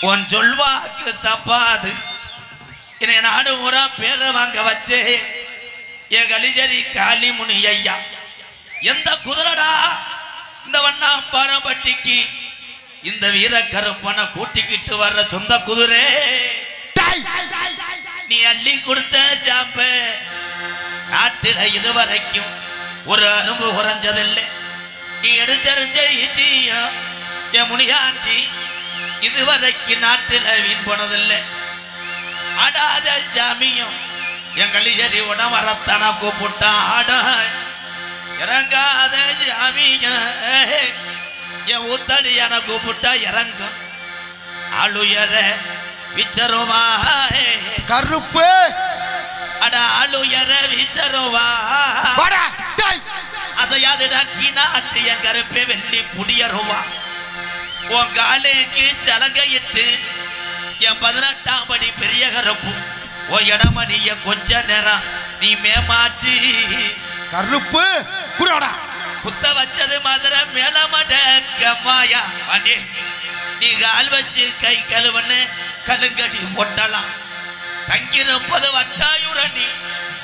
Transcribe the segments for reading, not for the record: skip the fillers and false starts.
உன் சொல்வாக்கு தப்பாது என்னை நாடு ஊரா பேர வாங்க வச்சே என் கலிஜரி காளிமுனி ஐயா எந்த குதிரடா இந்த வண்ணா பாரம்பட்டிக்கு இந்த வீர கருப்பனை கூட்டிக்கிட்டு வர்ற சொந்த குதிரை நீ அள்ளி கொடுத்த சாப்ப நாட்டில இதுவரைக்கும் ஒரு அரும்பு குறைஞ்சதில்லை நீ எடுத்தறிஞ்ச ஈட்டியா என் முனியாண்டி இதுவரைக்கும் நாட்டில வீண் போனதில்லை ஆடாத சாமியும் என் கலிஜரி உடம்பரத்தன கூப்பிட்டான் ஆட இறங்காத சாமியும் என் ஊத்தடியான கூப்பிட்டா இறங்கும் ஆளுயர விச்சருவா கருப்பு அட ஆளுயர விச்சருவா அதையாதுடா கீனாட்டு என் கருப்பே வெள்ளி புடியருவா உன் காலுக்கு சலங்கையிட்டு என் 18ஆம் படி பெரிய கருப்பு உன் இடமணிய கொஞ்ச நேரம் நீ மேமாட்டி கருப்பு குரோடா குத்த வச்சது மதுரை மேலமட கம்மாயா பாண்டி நீ கால் வச்சு கை கழுவன்னு கலுங்கடி பொட்டலாம் தங்கிருப்பது வட்டாயுரணி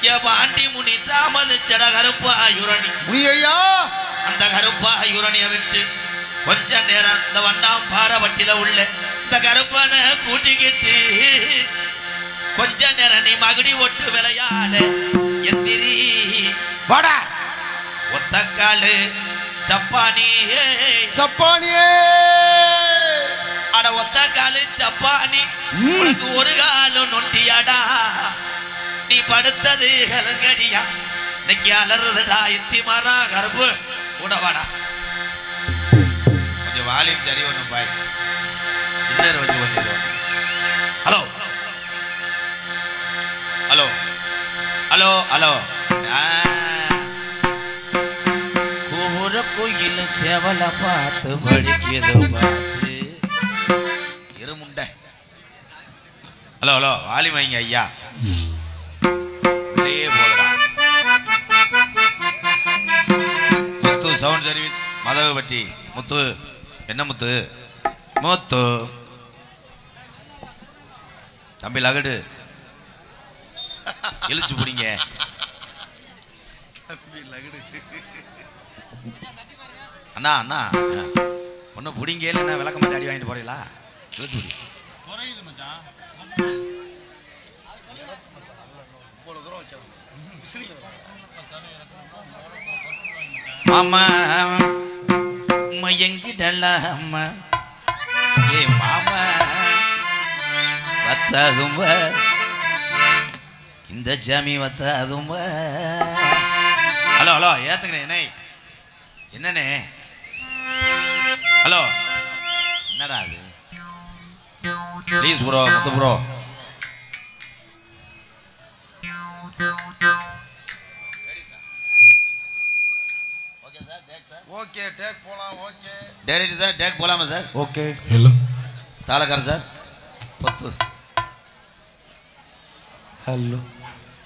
என் பாண்டி முனி தாமதிச்சட கருப்பாயுரணி முனியா அந்த கருப்பாயுரணியை விட்டு கொஞ்ச நேரம் இந்த வண்ணாம் பாரபட்டியில உள்ள இந்த கருப்பனை கூட்டிக்கிட்டு கொஞ்ச நேரம் நீ மகுடி ஒட்டு விளையாட எந்திரி வாடா ஒத்தக்காலு சப்பானியே சப்பானியே அட ஒத்தக்காலு சப்பானி உனக்கு ஒரு காலம் நொண்டியாடா நீ படுத்தது கலங்கடியா இன்னைக்கு அலறதுடா இத்தி மாறா கருப்பு கூட வாடா கொஞ்சம் வால்யூம் சரி ஒன்றும் பாய் இன்னொரு வச்சு கொஞ்சம் ஹலோ ஹலோ ஹலோ ஹலோ கூற கோயில் செவலை பார்த்து படிக்கிறது பார்த்து இருமுண்டை ஹலோ ஹலோ வால்யூம் வைங்க ஐயா போதுடா முத்து சவுண்ட் சர்வீஸ் மதகுபட்டி முத்து என்ன முத்து முத்து தம்பி லகடு இழுச்சு பிடிங்க அண்ணா அண்ணா ஒன்றும் பிடிங்க இல்லைண்ணா விளக்க மாட்டே அடி வாங்கிட்டு போறீங்களா இழுத்து பிடி மாமா மயங்கிடல அம்மா ஏ மாமா வத்தாதும் இந்த ஜாமி வத்தாதும் ஹலோ ஹலோ ஏத்துக்கிறேன் என்ன என்னண்ணே ஹலோ என்னடா அது please bro Muthu bro okay take போலாம் ஓகே டைரக்ட் சார் டேக் போலாமா சார் ஓகே ஹலோ தாளக்கார சார் பத்து ஹலோ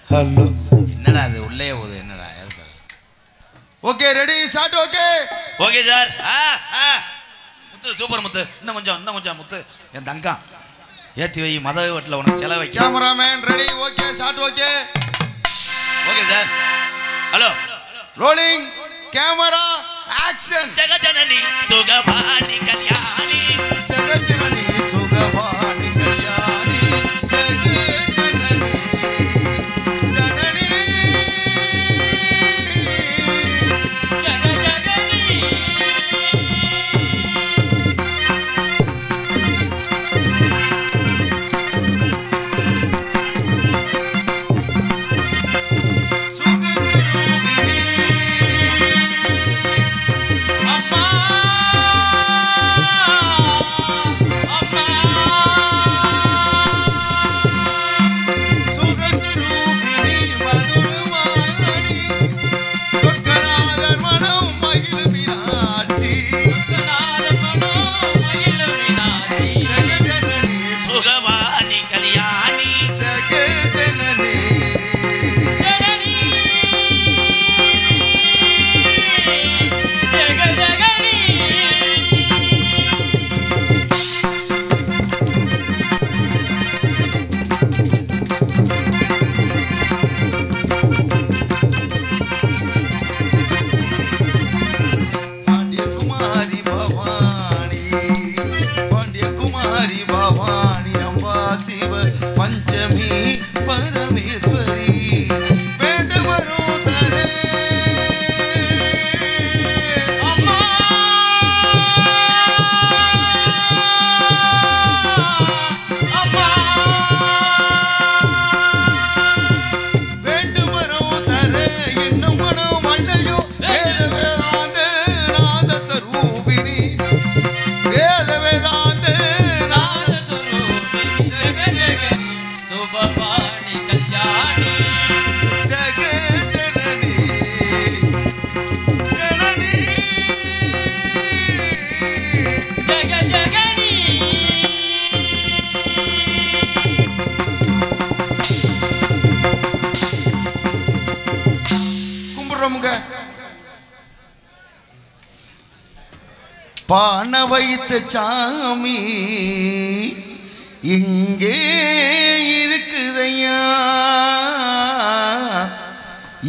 ஹலோ என்னடா அது உள்ளே போகுது என்னடா okay ready shot okay okay sir Muthu super Muthu இன்னும் கொஞ்சம் முத்து என் தங்கம் ஏத்தி வை மத வீட்டில் உனக்கு செலவு வைக்க cameraman ready okay shot okay okay sir hello rolling camera action ஜெகஜனனி சுகபாணி கல்யாணி ஜெகஜனனி சுகபாணி கல்யாணி ஜெகஜனனி ஜனனி அம்மா பான வைத்த சாமி இங்கே இருக்குதையா,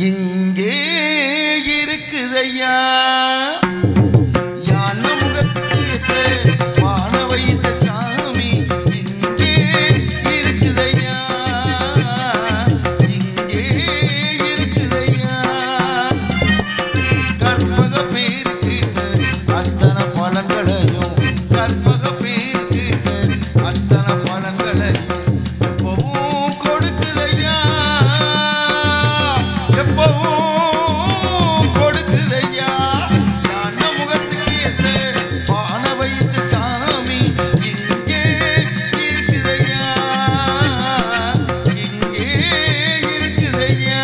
இங்கே இருக்குதையா. யான முகத்துக்கு பான வைத்த சாமி இங்கே இருக்குதையா, இங்கே இருக்குதையா. கற்பக பேர் கேட்டு அத்தனை பழங்களையும், கற்பக பேர் கேட்டு அத்தனை பழங்களையும் எப்பவும் கொடுக்குதையா, எப்பவும் கொடுக்குதையா. யான முகத்துக்கு ஏத்த பான வைத்த சாமி இங்கே இருக்குதையா, இங்கே இருக்குதையா.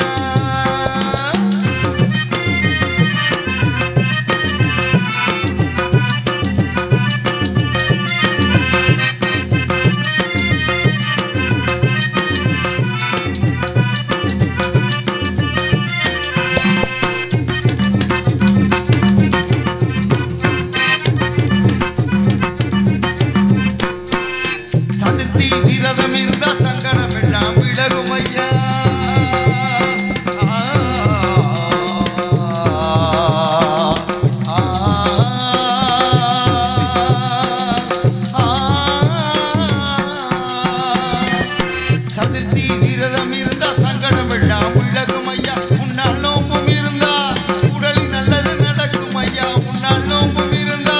சதுர்த்தி விரதம் இருந்தா சங்கடம் எல்லாம் விலகும் ஐயா. சதுர்த்தி விரதம் இருந்தா சங்கடம் எல்லாம் விலகும் ஐயா. முன்னால் நோம்பும் இருந்தா உடலில் நல்லது நடக்கும் ஐயா, முன்னால் நோம்பும் இருந்தா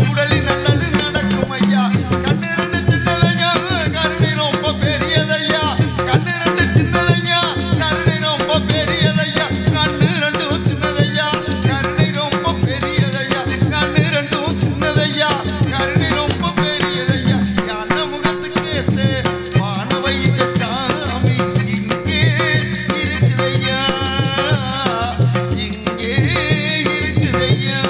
உடலில் நல்லது நடக்கும் ஐயா. கண்ணு ரெண்டு சின்னதையா கருணை ரொம்ப பெரியதையா, கண்ணு ரெண்டு சின்னதையா கருணை ரொம்ப பெரியதையா, கண்ணு ரெண்டும் சின்னதையா கருணை ரொம்ப பெரியதையா, கண்ணு ரெண்டும் சின்னதையா கருணை ரொம்ப பெரியதையா. யான முகத்துக்கு ஏத்த பான வைத்த சாமி இங்கே இருக்குதையா, இங்கே இருக்குதையா.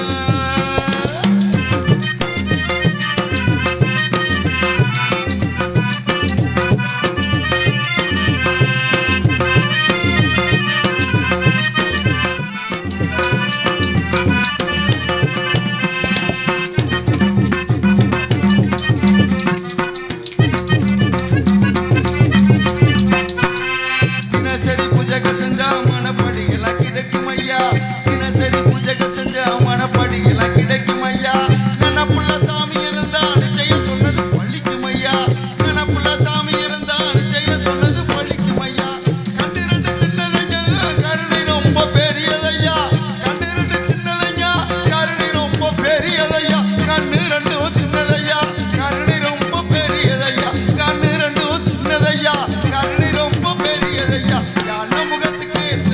தினசரி பூஜைகள் செஞ்சா மனப்படியெல்லாம் கிடைக்கும் ஐயா, தினசரி பூஜைகள் செஞ்சா மனப்படியெல்லாம் கிடைக்கும் ஐயா. நினப்புள்ள சாமி இருந்தா நிச்சயம் சொன்னது பழிக்கும் ஐயா, நினப்புள்ள சாமி இருந்தா நிச்சயம் சொன்னது பழிக்கும் ஐயா. கண்ணு ரெண்டு சின்னதையா கருணை ரொம்ப பெரியதையா, கண்ணு ரெண்டு சின்னதையா கருணை ரொம்ப பெரியதையா, கண்ணு ரெண்டும் சின்னதையா கருணை ரொம்ப பெரியதையா, கண்ணு ரெண்டும் சின்னதையா கருணை ரொம்ப பெரியதையா. யான முகத்துக்கு ஏத்த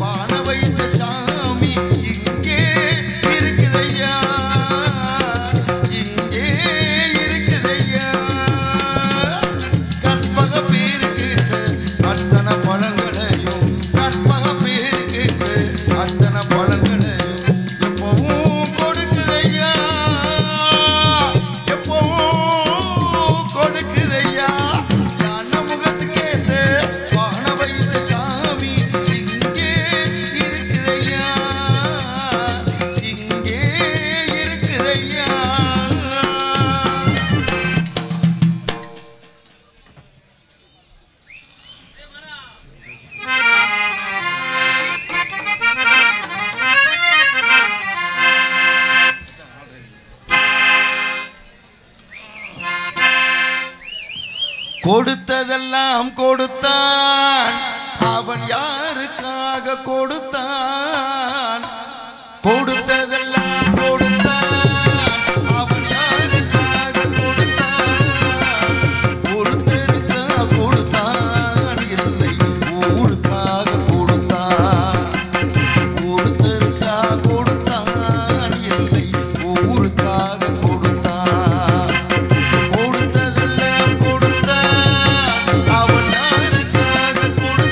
பான வைத்த சாமி இங்கே இருக்குதையா, இங்கே இருக்குதையா. கற்பக பேரு கேட்டு அத்தனை பழங்களையும், கற்பக பேரு கேட்டு அத்தனை பழங்களையும் எப்பவும் கொடுக்குதையா, எப்பவும் கொடுக்குதையா. யான முகத்துக்கு ஏத்த பான வைத்த சாமி இங்கே இருக்குதையா, இங்கே இருக்குதையா. கொடுத்ததெல்லாம் கொடுத்தான், அவன் யாருக்காக கொடுத்தான், கொடுத்ததெல்லாம் கொடுத்தான், அவன் யாருக்காக கொடுத்தான், ஒருத்தருக்காக கொடுத்தான் இல்லை ஊருக்காக கொடுத்தான், ஒருத்தருக்காக கொடுத்தான் இல்லை ஊருக்காக கொடுத்தான். கொடுத்ததெல்லாம் கொடுத்தான், அவன் யாருக்காக கொடுத்தான்,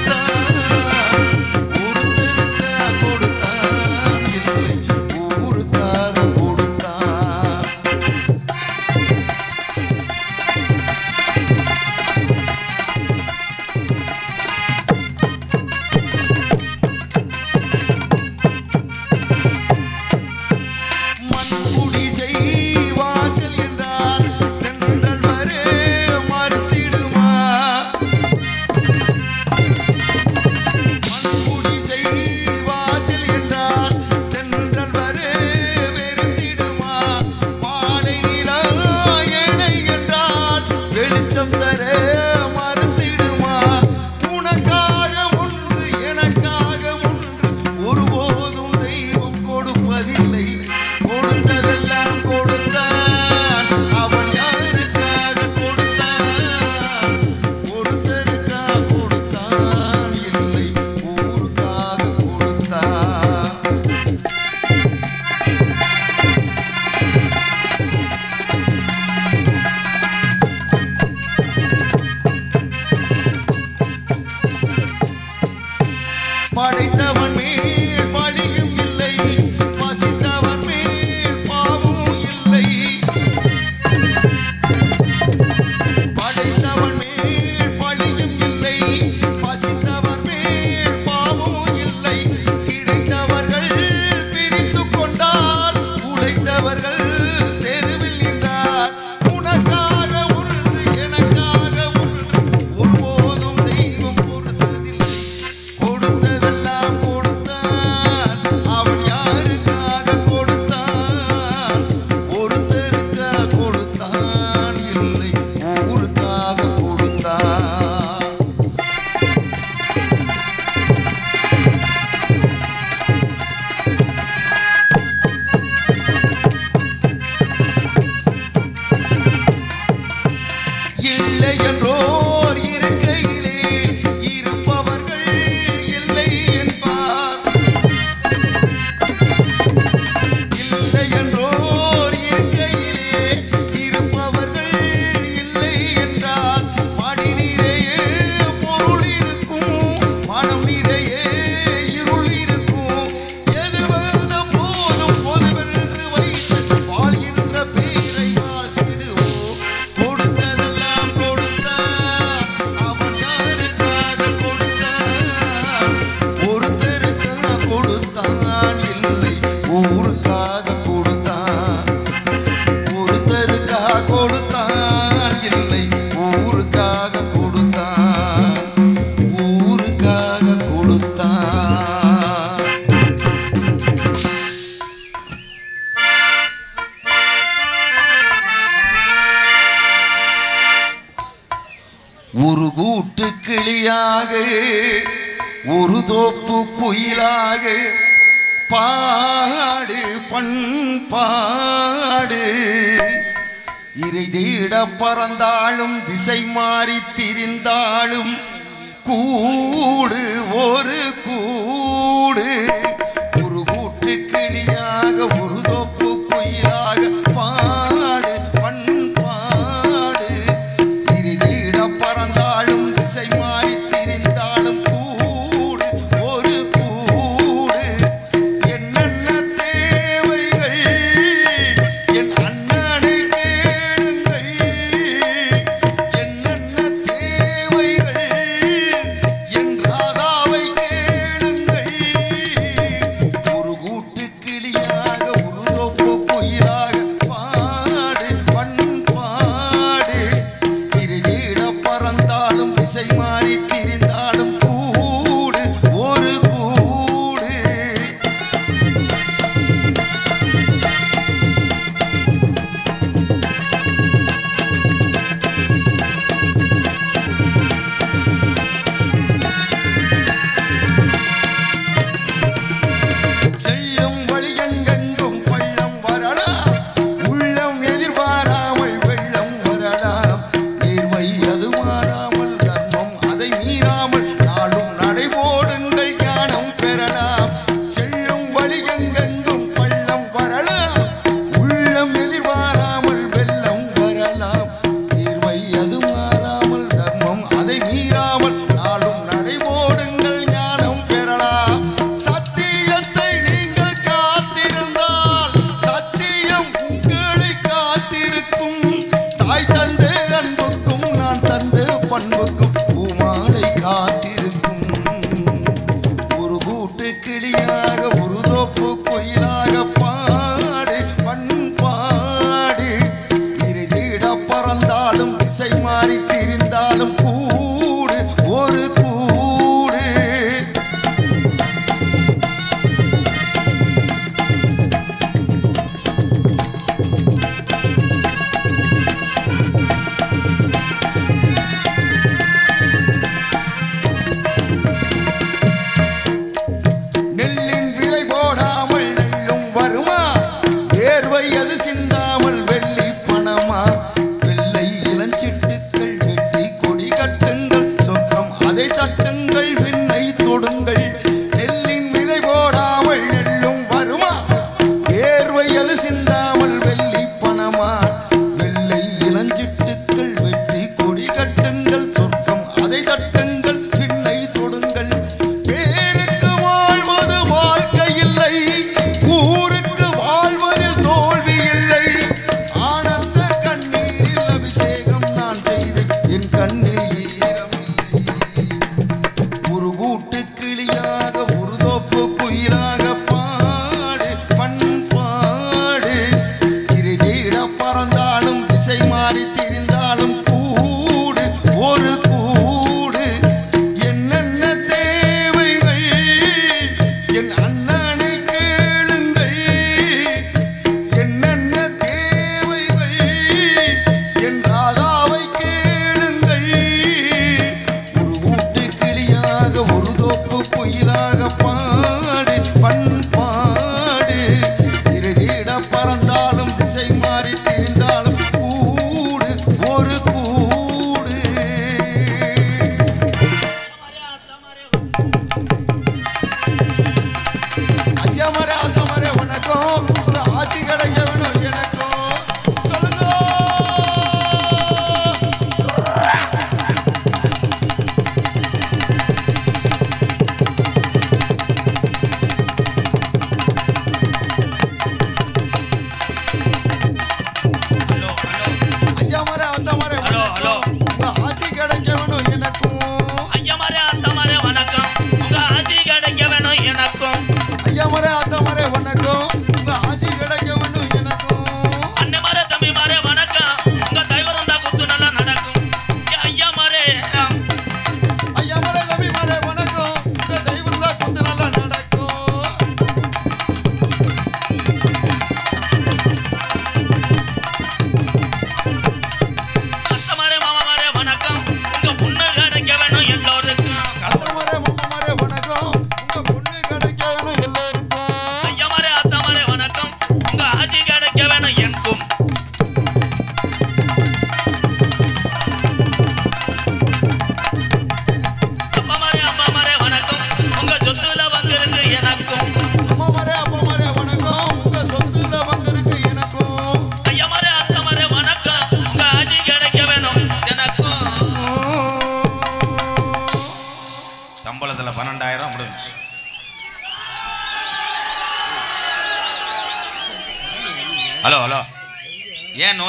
இல்லை என்றோர் இருக்கையிலே இருப்பவர்கள் இல்லை என்பார். இல்லை என்றோர் இருக்கையிலே இருப்பவர்கள் இல்லை என்றார். மடி நிறைய பொருள் இருக்கும், மனம் நிறைய இருள் இருக்கும். எது வந்த போதும் பொதுவென்று வைத்து வாழ்கின்ற பேரை வாழ்த்திடுவோம். கொடுத்ததெல்லாம் கொடுத்தான், அவன் யாருக்காக கொடுத்தான்? ஒருத்தருக்காக கொடுத்தான், இல்லை ஊருக்காக கொடுத்தான். ஒருத்தருக்காக கொடுத்தான், இல்லை ஊருக்காக கொடுத்தான். ஊருக்காக கொடுத்தான். ஒரு கூட்டு கிளியாக ஒரு தோப்பு குயிலாக பாடு பண்பாடு. இறை தேட பறந்தாலும் திசை மாறி திரிந்தாலும் கூடு ஒரு கூடு. ஒரு கூட்டு கிளியாக ஒரு தோப்பு குயிலாக பாடு பண்பாடு. இறை தேட பறந்தாலும் திசை மாறி திரிந்தாலும் கூடு ஒரு கூடு. என்னென்ன தேவைகள் என் அண்ணனை கேளுங்கள். என்னென்ன தேவைகள் என் ராதாவை கேளுங்கள். ஒரு கூட்டு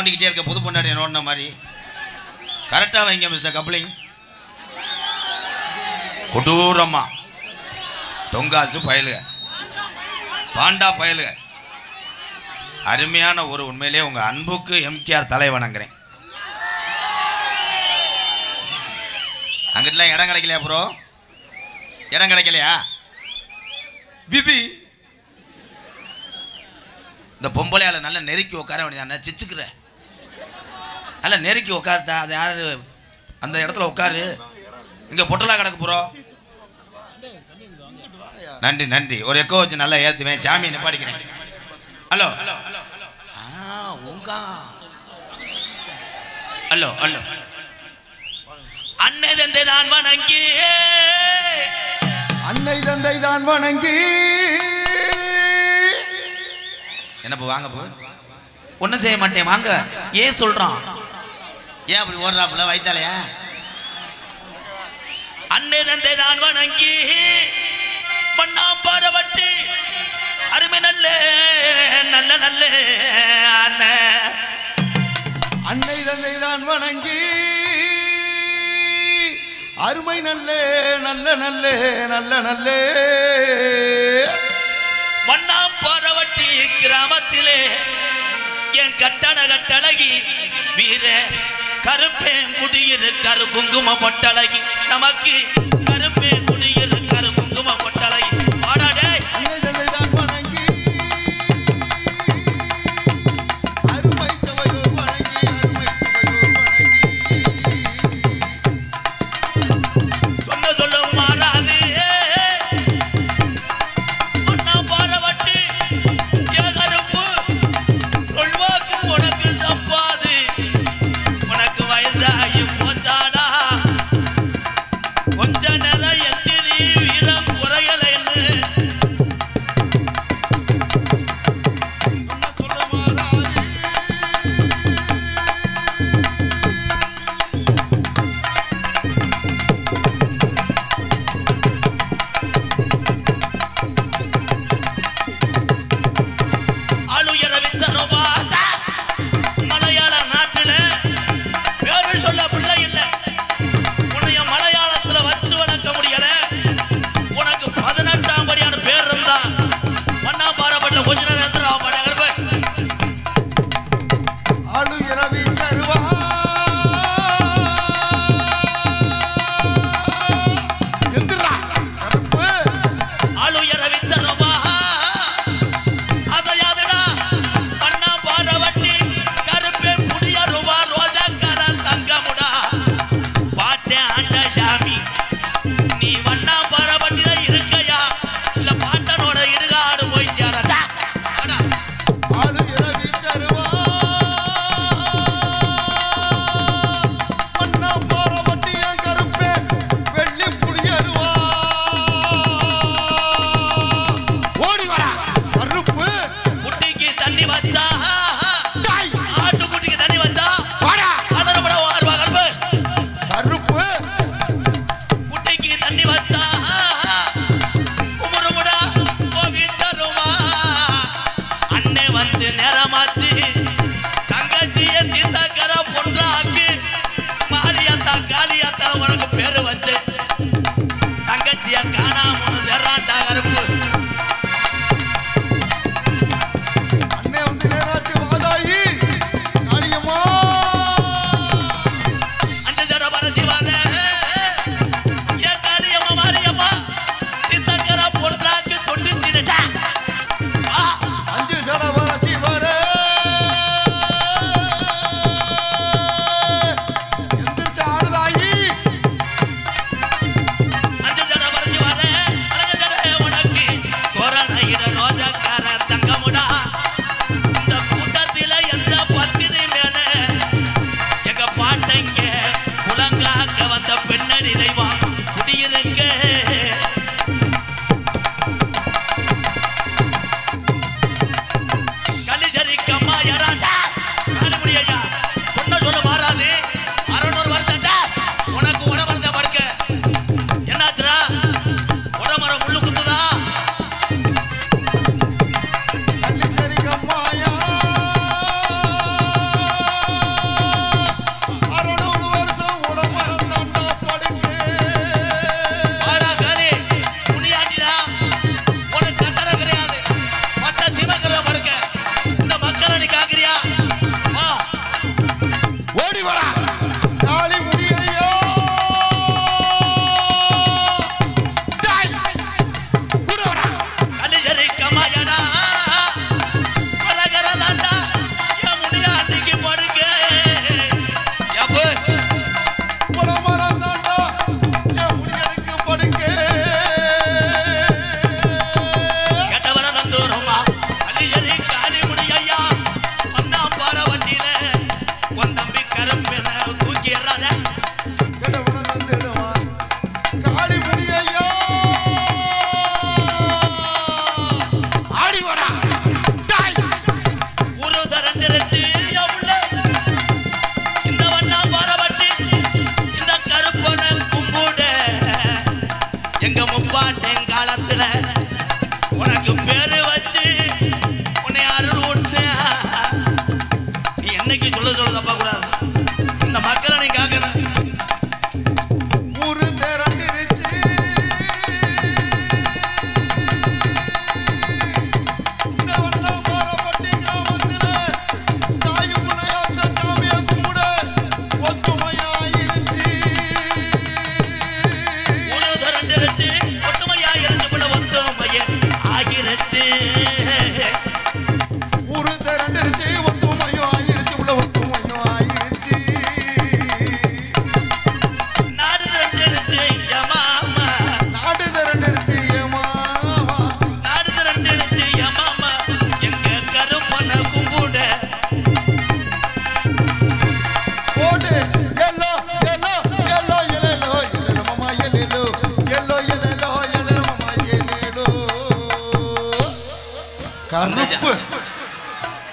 நோண்டிக்கிட்டே இருக்க புது பொண்டாட்டியை நோண்டின மாதிரி. கரெக்டாக வைங்க மிஸ்டர் கப்ளிங். கொடூரமா தொங்காசு பயலுக, பாண்டா பயலுக. அருமையான ஒரு உண்மையிலே உங்க அன்புக்கு எம்கேஆர் தலை வணங்குறேன். அங்கிட்டலாம் இடம் கிடைக்கலையா ப்ரோ? இடம் கிடைக்கலையா? பிபி இந்த பொம்பளையால நல்லா நெருக்கி உட்கார வேண்டியதானே? சிச்சுக்கிற நல்லா நெருக்கி உட்காருதா? அது யாரு அந்த இடத்துல உட்காரு. இங்க பொட்டலா கிடக்கு ப்ரோ. நன்றி நன்றி. ஒரு எக்கோ வச்சு நல்லா ஏத்துவேன். சாமியை நிப்பாடிக்கிறேன். ஹலோ உங்க ஹலோ ஹலோ. அன்னை தந்தை தான் வணங்கி, அன்னை தந்தை தான் வணங்கி. என்னப்பா வாங்க போ. ஒன்றும் செய்ய மாட்டேன் வாங்க. ஏன் சொல்றான்? ஏன் அப்படி ஓடுறாப்புல வைத்தாலையா? அன்னை தந்தை தான் வணங்கி மண்ணாம் பாரவட்டி அருமை நல்ல நல்ல நல்ல அண்ணன். அன்னை தந்தை தான் வணங்கி அருமை நல்ல நல்ல நல்ல நல்ல நல்ல. மண்ணாம் பாரவட்டி கிராமத்திலே என் கட்டண கட்டழகி வீர கருப்பேன் குடியிரு கரு குங்கும பொட்டழகி. நமக்கு கருப்பேன் குடியிரு கரு குங்கும பொட்டழகி. ஆடாடே அன்னை தந்தை தான் வணங்கி அருமை சபையோர் வணங்கி அருமை சபையோர் வணங்கி. சொன்ன சொல்ல மாறாது மண்ணாம் பாரவட்டி என் கருப்பு சொல்வாக்கு உனக்கு தப்பாது. உனக்கு வயசாகி போச்சாடா கொஞ்ச நேரம்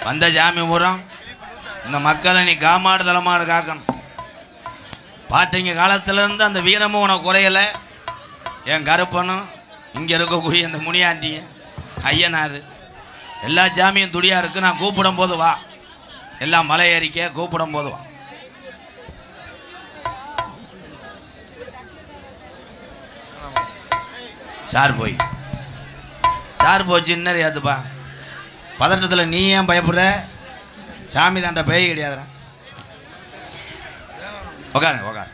வந்த சாமி பூரம் இந்த மக்களை நீ காமாடு தலைமாடு காக்கணும். பாட்டிங்க காலத்திலேருந்து அந்த வீரமும் உனக்கு குறையலை. என் கருப்பனும் இங்கே இருக்கக்கூடிய அந்த முனியாண்டி ஐயனார் எல்லா சாமியும் துடியாக இருக்குது. நான் கூப்பிடும் போது வா, எல்லாம் மலை ஏறிக்க கூப்பிடும் போது வா. சார் போச்சு இன்னும் ஏற்றுப்பா. பதட்டத்தில் நீ ஏன் பயப்படுற? சாமி தாண்ட பேய் கிடையாதுடா. உக்காருங்க.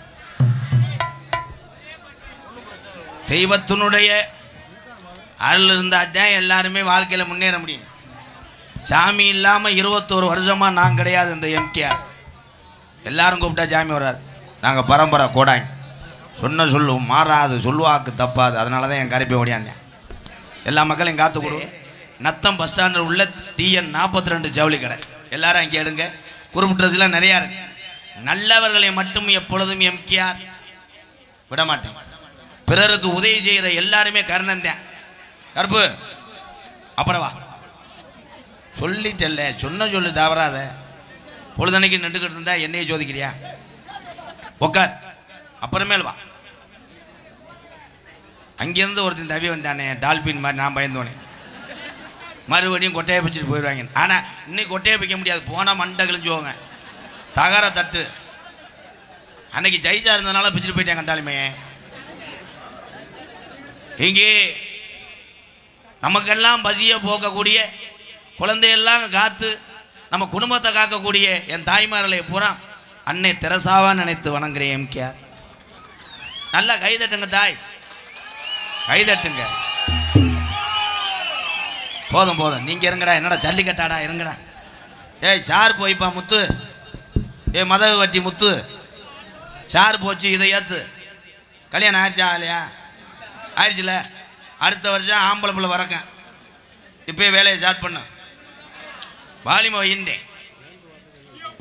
தெய்வத்தினுடைய அருள் இருந்தால்தான் எல்லாருமே வாழ்க்கையில் முன்னேற முடியும். சாமி இல்லாமல் 21 வருஷமாக நான் கிடையாது. இந்த எம்கேஆர் எல்லாரும் கூப்பிட்டா சாமி வராது. நாங்கள் பரம்பரை கோடாங்க. சொன்ன சொல்லும் மாறாது, சொல்லுவாக்கு தப்பாது. அதனால தான் என் கருப்பை ஓடியாந்தேன். எல்லா மக்களையும் காத்து கொடு. நத்தம் பஸ் ஸ்டாண்டில் உள்ள TN 42 ஜவுளி கடை எல்லாரும் அங்கே எடுங்க. குறுப்பு ட்ரெஸ்லாம் நிறையா இருக்கு. நல்லவர்களை மட்டும் எப்பொழுதும் எம்கேஆர் விட மாட்டேன். பிறருக்கு உதவி செய்கிற எல்லாருமே கருணந்தேன். கருப்பு அப்புறம் வா சொல்லிட்டல்ல, சொன்ன சொல்லு தவறாத. பொழுதன்னைக்கு நின்றுக்கிட்டு இருந்தா என்னையே சோதிக்கிறியா? உக்கார், அப்புறமேல் வா. அங்கேருந்து ஒருத்தன் தவி வந்தானே டால்பின் மாதிரி, நான் பயந்தோனே. மறுபடியும் கொட்டையை பிடிச்சிட்டு போயிடுவாங்க. ஆனால் இன்னைக்கு கொட்டையை பிடிக்க முடியாது. போனால் மண்டை கிழிஞ்சுவோங்க. தகர தட்டு அன்னைக்கு ஜெயிச்சா இருந்ததுனால பிடிச்சிட்டு போயிட்டாங்க. கண்டாலுமே இங்கே நமக்கெல்லாம் பசியை போக்கக்கூடிய, குழந்தையெல்லாம் காத்து நம்ம குடும்பத்தை காக்கக்கூடிய என் தாய்மார்களை பூரா அன்னை தெரசாவா நினைத்து வணங்குறேன். எம்கேஆர் நல்லா கைதட்டுங்க தாய், கைதட்டுங்க. போதும் நீங்கள் இருங்கடா. என்னடா ஜல்லிக்கட்டாடா, இருங்கடா. ஏய் சார் போய்ப்பா முத்து, மதகு வட்டி முத்து, சார் போச்சு. இதை ஏற்று. கல்யாணம் ஆயிடுச்சா? இல்லையா? ஆயிடுச்சுல. அடுத்த வருஷம் ஆம்பளை பிள்ளை வரக்கேன். இப்போயே வேலையை ஸ்டார்ட் பண்ண வாலிம வைண்டேன்.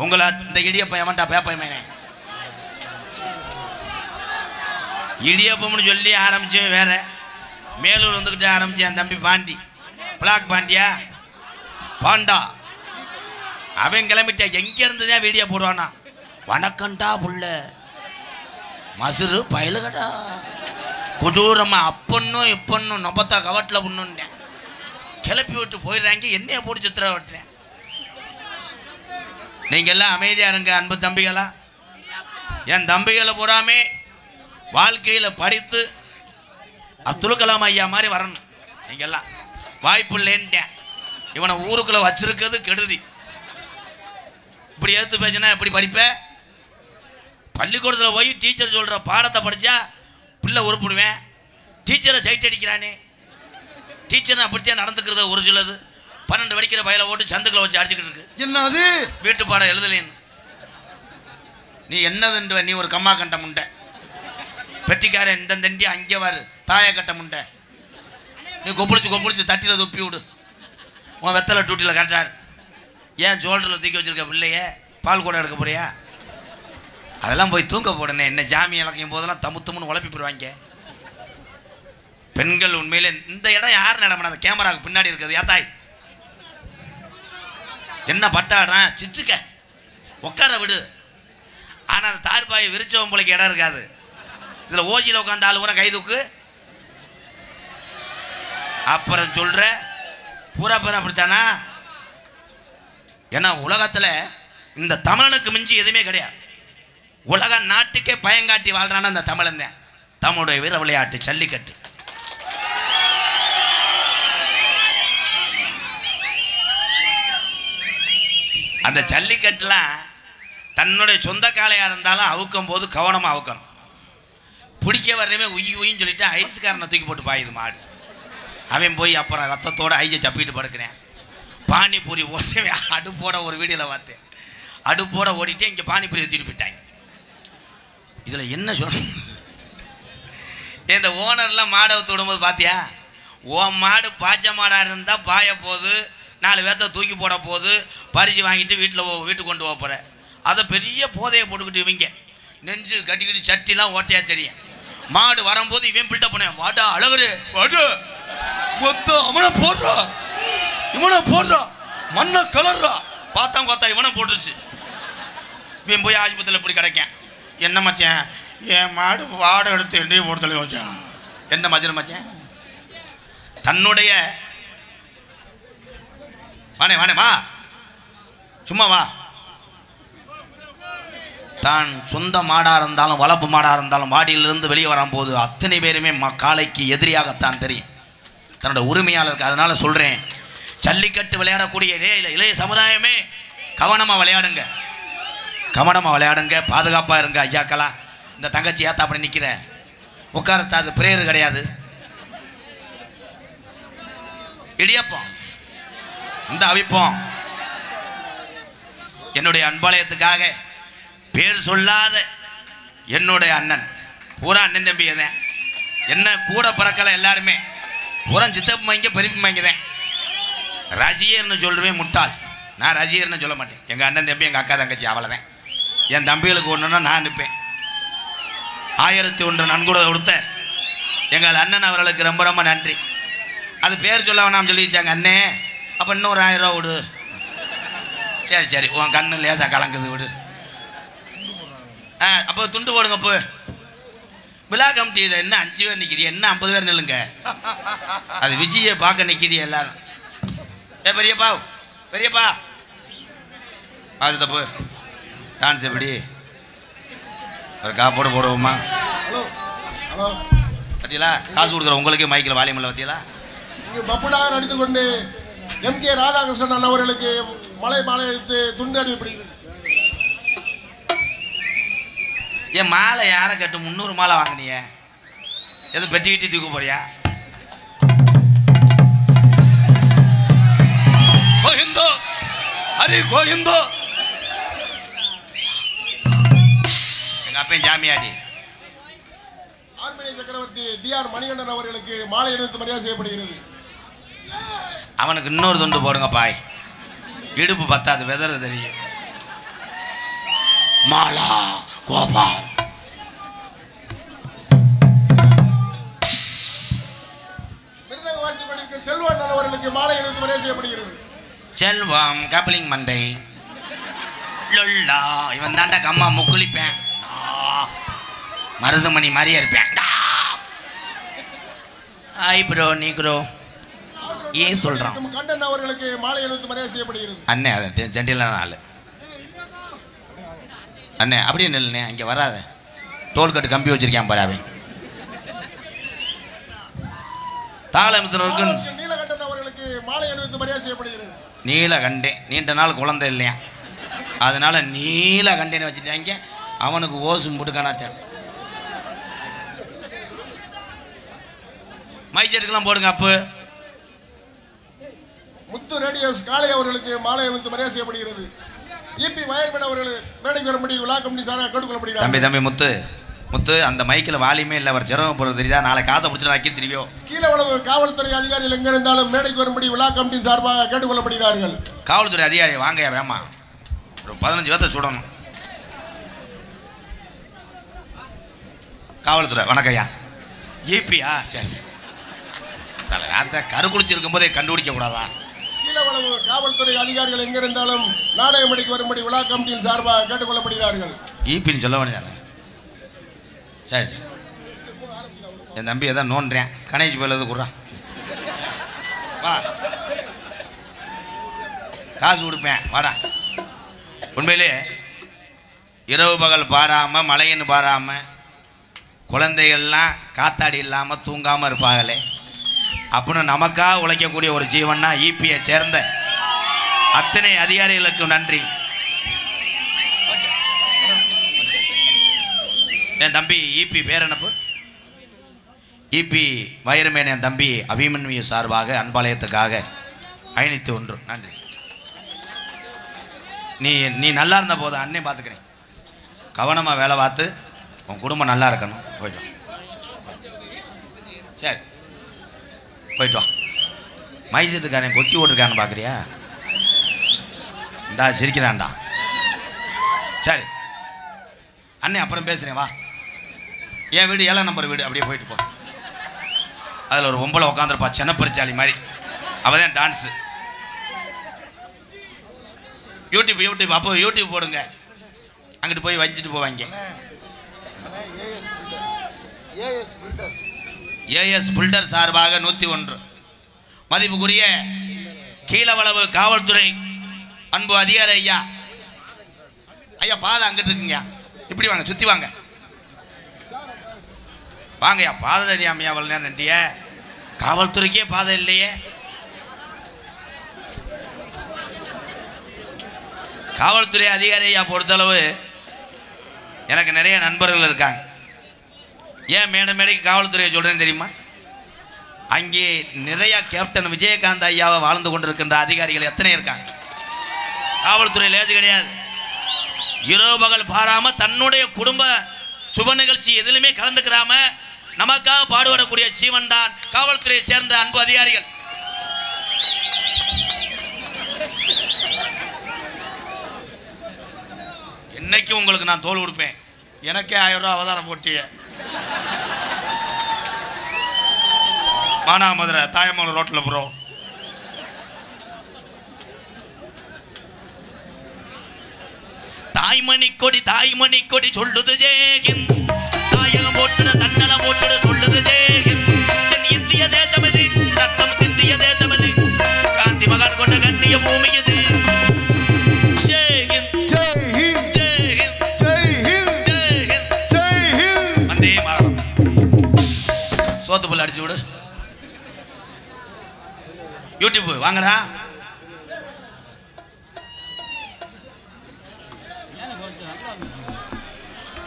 உங்களை இந்த இடியப்பம் ஏமாட்டா பேப்பையமே இடியப்பம்னு சொல்லி ஆரம்பித்தேன். வேற மேலூர் வந்துக்கிட்டே ஆரம்பித்தேன். என் தம்பி பாண்டி, பிளாக் பாண்டியா பாண்டா, அவன் கிளம்பிட்டா. எங்கேருந்து தான் வீடியோ போடுவானா? வணக்கண்டா புள்ள மசுரு பயலுகடா கொடூரமா அப்பன்னும் இப்பன்னும் நொப்பத்தா கவட்டில் புண்ணுட்டேன். கிளப்பி விட்டு போயிடுறாங்க. என்னைய போட்டு சித்திர விட்டுறேன். நீங்கள் எல்லாம் அமைதியாக இருங்க அன்பு தம்பிகளா. என் தம்பிகளை பூராமே வாழ்க்கையில் படித்து அப்துல் கலாம் ஐயா மாதிரி வரணும். நீங்கள்லாம் வாய்ப்பு இல்லைன்ட்டேன். இவனை ஊருக்குள்ளே வச்சிருக்கிறது கெடுதி. இப்படி எடுத்து பேசினா எப்படி படிப்ப? பள்ளிக்கூடத்தில் போய் டீச்சர் சொல்கிற பாடத்தை படித்தா பிள்ளை உருப்பிடுவேன். டீச்சரை சைட் அடிக்கிறானே. டீச்சர் அப்படித்தான் நடந்துக்கிறது. ஒரு சிலது 12 படிக்கிற பயில ஓட்டு சந்துக்களை வச்சு அடிச்சுக்கிட்டு இருக்கு. என்னது வீட்டு பாடம் எழுதலேன்னு? நீ என்னதுன்ற? நீ ஒரு கம்மா கட்ட முண்டை பெட்டிக்காரன். இந்த தண்டி அங்கே வாரு தாய கட்ட முண்டை. நீ கொப்பளிச்சு தட்டியில் துப்பி விடு. உன் வெத்தலை டூட்டியில் கரெக்டாரு. ஏன் ஜோல்டரில் தூக்கி வச்சிருக்க பிள்ளைய பால் கூட எடுக்க போறியா? அதெல்லாம் போய் தூங்க போடனே. என்ன ஜாமி இலக்கையும் போதெல்லாம் தமுத்துமுன்னு உழப்பி போடுவாங்க. பெண்கள் உண்மையிலே இந்த இடம் யார் நடமன? அந்த கேமராவுக்கு பின்னாடி இருக்குது. ஏத்தாய் என்ன பட்டாடுறான்? சிச்சுக்க உட்கார விடு. ஆனால் அந்த தார்பாயை விரிச்சவன் போலைக்கு இடம் இருக்காது. இதில் ஓஜியில் உட்காந்து ஆளு கூட கைதுக்கு. அப்புறம் சொல்ற பூரா பேர் அப்படித்தானா? ஏன்னா உலகத்தில் இந்த தமிழனுக்கு மிஞ்சி எதுவுமே கிடையாது. உலக நாட்டுக்கே பயங்காட்டி வாழ்றான அந்த தமிழன் தான். தமிழுடைய வீர விளையாட்டு ஜல்லிக்கட்டு. அந்த ஜல்லிக்கட்டுலாம் தன்னுடைய சொந்த காலையாக இருந்தாலும் அவுக்கும் போது கவனமாக அவுக்கணும். பிடிக்க வர்றமே உயின்னு சொல்லிட்டு ஐஸ்காரனை தூக்கி போட்டு பாயுது மாடு. அவன் போய் அப்புறம் ரத்தத்தோடு ஐஸை சப்பிட்டு படுக்கிறேன். பானிபூரி ஓட்டவே அடுப்போட ஒரு வீடியோவில் பார்த்தேன். அடுப்போட ஓடிட்டே இங்கே பானிபூரி தூக்கிட்டு போயிட்டாங்க. இதில் என்ன சொல்ல? இந்த ஓனர்லாம் மாடை விடும்போது பார்த்தியா? ஓன் மாடு பாய்ச்ச மாடாக இருந்தால் பாய போகுது, 4 பேர்த்த தூக்கி போட போகுது, பறிச்சு வாங்கிட்டு வீட்டுக்கு கொண்டு போகிற. அதை பெரிய போதையை போட்டுக்கிட்டு இவங்க நெஞ்சு கட்டிக்கிட்டு சட்டிலாம் ஓட்டையாக தெரியும். மாடு வரும்போது இவன் பில்டப் பண்ணுவேன். வாடா அழகுரு வாடு மொத்தம் அவனை போடுறோம். இவனை போடுறா, மண்ணை கலர்றா. பார்த்தா இவனை போட்டுருச்சு. இவன் போய் ஆஸ்பத்திரியில் இப்படி கிடைக்கேன். என்ன மச்சேன், என் மாடு வாடை எடுத்து என்னையும் போடுதல யோசிச்சா. என்ன மச்சன மச்சேன், தன்னுடைய வானே வானே வா, சும்மா வா. தான் சொந்த மாடாக இருந்தாலும் வளர்ப்பு மாடாக இருந்தாலும் வாடியிலிருந்து வெளியே வரும்போது அத்தனை பேருமே காளைக்கு எதிரியாகத்தான் தெரியும், தன்னோட உரிமையாளருக்கு. அதனால சொல்கிறேன், ஜல்லிக்கட்டு விளையாடக்கூடிய இளைய சமுதாயமே கவனமாக விளையாடுங்க, கவனமாக விளையாடுங்க, பாதுகாப்பாக இருங்க. ஐயாக்கெல்லாம் இந்த தங்கச்சி ஏத்தா அப்படி நிற்கிற உட்காரத்தாது பிரேயர் கிடையாது. இடியப்போம் இந்த அவிப்போம். என்னுடைய அன்பாலயத்துக்காக பேர் சொல்லாத என்னுடைய அண்ணன், பூரா அண்ணன் தம்பி தான், என்ன கூட பிறக்கல எல்லாருமே, பூரா சித்தப்பு வாங்க பெருப்பு வாங்கிதான். ரசிகர்னு சொல்லுவேன் முட்டாள், நான் ரசிகர்னு சொல்ல மாட்டேன். எங்கள் அண்ணன் தம்பி எங்கள் அக்கா தங்கச்சி அவ்வளோதான். என் தம்பிகளுக்கு ஒன்றுன்னா நான் நிற்பேன். 1001 நன்கொடை கொடுத்த எங்கள் அண்ணன் அவர்களுக்கு ரொம்ப ரொம்ப நன்றி. அது பேர் சொல்ல வேணாம் சொல்லிச்சாங்க. அண்ணே அப்போ இன்னொரு 1000 ரூபா விடு. சரி சரி, உன் கண்ணு லேசாக கலங்குது விடு. அப்போ துண்டு போடுங்க. அப்போ விழா கமிட்டியில் என்ன 5 பேர் நிற்கிறீ, என்ன 50 பேர் நில்லுங்க. அது விஜயை பார்க்க நிற்கிறீ எல்லாரும். பெரியப்பா பெரியப்பா அது தப்பு. டான்ஸ் எப்படி ஒரு காப்போடு போடுவோமா? ஹலோ ஹலோ, பார்த்தீங்களா காசு கொடுக்குற உங்களுக்கே மைக்கில் வாலியம் இல்லை. பார்த்தீங்களா இங்கே பப்புடாக நடித்து கொண்டு MK ராதாகிருஷ்ணன் அவர்களுக்கு மலை மாலை எடுத்து துண்டு அடிப்படுகிறது. என் மாலை யாரை கட்டு 300 மாலை வாங்கினிய, எது பெட்டி கிட்டி தூக்க போறியா? கோவிந்தோ ஹரி கோவிந்தோ. எங்க அப்பையும் ஜாமியாடி. ஆர்மேனிய சக்கரவர்த்தி DR மணிகண்டன் அவர்களுக்கு மாலை அணிவித்து மரியாதை செய்யப்படுகிறது. அவனுக்கு இன்னொரு துண்டு போடுங்க பாய், இடுப்பு பத்தாது, வெதற தெரியும். மாலா கோபால். மிருதங்க வாசித்துக் கொண்டிருக்க செல்வன் அவர்களுக்கு மாலை அணிவித்து மரியாதை செய்யப்படுகிறது. செல்வம் கப்ளிங் மண்டை லொல்லா. இவன் தாண்டா கம்மா முக்குளிப்பேன், மருதுமணி மாதிரியே இருப்பேன். ஐ ப்ரோ நீக்ரோ ஏன் சொல்கிறான்? கண்டன் அவர்களுக்கு மாலை அணிவித்து மரியாதை செய்யப்படுகிறது. அண்ணே அது ஜெண்டிலான ஆள். அண்ணே அப்படியே நில்லுண்ணே, அங்கே வராத. டோல்கட்டு கம்பி வச்சிருக்கேன் பாரு அவன். தாளமித்திரருக்கு நீலகண்டன் அவர்களுக்கு மாலை அணிவித்து மரியாதை செய்யப்படுகிறது. நீலகண்டே நீண்ட நாள் குழந்தை இல்லையா, அதனால நீலகண்டேன்னு வச்சுட்டாங்க. அவனுக்கு ஓசும் போட்டுக்கானாச்சேன். மைச்செட்டுக்கெல்லாம் போடுங்க. அப்பு முத்து ரேடியோஸ் காளை அவர்களுக்கு மாலை அணிவித்து மரியாதை செய்யப்படுகிறது. EP வயர்மேன் அவர்கள் மேடைக்கு வரும்படி விழா கமிட்டி சாரா கேட்டுக்கொள்ளப்படுகிறார். தம்பி தம்பி முத்து முத்து, அந்த மைக்கில் வாலியுமே இல்லை, அவர் சிரமம் போகிறது தெரியுதா? நாளை காசை பிடிச்சிட்டு வைக்க தெரியும். கீழவளவு காவல்துறை அதிகாரிகள் எங்க இருந்தாலும் மேடைக்கு வரும்படி விழா கமிட்டி சார்பாக கேட்டுக்கொள்ளப்படுகிறார்கள். காவல்துறை அதிகாரி வாங்கயா வேமா, ஒரு 15 பேர்த்த சுடணும். காவல்துறை வணக்கம்யா. EPயா? சரி சரி. அந்த கரு குளிச்சிருக்கும் போதே கண்டுபிடிக்க கூடாதா? கீழவளவு காவல்துறை அதிகாரிகள் எங்க இருந்தாலும் நாடக மேடைக்கு வரும்படி விழா கமிட்டியின் சார்பாக கேட்டுக்கொள்ளப்படுகிறார்கள். EPன்னு சொல்ல வேண்டியதானே? சரி சரி. என் தம்பி எதாவது நோன்றேன், கணேஷ் போயிலது கூடா வா, காசு கொடுப்பேன் வாடா. உண்மையிலே இரவு பகல் பாராமல் மழைன்னு பாராமல் குழந்தைகள்லாம் காத்தாடி இல்லாமல் தூங்காமல் இருப்பாங்களே, அப்படின்னு நமக்காக உழைக்கக்கூடிய ஒரு ஜீவன்னா EPயை சேர்ந்த அத்தனை அதிகாரிகளுக்கு நன்றி. என் தம்பி EP பேர் என்னப்பு? EP வைரமேன் என் தம்பி அபிமன்யு சார்பாக அன்பாலயத்துக்காக 501 நன்றி. நீ நல்லா இருந்த போது அண்ணே பார்த்துக்கிறேன். கவனமாக வேலை பார்த்து உன் குடும்பம் நல்லா இருக்கணும். போய்ட்டு சரி போய்ட்டு வா. மைசூட்டுக்காரன் கொத்தி ஓட்டுருக்கான்னு பார்க்குறியா? இந்தா சிரிக்கிறான்டா. சரி அண்ணே அப்புறம் பேசுகிறேன் வா. என் வீடு 7 நம்பர் வீடு, அப்படியே போயிட்டு போ. அதில் ஒரு பொம்பளை உட்காந்துருப்பா, சென்னப்பரிச்சாலி மாதிரி. அவள் தான் டான்ஸு. யூடியூப் அப்போ யூடியூப் போடுங்க, அங்கிட்டு போய் வஞ்சிட்டு போவாங்க. ஏஎஸ் பில்டர் சார்பாக 101 மதிப்புக்குரிய கீழவளவு காவல்துறை அன்பு அதிகாரி ஐயா. ஐயா பாதை அங்கிட்டு இருக்குங்க, இப்படி வாங்க, சுத்தி வாங்க வாங்கய்யா. பாதை தெரியாமையா அவ்வளோ நேரம் நன்றிய, காவல்துறைக்கே பாதை இல்லையே. காவல்துறை அதிகாரி ஐயா பொறுத்தளவு எனக்கு நிறைய நண்பர்கள் இருக்காங்க. ஏன் மேடைக்கு காவல்துறையை சொல்றேன்னு தெரியுமா? அங்கே நிறைய கேப்டன் விஜயகாந்த் ஐயாவை வாழ்ந்து கொண்டிருக்கின்ற அதிகாரிகள் எத்தனை இருக்காங்க. காவல்துறை லேஜ் கிடையாது. இரவு பகல் பாராம தன்னுடைய குடும்ப சுப நிகழ்ச்சி எதிலுமே கலந்துக்கிறாம நமக்காக பாடுபடக்கூடிய ஜீவன் தான் காவல்துறையை சேர்ந்த அன்பு அதிகாரிகள். இன்னைக்கு உங்களுக்கு நான் தோல் கொடுப்பேன். எனக்கே 1000 ரூபாய் அவதாரம் போட்டிய மானாமதுரை தாயமங்கலம் ரோட்ல ப்ரோ. தாய்மணி கொடி சொல்லுது ஜெயஹிந்த், தாயகம் போட்டுட தன்னலம் போட்டுட சொல்லுது ஜெயஹிந்த். என் இந்திய தேசம் இது, ரத்தம் சிந்திய தேசம் இது, காந்தி மகான் கொண்ட கண்ணிய பூமி இது. ஜெயஹிந்த் ஜெயஹிந்த் ஜெயஹிந்த் ஜெயஹிந்த் ஜெயஹிந்த் ஜெயஹிந்த். வந்தே மாதரம். சோத்து புல் அடிச்சு விடு. யூடியூப் வாங்கடா.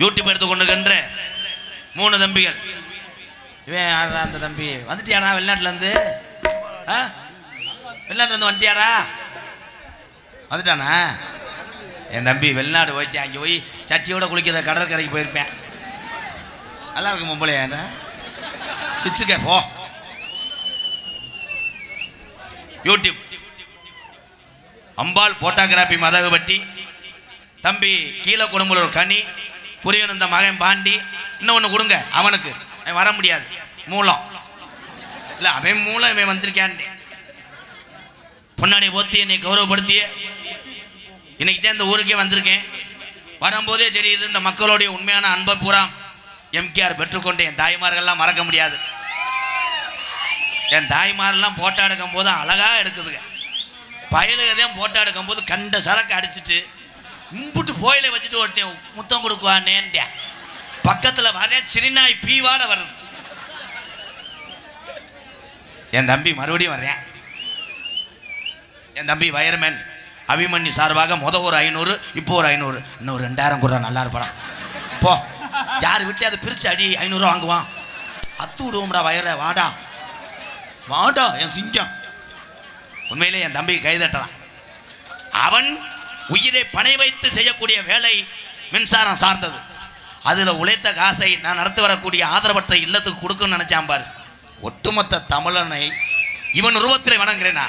யூடியூப் எடுத்துக்கொண்டுகின்ற 3 தம்பிகள். இவன் யாரா அந்த தம்பி? வந்துட்டியாரா வெளிநாட்டிலேருந்து? வெளிநாட்டிலேருந்து வந்துட்டியாரா? வந்துட்டானா என் தம்பி? வெளிநாடு போயிட்டு அங்கே போய் சட்டியோட குளிக்கிற கடற்கரைக்கு போயிருப்பேன். நல்லா இருக்கும் மும்பளை சிச்சுக்க போ. யூடியூப் அம்பாள் போட்டோகிராபி மதகுபட்டி தம்பி கீழே குடும்பம் கனி புரியணும். இந்த மகன் பாண்டி இன்னொன்று கொடுங்க அவனுக்கு, வர முடியாது மூலம் இல்லை, அவன் மூலம் இவன் வந்திருக்கான். பொன்னாடி போத்தி என்னை கௌரவப்படுத்திய இன்னைக்கு தான் இந்த ஊருக்கே வந்திருக்கேன். வரும்போதே தெரியுது இந்த மக்களுடைய உண்மையான அன்பை பூரா எம்கேஆர் பெற்றுக்கொண்டு என் தாய்மார்கள்லாம் மறக்க முடியாது. என் தாய்மாரெல்லாம் போட்டோ எடுக்கும் போது அழகாக எடுக்குதுங்க. பயலுகதான் போட்டோ எடுக்கும் போது கண்ட சரக்கு அடிச்சுட்டு இம்புட்டு போயில வச்சுட்டு ஒருத்தன் முத்தம் கொடுக்குவானேன்ட்டேன். பக்கத்தில் வரேன் சிறுநாய் பீவாட வருது. என் தம்பி மறுபடியும் வர்றேன். என் தம்பி வயர்மேன் அபிமன்யு சார்பாக ஒரு 500, இப்போ ஒரு 500, இன்னும் 2000 கூட நல்லா இருப்படா. போ, யார் விட்டு அதை பிரித்து அடி 500 ரூபா வாங்குவான். அத்து விடுவோம்டா வயரை. வாடா வாடா என் சிங்கம். உண்மையிலே என் தம்பிக்கு கைதட்டலாம். அவன் உயிரை பணை வைத்து செய்யக்கூடிய வேலை மின்சாரம் சார்ந்தது. அதில் உழைத்த காசை நான் நடத்தி வரக்கூடிய ஆதரவற்ற இல்லத்துக்கு கொடுக்கணும்னு நினைச்சான் பாரு. ஒட்டுமொத்த தமிழனை இவன் உருவத்தில் வணங்குறேனா?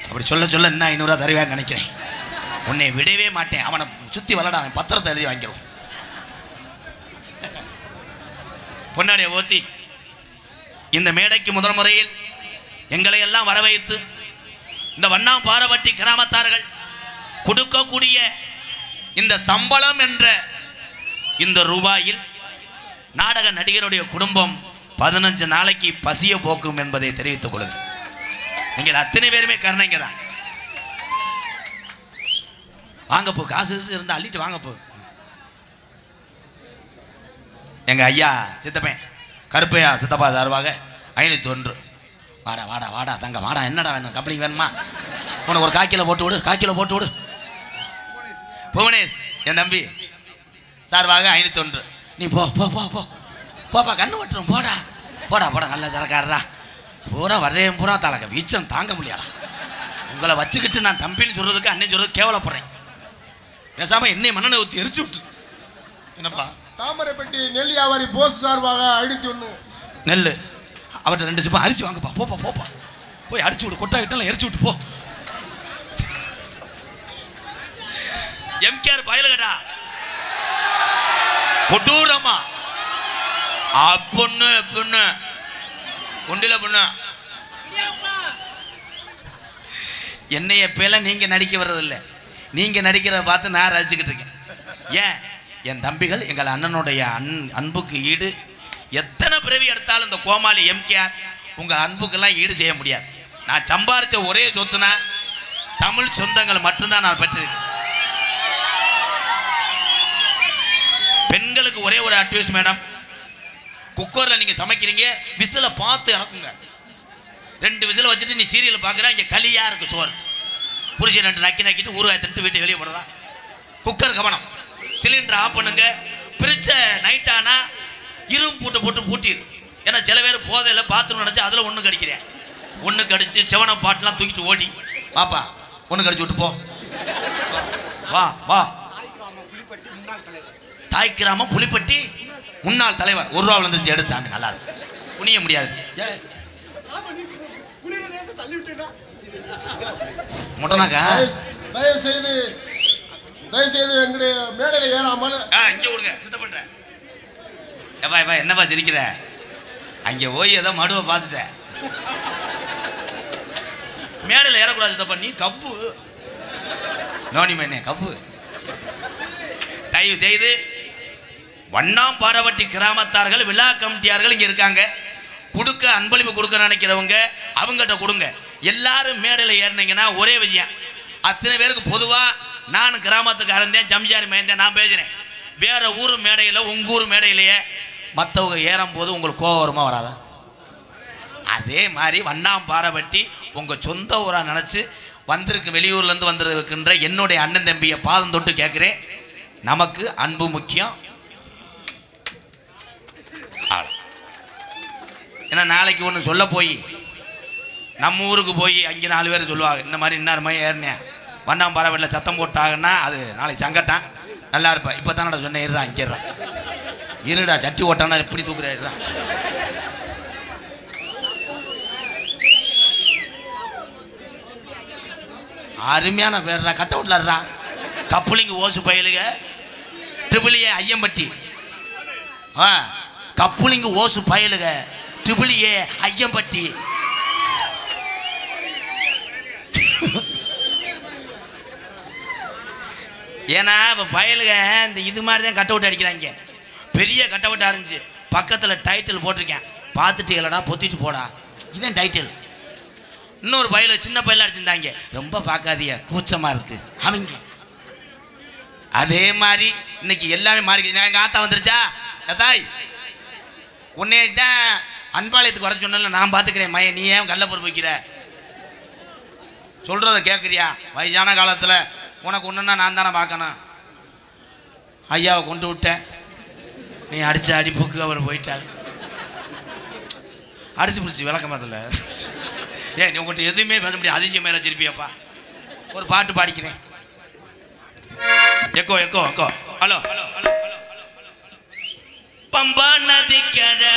அப்படி சொல்ல சொல்ல என்ன 500 ரூபா தருவேன்னு நினைக்கிறேன். உன்னை விடவே மாட்டேன். அவனை சுற்றி வரடா, அவன் பத்திரத்தை எழுதி வாங்கிடுவோம். பொன்னாடிய ஓத்தி இந்த மேடைக்கு முதல் முறையில் எங்களை எல்லாம் வரவைத்து இந்த வண்ணாம்பாரவட்டி கிராமத்தார்கள் கொடுக்கக்கூடிய இந்த சம்பளம் என்ற இந்த ரூபாயில் நாடக நடிகருடைய குடும்பம் 15 நாளைக்கு பசிய போக்கும் என்பதை தெரிவித்துக் கொள்ளுங்கள். நீங்கள் அத்தனை பேருமே கருணைங்க தான். வாங்கப்போ, காசு இருந்தால் அள்ளிட்டு வாங்கப்போ. எங்க ஐயா சித்தப்பேன் கருப்பையா சித்தப்பா சார்பாக 501. வாடா வாடா வாடா தங்க வாடா. என்னடா வேணும்? கம்பெனிக்கு வேணுமா? உனக்கு ஒரு 1/4 கிலோ போட்டு விடு. 1/4 கிலோ போட்டு விடு. புவனேஷ் என் தம்பி சார்பாக 501. நீ போ போ போ போ போப்பா, கண்ணு வட்டுரும். போடா போடா போடா, நல்ல சரக்காரரா. பூரா வர்றேன் பூரா தலக்க வீச்சம் தாங்க முடியாடா. உங்களை வச்சுக்கிட்டு நான் தம்பின்னு சொல்றதுக்கு அன்னை சொல்றது கேவலப்படுறேன். பேசாம என்னை மண்ணெண்ணை ஊற்றி எரிச்சு விட்டு. என்னப்பா? தாமரைப்பட்டி நெல் வியாபாரி போஸ் சார்பாக 501. நெல் அவர்கிட்ட 2 சிப்பம் அரிசி வாங்கப்பா. போப்பா போப்பா, போய் அடிச்சு விடு. கொட்டா கிட்டலாம் எரிச்சு விட்டு போ. எம்கேஆர் பயலுகடா கொடூரமா பொண்ணு பொண்ணு ஒண்டில பொண்ணு என்னைய பேல நீங்க நடிக்க வர்றதில்லை, நீங்க நடிக்கிறத பார்த்து நான் ரசிச்சுக்கிட்டு இருக்கேன். ஏன் என் தம்பிகள் எங்கள் அண்ணனுடைய அன்புக்கு ஈடு எத்தனை பிறவி எடுத்தாலும் இந்த கோமாளி எம்கேஆர் உங்க அன்புக்கெல்லாம் ஈடு செய்ய முடியாது. நான் சம்பாரிச்ச ஒரே சொத்துனா தமிழ் சொந்தங்கள் மட்டும்தான் நான் பெற்றிருக்கேன். பெண்களுக்கு ஒரே ஒரு அட்வைஸ் மேடம், குக்கரில் நீங்கள் சமைக்கிறீங்க, விசிலை பார்த்து இறக்குங்க. 2 விசிலை வச்சுட்டு நீ சீரியல் பார்க்குற, இங்கே களியாக இருக்கு சோறு, புரிச்சு 2 நக்கிட்டு ஊறுகாய் திட்டு வீட்டு வெளியே போடுறதா. குக்கர் கவனம், சிலிண்டர் ஆஃப் பண்ணுங்க. பிரிச்ச நைட் ஆனால் இரும்பு போட்டு பூட்டிடு. ஏன்னா சில பேர் போதையில் பாத்ரூம் நினச்சி அதில் ஒன்று கடிக்கிறேன், ஒன்று கடிச்சு செவன பாட்டெலாம் தூக்கிட்டு ஓடி வாப்பா ஒன்று கடிச்சு விட்டு போ, வா வா. தாய் கிராமம் புலிப்பட்டி முன்னாள் தலைவர் 1 ரூபா விழுந்துருச்சு, எடுத்தாங்க. நல்லா இருக்கும், புனிய முடியாது. முட்டனாக்கா தயவு செய்து எங்களுடைய மேடையில் ஏறாமல் இங்கே விடுங்க, சுத்தம் பண்ணுறேன். ஏப்பா என்னப்பா சிரிக்கிற? அங்கே போய் ஏதோ மடுவை பார்த்துட்டேன், மேடையில் ஏறக்கூடாது. சுத்தம் பண்ணி கப்பு நோனி மேனே கப்பு. தயவு செய்து வண்ணாம்பாரவட்டி கிராமத்தார்கள் விழா கமிட்டியார்கள் இங்கே இருக்காங்க, கொடுக்க அன்பளிப்பு கொடுக்க நினைக்கிறவங்க அவங்ககிட்ட கொடுங்க. எல்லாரும் மேடையில் ஏறினீங்கன்னா ஒரே விஷயம், அத்தனை பேருக்கு பொதுவாக நான் கிராமத்துக்கு அறந்தேன், ஜம்ஜாரி மேய்ந்தேன், நான் பேசுகிறேன். வேற ஊர் மேடையில் உங்கள் ஊர் மேடையிலேயே மற்றவங்க ஏறும்போது உங்களுக்கு கோவம் வருமா வராதா? அதே மாதிரி வண்ணாம்பாரவட்டி உங்கள் சொந்த ஊராக நினச்சி வந்திருக்கு, வெளியூர்லேருந்து வந்திருக்கின்ற என்னுடைய அண்ணன் தம்பியை பாதம் தொட்டு கேட்குறேன், நமக்கு அன்பு முக்கியம். ஏன்னா நாளைக்கு ஒன்று சொல்ல போய் நம்ம ஊருக்கு போய் அங்கே 4 பேர் சொல்லுவாங்க, இந்த மாதிரி இன்னார் மாதிரி ஏறினேன் வண்ணாம்பாரவட்டியில் சத்தம் போட்டாங்கன்னா அது நாளைக்கு சங்கட்டான். நல்லா இருப்பேன். இப்போ தானடா சொன்னேன், இருடா இங்கேறான், இருடா சட்டி ஓட்டானா எப்படி தூக்குறா. அருமையான பேர்றா, கட்ட விட்லாடுறா. கப்புலிங்க ஓசு பயலுக, ட்ரிபிள்ஏ ஐயம்பட்டி. கப்புலிங்க ஓசு பயலுக, ட்ரிபிள்ஏ ஐயம்பட்டி. ஏன்னா இப்போ பயலுக இந்த இது மாதிரி தான் கட் அவுட் அடிக்கிறாங்க. பெரிய கட் அவுட்டாக இருந்துச்சு, பக்கத்தில் டைட்டில் போட்டிருக்கேன், பார்த்துட்டு இல்லைடா பொத்திட்டு போடா, இதுதான் டைட்டில். இன்னொரு பயில சின்ன பயில அடிச்சிருந்தாங்க, ரொம்ப பார்க்காதீங்க கூச்சமாக இருக்கு அவங்க. அதே மாதிரி இன்னைக்கு எல்லாமே மாறி. எங்கள் ஆத்தா வந்துருச்சா தாய், உன்னே தான் அன்பாளையத்துக்கு வர சொன்ன, நான் பார்த்துக்கிறேன் மைய, நீ ஏன் கல்ல பொறுப்பு வைக்கிற, சொல்கிறத கேட்குறியா? வயசான காலத்தில் உனக்கு ஒன்றுன்னா நான் தானே பார்க்கணும். ஐயாவை கொண்டு விட்டேன், நீ அடித்த அடிப்புக்கு அவர் போயிட்டார், அடிச்சு பிடிச்சி விளக்கமாதில்ல. நீ உங்கள்கிட்ட எதுவுமே பேச முடியாது, அதிசயம் மேலே திருப்பியப்பா. ஒரு பாட்டு பாடிக்கிறேன். Echo echo echo. Hello hello hello. Pamba நதிக்கரை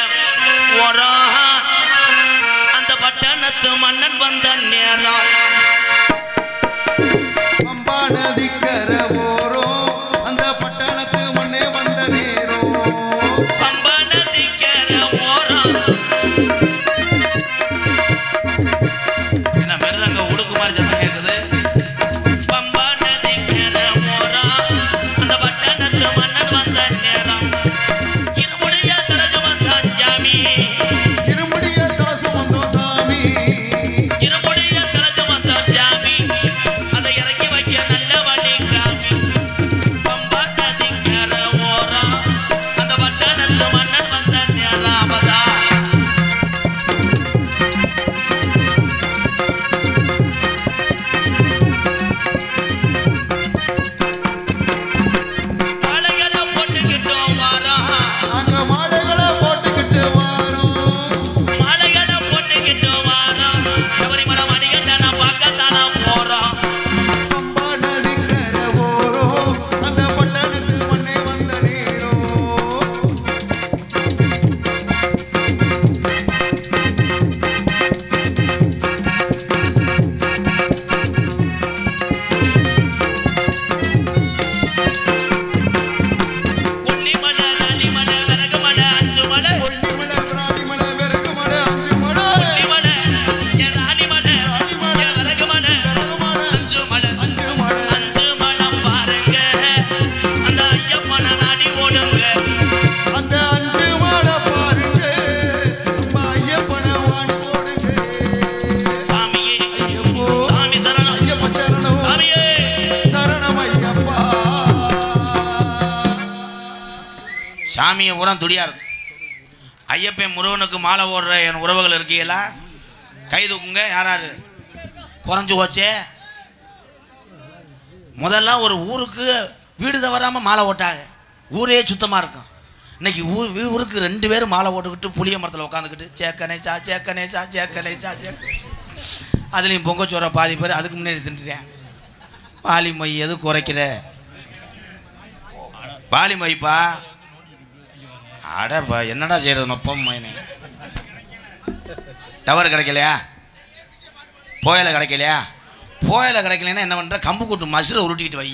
ஓரம் அந்த பட்டணத்து மன்னன் வந்த நேரம். பம்பா நதிக்கரை ஓரம் அந்த பட்டணத்து மண்ணே வந்த நேரம். பம்பா நதிக்கரை ஓரம் என்ன மிருதங்க உடுக்குமாரி சத்தம் கேட்குது. பம்பா நதிக்கரை ஓரம் அந்த பட்டணத்து மன்னன் வந்த நேரம். இருமுடிய தலசு வந்தான் சாமி, இருமுடிய தாசு வந்தோம் சாமி, இருமுடிய தலசு வந்தான் சாமி, அதை இறக்கி வைக்க நல்ல வழி காமி. சாமியை பூரா துடியா இருக்கும். ஐயப்பன் முருகனுக்கு மாலை ஓடுற என் உறவுகள் இருக்கீங்களா? கை தூக்குங்க. யாராரு குறைஞ்சு போச்சே. முதல்ல ஒரு ஊருக்கு வீடு தவறாமல் மாலை ஓட்டாங்க, ஊரே சுத்தமாக இருக்கும். இன்னைக்கு ஊருக்கு 2 பேரும் மாலை ஓட்டுக்கிட்டு புளிய மரத்தில் உட்காந்துக்கிட்டு சேக்கனேசா சேக்கனேசா சேக்கனேசா சேக்க, அதுலேயும் பொங்கச்சோரை பாதி பேர் அதுக்கு முன்னாடி தின்றுறேன். பாலி மை எது குறைக்கிற? பாலி மைப்பா அடப்பா என்னடா செய்கிறது? நொப்பம் மைனே டவர் கிடைக்கலையா? புயலை கிடைக்கலையா? புயலை கிடைக்கலன்னா என்ன பண்ணுற? கம்பு கூட்டு மசுரை உருட்டிக்கிட்டு வை.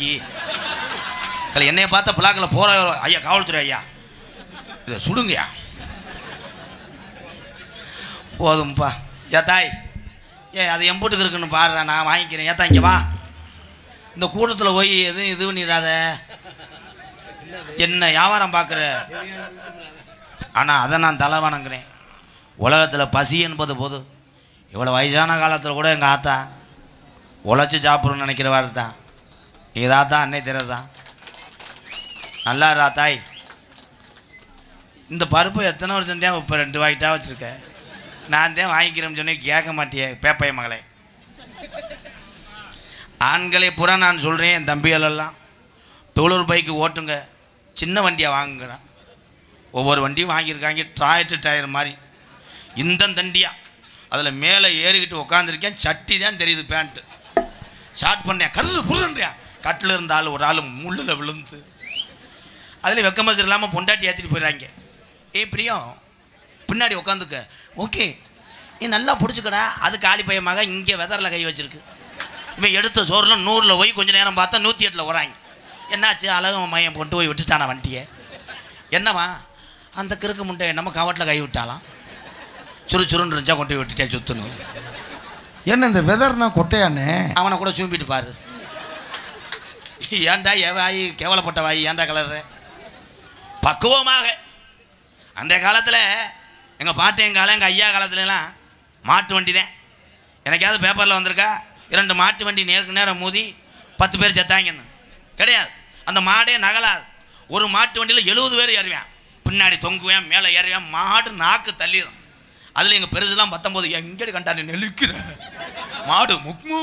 அதில் என்னைய பார்த்த பிளாக்கில் போகிற ஐயா, காவல்துறை ஐயா, இதை சுடுங்கய்யா. போதும்ப்பா. தாய் அது எம்பூட்டுக்கு இருக்குன்னு பாடுறா, நான் வாங்கிக்கிறேன். ஏத்தா இங்கே வா. இந்த கூட்டத்தில் போய் எதுவும் இது பண்ணிடாத. என்ன வியாபாரம் பார்க்குற? ஆனால் அதை நான் தலை வணங்குறேன். உலகத்தில் பசி என்பது போது இவ்வளோ வயசான காலத்தில் கூட எங்கள் ஆத்தா உழைச்சி சாப்பிட்றோன்னு நினைக்கிற வார்த்தை தான் இதாத்தா. அன்னை தெரசா நல்லா தாய். இந்த பருப்பு எத்தனை வருஷம் தான் இப்போ 2 வாங்கிட்டா வச்சுருக்கேன். நான் தான் வாங்கிக்கிறேன்னு சொன்னேன், கேட்க மாட்டியே பேப்பைய மகளே. ஆண்களை பூரா நான் சொல்கிறேன், என் தம்பிகளெல்லாம் தொழில் பைக்கு ஓட்டுங்க, சின்ன வண்டியாக வாங்குங்கிறான். ஒவ்வொரு வண்டியும் வாங்கியிருக்காங்க டிராக்டர் டயர் மாதிரி இந்த தண்டியா. அதில் மேலே ஏறிக்கிட்டு உட்காந்துருக்கேன், சட்டி தான் தெரியுது. பேண்ட்டு ஷார்ட் பண்ணேன், கருது புருன்றியா. கட்டில் இருந்த ஆள் ஒரு ஆள் முள்ளில் விழுந்து, அதில் வெக்க மசர் இல்லாமல் பொண்டாட்டி ஏற்றிட்டு போயிடுறாங்க. பிரியம் பின்னாடி உட்காந்துக்க, ஓகே நீ நல்லா பிடிச்சிக்கடா. அது காலி பையமாக இங்கே வெதரில் கை வச்சிருக்கு. இவன் எடுத்த சோறில் 100ல் போய் கொஞ்சம் நேரம் பார்த்தா 108ல் வராங்க. என்னாச்சு? அழகு மையம் கொண்டு போய் விட்டுட்டானா வண்டியை. என்னவா அந்த கிறுக்கு முண்டை நம்ம கவட்டில் கை விட்டாலாம், சுறுசுறுன்னு இருந்துச்சா கொண்டு போய் விட்டுட்டே சுற்றணும். என்ன இந்த வெதர்னா கொட்டையானே? அவனை கூட சூம்பிட்டு பாரு. ஏன்டா வாய் கேவலப்பட்ட வாய், ஏன்டா கலர்ற? பக்குவமாக அந்த காலத்தில் எங்கள் பாட்டு எங்கள் எங்கள் ஐயா காலத்துலலாம் மாட்டு வண்டி தான். எனக்காவது பேப்பரில் வந்திருக்கா 2 மாட்டு வண்டி நேருக்கு நேரம் மோதி 10 பேர் செத்தாங்கன்னு? கிடையாது. அந்த மாடே நகலாது. ஒரு மாட்டு வண்டியில் 70 பேர் ஏறுவேன், பின்னாடி தொங்குவேன், மேலே ஏறுவேன், மாடு நாக்கு தள்ளிடும். அதில் எங்கள் பெருசுலாம் 19 எங்கேடி கண்டாரு நெலுக்கிற மாடு முக்மூ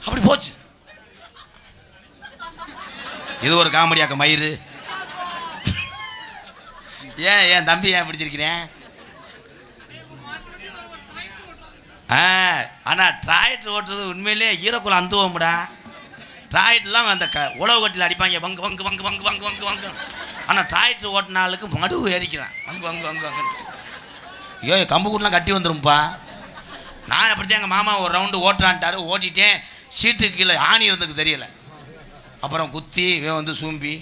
அப்படி போச்சு. இது ஒரு காமெடியாக்க மயிறு. ஏன் தம்பி ஏன் பிடிச்சிருக்கிறேன்? ஆனால் டிராக்டர் ஓட்டுறது உண்மையிலே ஈரக்குள்ள அந்துவோம்டா. டிராக்டர்லாம் அந்த உழவு கட்டில் அடிப்பாங்க, வங்கு வங்கு வங்கு வங்கு வங்கு வங்கு வங்கு. ஆனால் டிராக்டர் ஓட்டின ஆளுக்கு மடுவு ஏறிக்கிறான், வங்கு வங்கு வங்கு வங்கு. ஐயோ கம்பு கூட்டெலாம் கட்டி வந்துரும்ப்பா. நான் அப்படித்தான் எங்கள் மாமா ஒரு ரவுண்டு ஓட்டுறான்ட்டாரு, ஓட்டிட்டேன். சீட்டு கீழே ஆணி இருந்ததுக்கு தெரியலை. அப்புறம் குத்தி இவன் வந்து சூம்பி.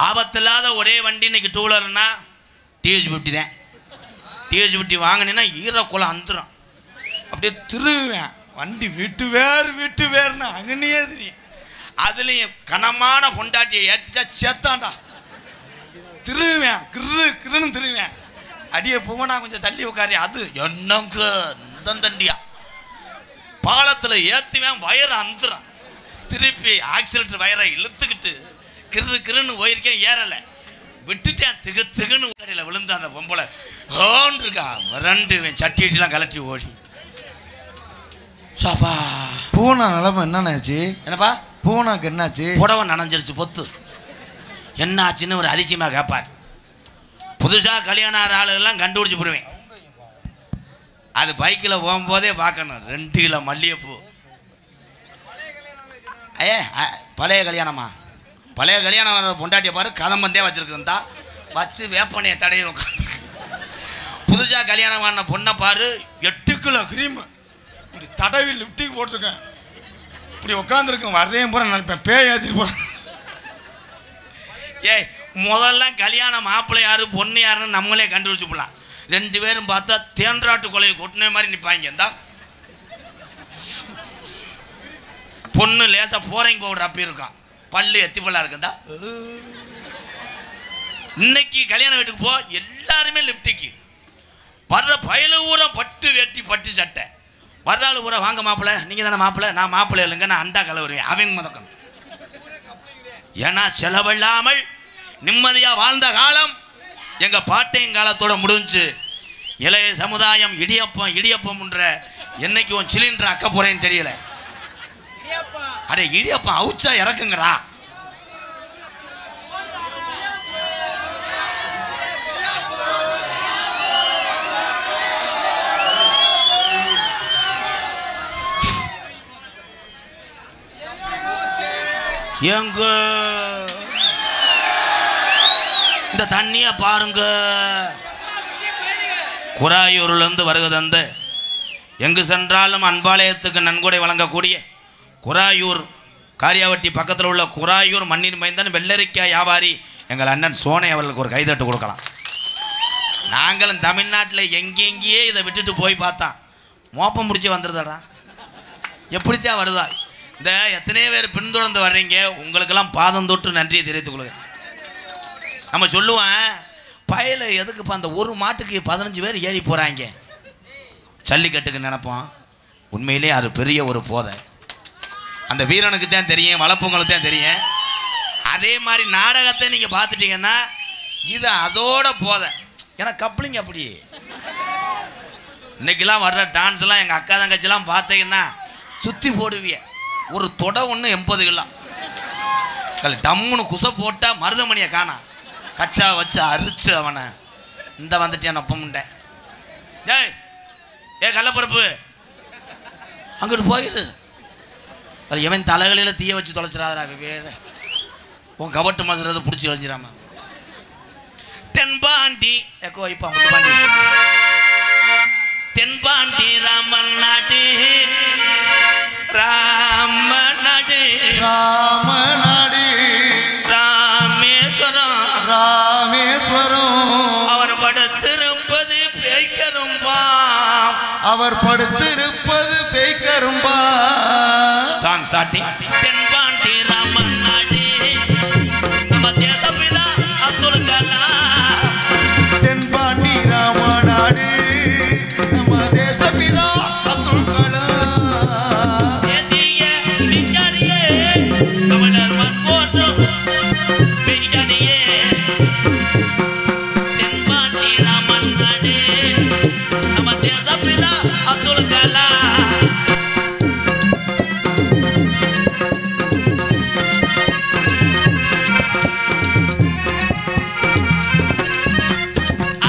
ஆபத்தில்லாத ஒரே வண்டி இன்னைக்கு 2 வீலர்னா TH50 தான். TH50 வாங்கினேன்னா ஈரக்குளம் அந்துடும். அப்படியே திருவேன் வண்டி விட்டு வேறுனா அங்கனையே தெரியும். அதுலேயும் கனமான பொண்டாட்டியை ஏற்றிச்சா சேத்தாண்டா திருவேன், கிருன்னு திருவேன். அடியே போவனா கொஞ்சம் தள்ளி உட்காரி. அது என்னங்க இந்த தண்டியா பாலத்தில் ஏற்றுவேன், வயரை அந்துறான். திருப்பி ஆக்சிலேட்டர் வயரை இழுத்துக்கிட்டு கிருன்னு போயிருக்கேன், ஏறலை, விட்டுட்டேன். திகுன்னு கடையில் விழுந்து அந்த பொம்பளை இருக்கா 2 சட்டிலாம் கலட்டி ஓடி. சாப்பா பூனா நிலமை என்னன்னாச்சு? என்னப்பா பூனாக்கு என்னாச்சு? புடவை நனைஞ்சிருச்சு பொத்து. என்னாச்சுன்னு ஒரு அதிசயமாக கேட்பார். புதுசாக கல்யாணம் ஆகிற ஆளுகள்லாம் கண்டுபிடிச்சி போடுவேன். அது பைக்கில் போகும்போதே பார்க்கணும். 2 கிலோ மல்லிகைப்பூ. பழைய கல்யாணமா? பழைய கல்யாணம் வர பொண்டாட்டியை பாரு, கதம்பந்தே வச்சுருக்குந்தா வச்சு வேப்பனையை தடையை உட்காந்துருக்கு. புதுசாக கல்யாணம் ஆன பொண்ணை பாரு, 8 கிலோ கிரீமு இப்படி தடவி லிப்டிக் போட்டிருக்கேன், இப்படி உட்காந்துருக்கேன். வர்றேன் போகிறேன் நினைப்பேன், பேய் ஏற்றிட்டு போகிறேன். முதல்ல கல்யாணம் மாப்பிள்ளை யாரு பொண்ணு யாருன்னு நம்மளே கண்டுபிடிச்சு போடலாம். 2 பேரும் பார்த்தா தேன்றாட்டு கொலையை கொட்டின மாதிரி நிற்பாங்க. இருந்தா பொண்ணு லேசா போறீங்க பவுடர் அப்படி இருக்கும், பல்லு எத்தி பல்லா இருக்குதா. இன்னைக்கு கல்யாண வீட்டுக்கு போ, எல்லாருமே லிப்டிக்கு. வர்ற பயல ஊரம் பட்டு வேட்டி பட்டு சட்டை, வர்றாள் பூரா வாங்க மாப்பிள்ள, நீங்கள் தானே மாப்பிள்ள, நான் மாப்பிள்ளை இல்லைங்க, நான் அண்டா கலவுறேன் அவங்க முதக்கணும். ஏன்னா செலவில்லாமல் நிம்மதியாக வாழ்ந்த காலம் எங்கள் பாட்டையும் காலத்தோட முடிஞ்சு. இளைய சமுதாயம் இடியப்பம் இடியப்பம்ன்ற என்னைக்கு உன் சிலிண்டர் அக்க போறேன்னு தெரியல. அடே இடியப்பம் அவுச்சா இறக்குங்கடா. எங்க இந்த தண்ணிய பாருங்க. குராயூர்லேருந்து வருகதந்து எங்கு சென்றாலும் அன்பாலயத்துக்கு நன்கொடை வழங்கக்கூடிய குராயூர் காரியாவட்டி பக்கத்தில் உள்ள குராயூர் மண்ணின் மைந்தன் வெள்ளரிக்காய் வியாபாரி எங்கள் அண்ணன் சோனை அவர்களுக்கு ஒரு கைதட்டு கொடுக்கலாம். நாங்களும் தமிழ்நாட்டில் எங்கெங்கேயே இதை விட்டுட்டு போய் பார்த்தா மோப்பம் முடிச்சு வந்துடுதாடா. எப்படித்தான் வருதா? இந்த எத்தனையோ பேர் பின்தொடர்ந்து வர்றீங்க, உங்களுக்கெல்லாம் பாதம் தொட்டு நன்றியை தெரிவித்துக் கொள்கிறேன். நம்ம சொல்லுவேன், பயல எதுக்குப்பா அந்த ஒரு மாட்டுக்கு 15 பேர் ஏறி போகிறாங்க ஜல்லிக்கட்டுக்கு நினைப்போம். உண்மையிலே அது பெரிய ஒரு போதை. அந்த வீரனுக்கு தான் தெரியும், வளர்ப்புங்களுக்கு தான் தெரியும். அதே மாதிரி நாடகத்தை நீங்கள் பார்த்துட்டீங்கன்னா இது அதோட போதை. ஏன்னா கப்ளிங் அப்படி. இன்னைக்கெல்லாம் வர்ற டான்ஸ்லாம் எங்கள் அக்கா தங்கச்சிலாம் பார்த்தீங்கன்னா சுற்றி போடுவிய. ஒரு தொடை ஒன்று 80 கிலோ டம்முன்னு குசை போட்டால் மருதமணியை காணா கச்சா வச்சு அரிச்சு அவனை இந்த வந்துட்டேன் நப்பமுண்டேன். டேய் ஏ கள்ளப்பருப்பு அங்கிட்டு போயிடு. அது எவன் தலைகளில் தீய வச்சு தொலைச்சிடாதரா வேற. உன் கவட்டு மசுறதை பிடிச்சி வளைஞ்சிடாம. தென்பாண்டி எக்கோ வைப்பா முத்துப்பாண்டி. தென்பாண்டி ராமன் நாடு ராமநாடு ராமநாடு ராமேஸ்வரம் ராமேஸ்வரம் அவர் படுத்திருப்பது பேய்கரும்பா. அவர் படுத்திருப்பது பேய்கரும்பா. சாங் சாட்டி. தென்பாண்டி ராமன் நாடு நம்ம தேசப்பிதா அப்துல் கலாம். தென்பாண்டி ராமநாடு நம்ம தேசப்பிதா அப்துல் கலாம். தேசிய விஞ்ஞானியே தமிழர் மண்போற்றும் விஞ்ஞானியே. தென்பாண்டி ராமன் நாடு நம்ம தேசப்பிதா அப்துல் கலாம்.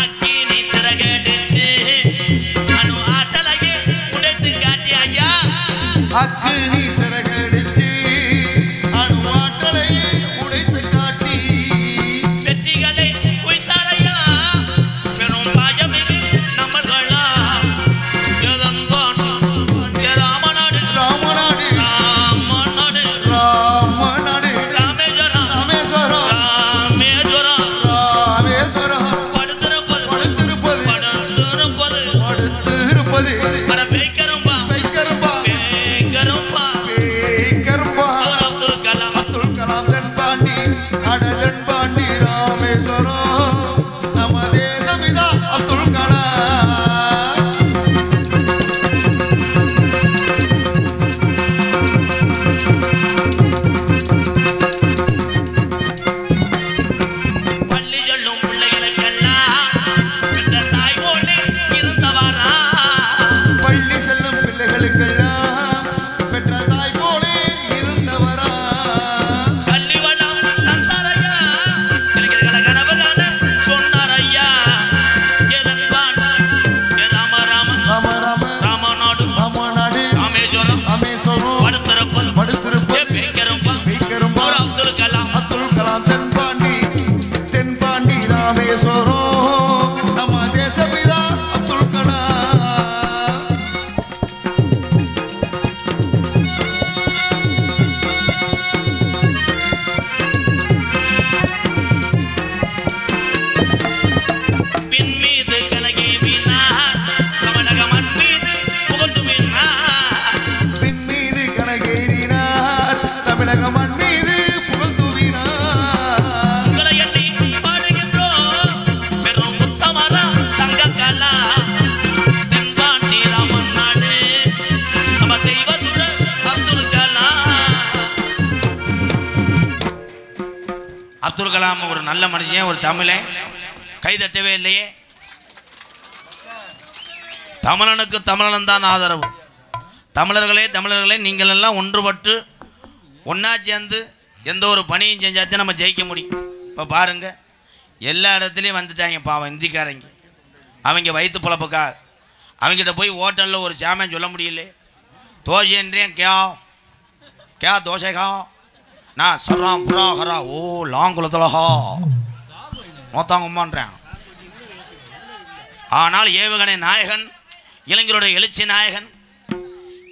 அக்கினி சிறகடிச்சு அணு ஆட்டலையே உடைத்து காட்டி ஐயா. அக்கினி சிறகடிச்சு அணுவாட்டலையே உடைத்து காட்டி வெற்றிகளை குய்த்தாரையா பெரும் பாயமிகு நம்மள்களா. ஜெகன்பாண்டி ராமநாடு ராமநாடு ராமநாடு ராமநாடு ராமேஸ்வரம் ராமேஸ்வரம் ராமேஸ்வரம் ராமேஸ்வரம் படுத்திருப்பது படுத்திருப்பது படுத்திருப்பது படுத்திருப்பது அட பேய்கரும்பா பேய்கரும்பா பேய்கரும்பா. நல்ல மனுஷன், ஒரு தமிழன். கைதட்டவே இல்லையே. தமிழனுக்கு தமிழன் தான் ஆதரவு. தமிழர்களே நீங்கள் எல்லாம் ஒன்றுபட்டு ஒன்றா சேர்ந்து எந்த ஒரு பணியும் செஞ்சாச்சும் நம்ம ஜெயிக்க முடியும். இப்போ பாருங்கள், எல்லா இடத்துலையும் வந்துட்டாங்க பாவம் இந்திக்காரங்க. அவங்க வயிற்று பொழப்புக்கா அவங்ககிட்ட போய் ஹோட்டலில் ஒரு சாமான் சொல்ல முடியல. தோசைன்றேன் கே தோசைக்கா நான் சொல்கிறான் புறாஹரா ஓ லாங்குலத்துலஹா மொத்தாங்கம்மான்றேன். ஆனால் ஏவுகணை நாயகன், இளைஞருடைய எழுச்சி நாயகன்.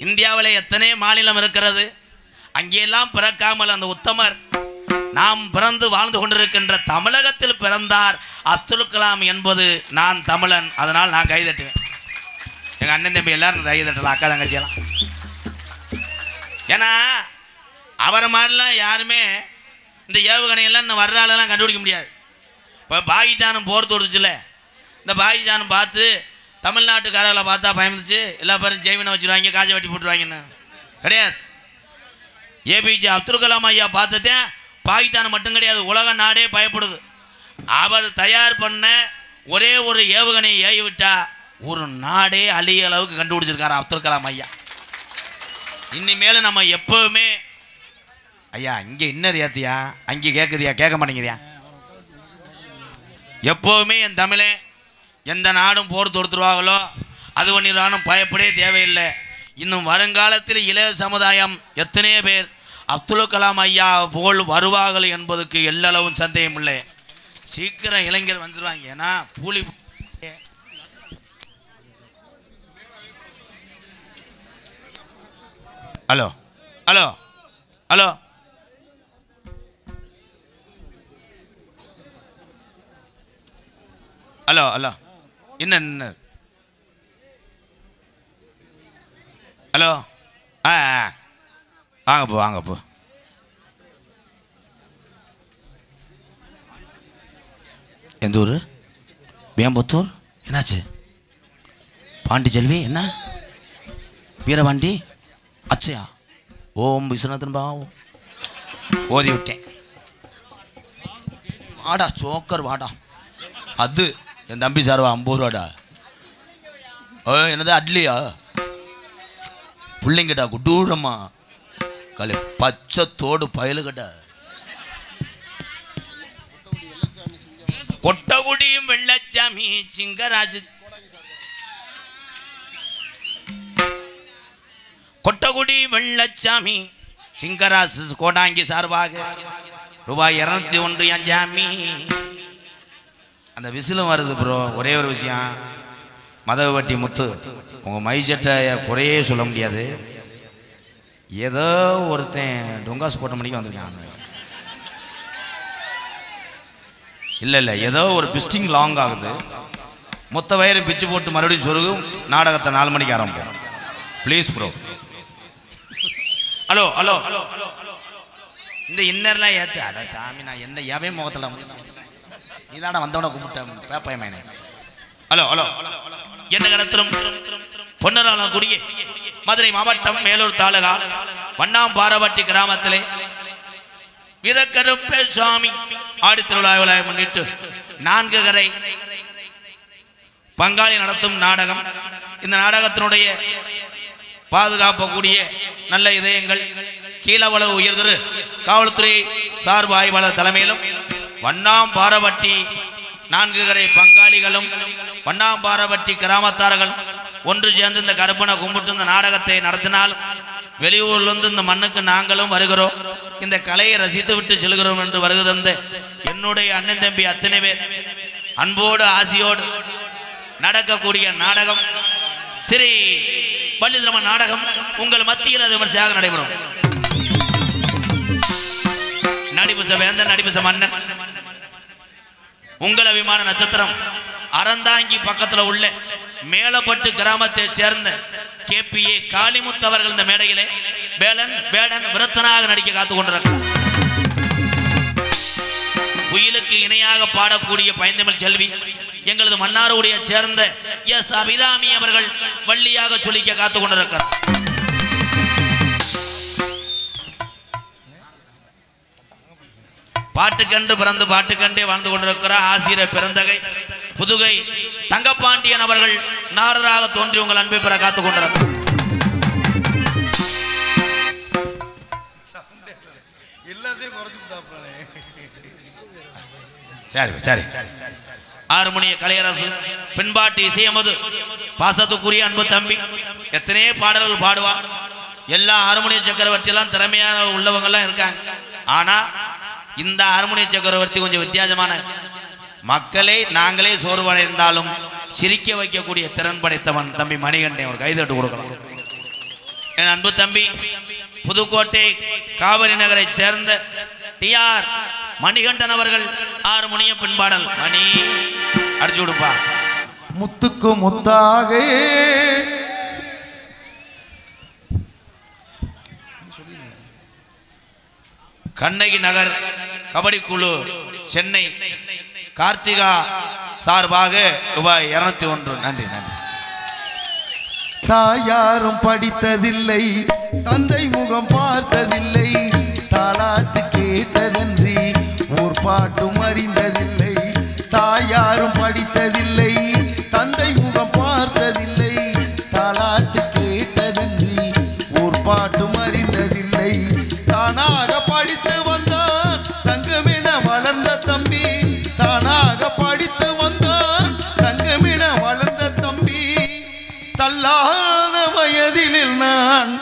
இந்தியாவில் எத்தனை மாநிலம் இருக்கிறது, அங்கெல்லாம் பிறக்காமல் அந்த உத்தமர் நாம் பிறந்து வாழ்ந்து கொண்டிருக்கின்ற தமிழகத்தில் பிறந்தார் அப்துல் கலாம் என்பது நான் தமிழன். அதனால் நான் கைதட்டுவேன். எங்கள் அண்ணன் தம்பி எல்லாரும் கைதட்டலாம், அக்கா தங்கச்சியெல்லாம். ஏன்னா அவரை மாதிரிலாம் யாருமே இந்த ஏவுகணையெல்லாம் இன்னும் வர்ற ஆளெல்லாம் கண்டுபிடிக்க முடியாது. இப்போ பாகிஸ்தானும் போர் தொடுச்சுல, இந்த பாகிஸ்தானும் பார்த்து தமிழ்நாட்டுக்காரர்களை பார்த்தா பயந்துச்சு எல்லா பேரும் ஜெய்வினை வச்சுருவாங்க, காசை வெட்டி போட்டுருவாங்கன்னு கிடையாது. ஏபிஜே அப்துல் கலாம் ஐயா பார்த்துட்டேன். பாகிஸ்தான் மட்டும் கிடையாது, உலக நாடே பயப்படுது. அவர் தயார் பண்ண ஒரே ஒரு ஏவுகணையை ஏவிவிட்டா ஒரு நாடே அழிய அளவுக்கு கண்டுபிடிச்சிருக்காரு அப்துல் கலாம் ஐயா. இனிமேல் நம்ம எப்பவுமே ஐயா இங்கே இன்னது ஏத்தியா அங்கே கேட்குதியா கேட்க மாட்டேங்குதியா. எப்போவுமே என் தமிழே எந்த நாடும் போர் தொடுத்துருவாங்களோ அது பண்ணிடுவானும் பயப்படவே தேவையில்லை. இன்னும் வருங்காலத்தில் இளைய சமுதாயம் எத்தனையோ பேர் அப்துல் கலாம் ஐயா போல் வருவார்கள் என்பதுக்கு எல்லளவும் சந்தேகம் இல்லை. சீக்கிரம் இளைஞர் வந்துடுவாங்க. ஏன்னா பூலி hello hello hello hello hello என்ன ஹலோ வாங்க போ. எந்த ஊர்? வேம்பத்தூர். என்னாச்சு? பாண்டி செல்வி என்ன வீரபாண்டி அச்சையா ஓம் விஸ்வநாதன் பாவம் ஓதி விட்டேன். வாடா சோக்கர் வாடா. அது என் தம்பி சார்வா 50 ரூபாடா. என்னது அட்லியா பிள்ளைங்கடா குட்டூரம்மா கலை பச்சை தோடு பயலுகடா. கொட்டகுடியும் வெள்ளச்சாமி சிங்கராஜு கொட்டகுடி வெள்ளச்சாமி சிங்கராசு கோடாங்கி சார்பாக ரூபாய் 201 என் ஜாமி. அந்த விசிலும் வருது ப்ரோ. ஒரே ஒரு விஷயம், மதவட்டி முத்து உங்கள் மைசெட்டை குறையே சொல்ல முடியாது. ஏதோ ஒருத்தன் டொங்காசு போட்ட மணிக்கு வந்திருக்கான். இல்லை ஏதோ ஒரு பிஸ்டிங் லாங் ஆகுது. மொத்த வயரும் பிச்சு போட்டு மறுபடியும் சொருகும். நாடகத்தை 4 மணிக்கு ஆரம்பிக்கும். Please bro. ஹலோ ஹலோ இந்த இன்னர்லாம் ஏற்று அட சாமி நான் என்ன எவே முகத்தில் இதான வந்தவன கும்பிட்டேன் பேப்பயமே. ஹலோ ஹலோ என்ன கடத்திலும் பொன்னராளம் குடியே மதுரை மாவட்டம் மேலூர் தாலுகா வண்ணாம்பாரவட்டி கிராமத்திலே வீரக்கருப்பே சுவாமி ஆடி திருவிழாவை முன்னிட்டு 4 கரை பங்காளி நடத்தும் நாடகம். இந்த நாடகத்தினுடைய பாதுகாப்பக்கூடிய நல்ல இதயங்கள் கீழவளவு உயர்திரு காவல்துறை சார்பு ஆய்வாளர் தலைமையிலும் வண்ணாம்பாரவட்டி 4 கரை பங்காளிகளும் வண்ணாம்பாரவட்டி கிராமத்தார்கள் ஒன்று சேர்ந்து இந்த கருப்பனை கும்பிட்டு இந்த நாடகத்தை நடத்தினால் வெளியூரிலிருந்து இந்த மண்ணுக்கு நாங்களும் வருகிறோம், இந்த கலையை ரசித்து விட்டு செல்கிறோம் என்று வருகை தந்த என்னுடைய அண்ணன் தம்பி அத்தனை பேர் அன்போடு ஆசியோடு நடக்கக்கூடிய நாடகம் ஸ்ரீ பள்ளிதிரம நாடகம் உங்கள் மத்தியில் அது விமர்சையாக நடைபெறும். நடிபுச வேந்தன் நடிபுச மன்னன் உங்கள் அபிமான நட்சத்திரம் அறந்தாங்கி பக்கத்தில் உள்ள மேலப்பட்டு கிராமத்தை சேர்ந்த KPA காளிமுத்து அவர்கள் இந்த மேடையிலே வேடன் விரத்தனாக நடிக்க காத்துக் கொண்டிருக்கிறார். குயிலுக்கு இணையாக பாடக்கூடிய பைந்தமிழ் செல்வி எங்களது மன்னாருடைய சேர்ந்த எஸ் அபிராமி அவர்கள் வள்ளியாக சொல்லிக்க காத்துக் கொண்டிருக்கிறார். பாட்டுக்கண்டு பிறந்து பாட்டுக்கண்டே வாழ்ந்து கொண்டிருக்கிற ஆசிரியர் பிறந்தகை புதுகை தங்கப்பாண்டியன் அவர்கள் நாரதராக தோன்றி உங்கள் அன்பை பெற காத்துக் கொண்டிருக்கிறார். சரி ஆறுமணிய கலையரசு பின்பாட்டு இசையமது பாசத்துக்குரிய அன்பு தம்பி எத்தனையோ பாடல்கள் பாடுவான். எல்லா ஹார்மோனிய சக்கரவர்த்தி எல்லாம் திறமையான உள்ளவங்க எல்லாம் இருக்காங்க. ஆனா இந்த ஹார்மோனிய சக்கரவர்த்தி கொஞ்சம் வித்தியாசமான மக்களை நாங்களே சோர்வடைந்தாலும் சிரிக்க வைக்கக்கூடிய திறன் படைத்தவன் தம்பி மணிகண்டன். ஒரு கைதட்டு கொடுக்கலாம். என் அன்பு தம்பி புதுக்கோட்டை காவிரி நகரை சேர்ந்த டிஆர் மணிகண்டன் அவர்கள் ஹார்மோனிய பின்பாடல் மணி அடிச்சு கொடுப்பா. முத்துக்கு முத்தாக கண்ணகி நகர் கபடி குழு சென்னை கார்த்திகா சார்பாக ரூபாய் 201. நன்றி. தாயாரும் படித்ததில்லை, தந்தை முகம் பார்த்ததில்லை, தாலாட்டு கேட்டதன்றி ஊர் பாட்டும் அறிந்ததில்லை. தாயாரும் படித்ததில்லை, தந்தை முகம் பார்த்ததில்லை, தாலாட்டு கேட்டதன்றி ஊர் பாட்டும் அறிந்ததில்லை. தானாக படித்து வந்தான் தங்கமென வளர்ந்த தம்பி, தானாக படித்து வந்தான் தங்கமென வளர்ந்த தம்பி. தள்ளாத வயதில் நான்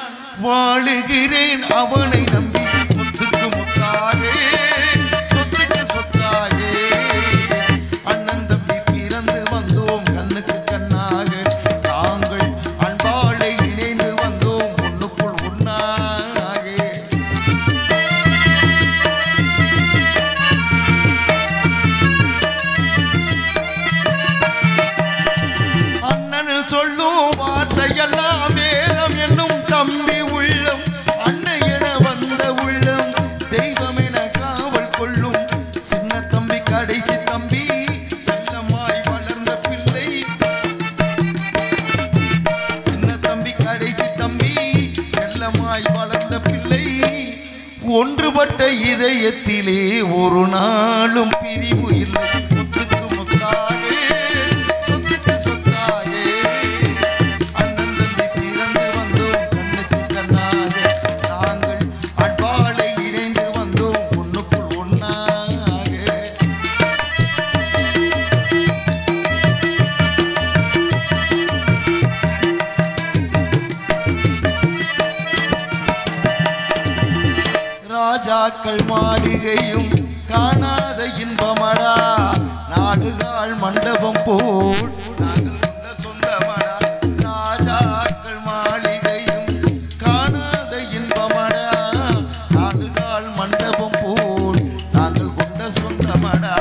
வாழுகிறேன் அவனை நம்பி. முத்துக்கு முத்தாக சொத்துக்கு சொத்தாக அண்ணன் தம்பி பிறந்து வந்தோம் கண்ணுக்கு கண்ணாக. நாங்கள் அன்பாளை இணைந்து வந்தோம் ஒண்ணுக்குள் ஒன்னாக. அண்ணன் சொல்லும் வார்த்தையெல்லாம் வேதம் என்னும் தம்பி உள்ளம். அண்ணன் என வந்த உள்ளம் தெய்வம் என காவல் கொள்ளும். சின்ன தம்பி கடைசி தம்பி செல்லமாய் வளர்ந்த பிள்ளை. சின்ன தம்பி கடைசி தம்பி செல்லமாய் வளர்ந்த பிள்ளை. ஒன்றுபட்ட இதயத்திலே ஒரு நாளும் பிரிவு இல்லை. முத்துக்கு முத்தாக சொத்துக்கு சொத்தாக அண்ணன் தம்பி பிறந்து வந்தோம் கண்ணுக்கு கண்ணாக. நாங்கள் அன்பாளை இணைந்து வந்தோம் ஒண்ணுக்குள் ஒன்னாக. ராஜாக்கள் மாளிகையும் காணாத இன்பமடா, நாடுகாள் மண்டபம் போல் நாங்கள் கொண்ட சொந்தமடா. ராஜாக்கள் மாளிகையும் காணாத இன்பமடா, நாடுகாள் மண்டபம் போல் நாங்கள் கொண்ட சொந்தமடா.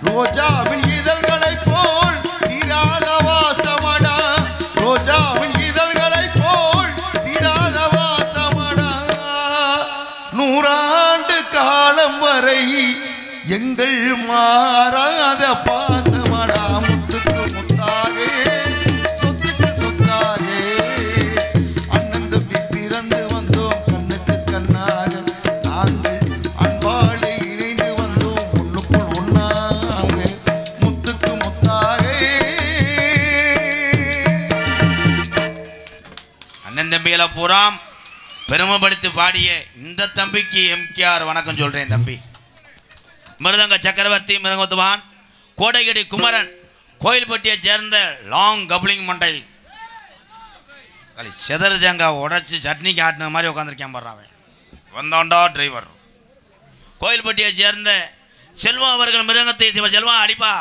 ரோஜாவின் இதழ்களைப் போல் தீராத வாசமடா, ரோஜாவின் இதழ்களைப் போல் தீராத வாசமடா. 100 ஆண்டு காலம் வரை எங்கள் மாறாத பாசமடா. முத்துக்கு முத்தாக சொத்துக்கு சொத்தாக அண்ணன் தம்பி பிறந்து வந்தோம் கண்ணுக்கு கண்ணாக. நாங்கள் அன்பாளை இணைந்து வந்தோம் ஒண்ணுக்குள் ஒன்னாக. முத்துக்கு முத்தாக அண்ணன் தம்பிகளை பூராம் பெருமைப்படுத்தி பாடிய இந்த தம்பிக்கு எம்கேஆர் வணக்கம் சொல்றேன். தம்பி மிருதங்க சக்கரவர்த்தி மிருகத்துவான் கோடைகடி குமரன் கோயில்பட்டியை சேர்ந்த லாங் கப்ளிங் மண்டை செதறு தேங்காய் உடைச்சி சட்னிக்கு ஆட்டின மாதிரி உட்காந்துருக்கேன். பாடுறான் வந்தாண்டா டிரைவர். கோயில்பட்டியை சேர்ந்த செல்வம் அவர்கள் மிருகத்தை செல்வம் அடிப்பா.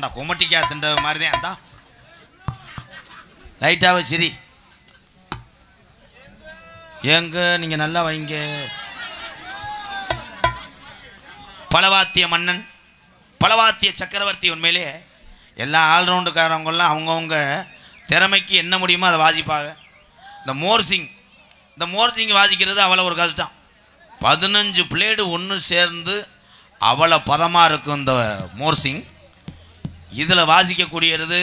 ஏன்னா குமட்டிக்கா தின்ற மாதிரி தான் அந்த லைட்டாக சரி எங்க நீங்கள் நல்லா வைங்க. பலவாத்திய மன்னன் பலவாத்திய சக்கரவர்த்தி உண்மையிலே எல்லா ஆல்ரவுண்டுக்காரவங்கெல்லாம் அவங்கவுங்க திறமைக்கு என்ன முடியுமோ அதை வாசிப்பாங்க. இந்த மோர்சிங் வாசிக்கிறது அவ்வளோ ஒரு கஷ்டம். 15 பிளேடு ஒன்று சேர்ந்து அவ்வளோ பதமாக இருக்கும் இந்த மோர்சிங். இதில் வாசிக்கக்கூடியது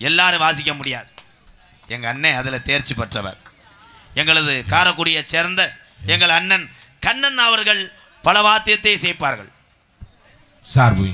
எல்லாரும் வாசிக்க முடியாது. எங்கள் அண்ணன் அதில் தேர்ச்சி பெற்றவர். எங்களது காரைக்குடியை சேர்ந்த எங்கள் அண்ணன் கண்ணன் அவர்கள் பல வாத்தியத்தை சேர்ப்பார்கள். சார்பு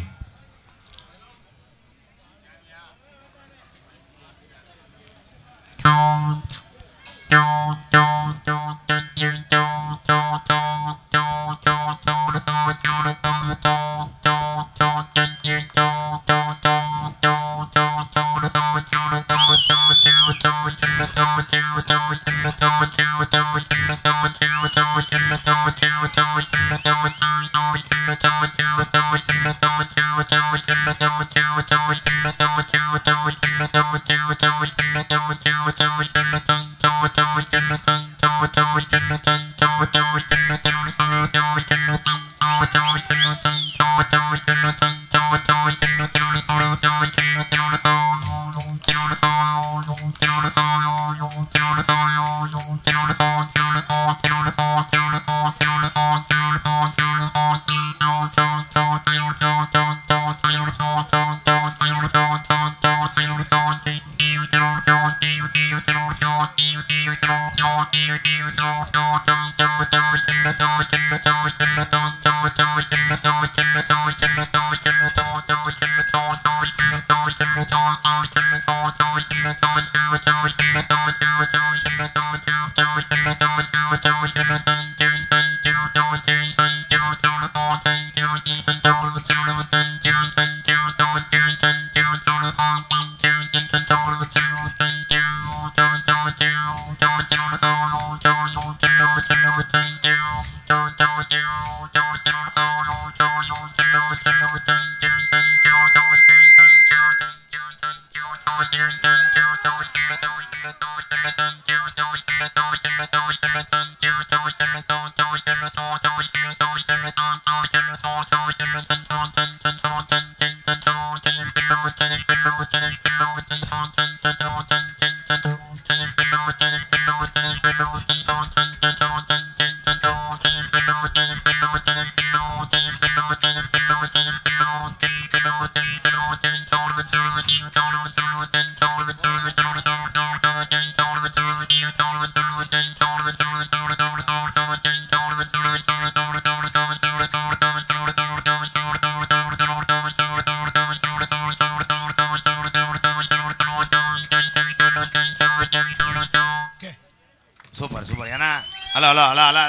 சூப்பர் சூப்பர். ஏன்னா ஹலோ ஹலோ ஹலோ ஹலோ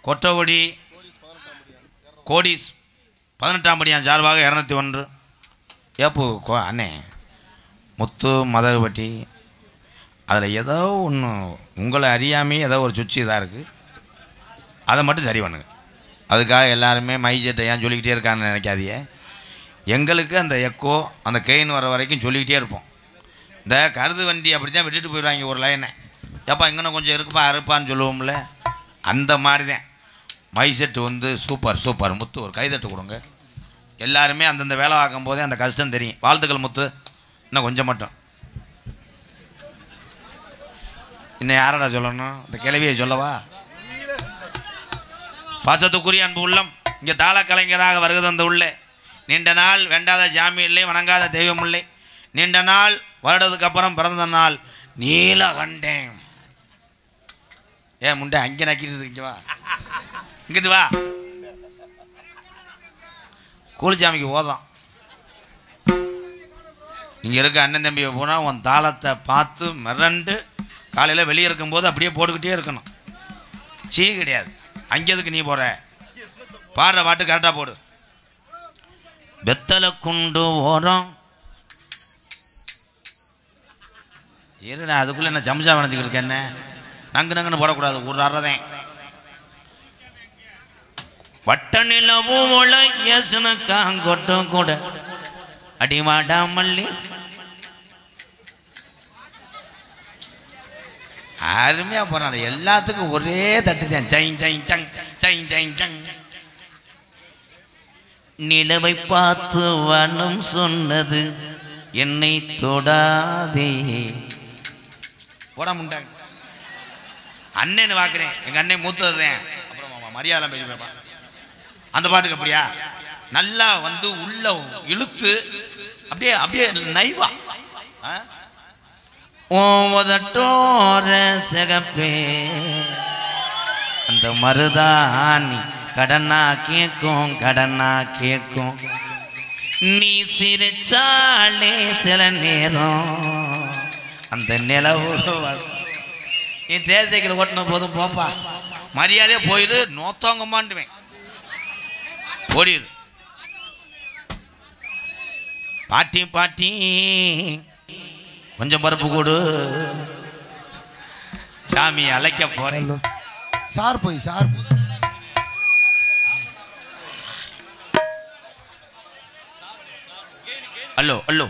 கொட்டவடி கோடிஸ் 18ஆம் படியான் சார்பாக 201 ஏப்பு அண்ணே முத்து மதகுபட்டி. அதில் ஏதோ ஒன்று உங்களை அறியாமே ஏதோ ஒரு சுச்சி இதாக இருக்குது, அதை மட்டும் சரி பண்ணுங்க. அதுக்காக எல்லாருமே மைஜெட்டை ஏன் சொல்லிக்கிட்டே இருக்கான்னு நினைக்காதீங்க. எங்களுக்கு அந்த எக்கோ அந்த கெயின் வர வரைக்கும் சொல்லிக்கிட்டே இருப்போம். இந்த கருது வண்டி அப்படி தான் விட்டுட்டு போயிடுவாங்க ஒரு லைனை. ஏப்பா இங்கே கொஞ்சம் இருக்குப்பா அறுப்பான்னு சொல்லுவோம்ல, அந்த மாதிரி தான் மைசெட்டு வந்து சூப்பர் சூப்பர். முத்து ஒரு கைதட்டு கொடுங்க. எல்லாருமே அந்தந்த வேலை பார்க்கும் போதே அந்த கஷ்டம் தெரியும். வாழ்த்துக்கள் முத்து. இன்னும் கொஞ்சம் மட்டும். இன்னும் யாரடா சொல்லணும்? இந்த கிளவியை சொல்லவா? பாசத்துக்குரிய அன்பு உள்ளம், இங்கே தாள கலைஞராக வருகிறது அந்த உள்ளே. நீண்ட நாள் வேண்டாத ஜாமி இல்லை, வணங்காத தெய்வம் இல்லை. நீண்ட நாள் வருடத்துக்கு அப்புறம் பிறந்த நாள் நீலகண்டேன். ஏன் முண்டை அங்கே நக்கிட்டு இருக்கீங்க? வா இங்கிட்டு வா. கூலிச்சாமிக்கு ஓதம். இங்கே இருக்க அண்ணன் தம்பியை போனால் உன் தாளத்தை பார்த்து மிரண்டு காலையில் வெளியே இருக்கும்போது அப்படியே போட்டுக்கிட்டே இருக்கணும். சீ கிடையாது. அங்கே எதுக்கு நீ போகிற? பாடுற பாட்டு கரெக்டாக போடு. வெத்தலை குண்டு ஓரம் இருடா. அதுக்குள்ளே என்ன சம்சா வணைச்சிக்கிட்டு இருக்கேன். என்ன நங்கு நங்குன்னு போடக்கூடாது. ஒரு அறதேன் வட்ட நிலவும் ஒளையசுனக்காங்கொட்டும் கூட அடிவாடா மல்லி அருமையா போறாங்க. எல்லாத்துக்கும் ஒரே தட்டு தான். சை சை சங் சை சை சங். நிலவை பார்த்து வனம் சொன்னது என்னை தொடாதே. போட முண்டாங்க அண்ணன் பார்க்குறேன். எங்கள் அண்ணன் மூத்ததுதான். அப்புறம் மரியாதை பேசி அந்த பாட்டுக்கு அப்படியா நல்லா வந்து உள்ள இழுத்து அப்படியே அப்படியே நைவா ஓவதட்டோர சிகப்பே அந்த மருதாணி கடனா கேட்கும் கடனா கேட்கும். நீ சிரிச்சாலே சில நேரம் அந்த நிலவு நீ தேசைக்கில் ஓட்டின போதும் போப்பா மரியாதையே போயிடு. நோத்தவங்கம்மாண்டுவேன் ஓடிடு. பாட்டி பாட்டி கொஞ்சம் பருப்பு கூடு சாமி அழைக்க போறேன். சார் போய் சார் போய் அல்லோ அல்லோ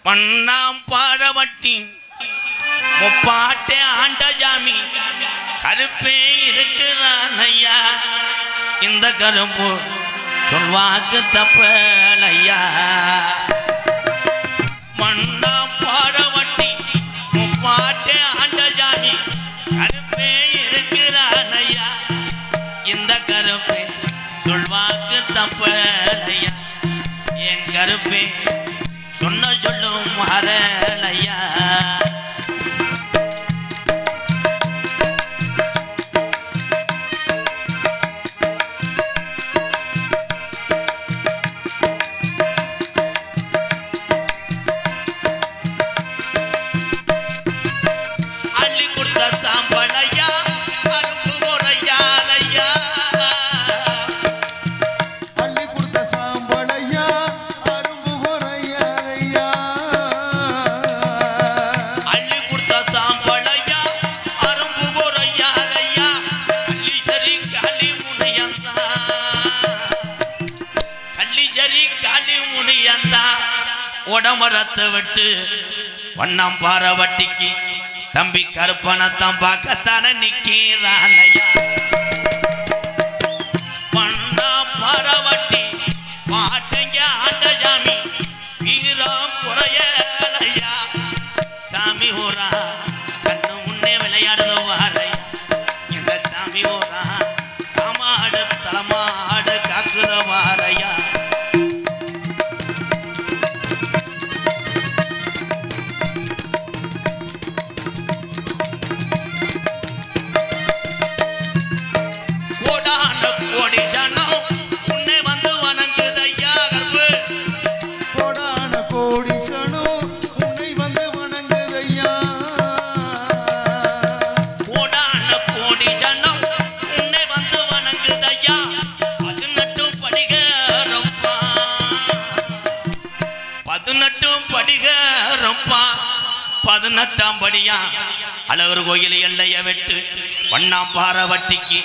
பண்ணாம் பாடவட்டி முப்பாட்டே ஆண்ட ஜாமி கருப்பே இருக்கிறான் ஐயா. இந்த கரும்பு சொல்வாக்கு தப்பலையா. மண்ணா பாடவட்டி முப்பாட்டே ஆண்ட ஜாமி கருப்பே இருக்கிறான் ஐயா. இந்த கருப்பே சொல்வாக்கு தப்பலையா. என் கருப்பே சொன்ன சொல்லும் மரலையா. உடம்பரத்தை விட்டு வண்ணம் பாரவட்டிக்கு தம்பி கருப்பனத்தான் பார்க்கத்தானே நிக்கிறானையா. வண்ணா பாரவட்டி பாட்டங்க ஆண்ட சாமி வீரம் குறையலையா. சாமி ஊரா கண்ணு முன்னே விளையாடுதோ வாரையா. இந்த சாமி ஊரா காமாடு தலைமாடு காக்குத வாரையா. பதினெட்டாம் படியா அழகர் கோயில் எல்லைய வெட்டு வண்ணாம் பாரவட்டிக்கு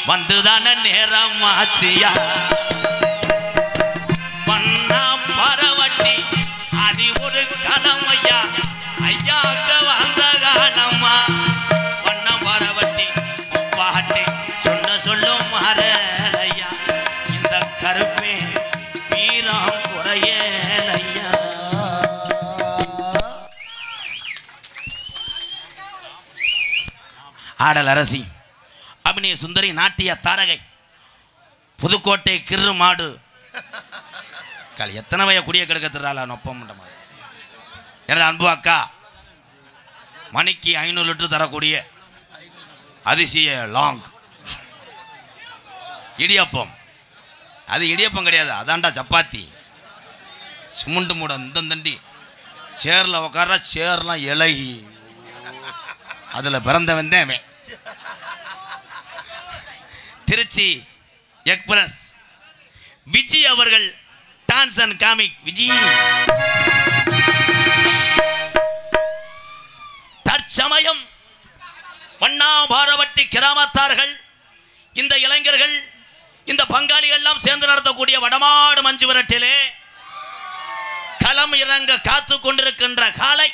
வந்துதான நேரம் ஆச்சியா. வண்ணாம் பாரவட்டி அது ஒரு காலமையா ஐயாக்க வந்த காலம்மா. வண்ணாம் பாரவட்டி பாட்டே சொன்ன சொல்லும் மாறலையா. இந்த கருப்பே வீரம் குறையலையா. ஆடல் அரசி அபிநய சுந்தரி நாட்டிய தாரகை புதுக்கோட்டை கிரு மாடு எத்தனை வய குடிய கெடுக்கத்துறாளா நொப்பம் எனது அன்பு அக்கா மணிக்கு 500 லிட்டர் தரக்கூடிய அதிசய லாங் இடியப்பம். அது இடியப்பம் கிடையாது, அதான்டா சப்பாத்தி. சிமுண்டு மூட இந்த தண்டி சேரில் உட்கார சேர்லாம் இலகி அதில் பிறந்தவன் தான் அவன். திருச்சி எக்ஸ்பிரஸ் விஜி அவர்கள் டான்ஸ் அண்ட் காமிக் விஜி தற்சமயம் வண்ணா பாரவட்டி கிராமத்தார்கள் இந்த இளைஞர்கள் இந்த பங்காளிகள் எல்லாம் சேர்ந்து நடத்தக்கூடிய வடமாடு மஞ்சு விரட்டிலே களம் இறங்க காத்து கொண்டிருக்கின்ற காலை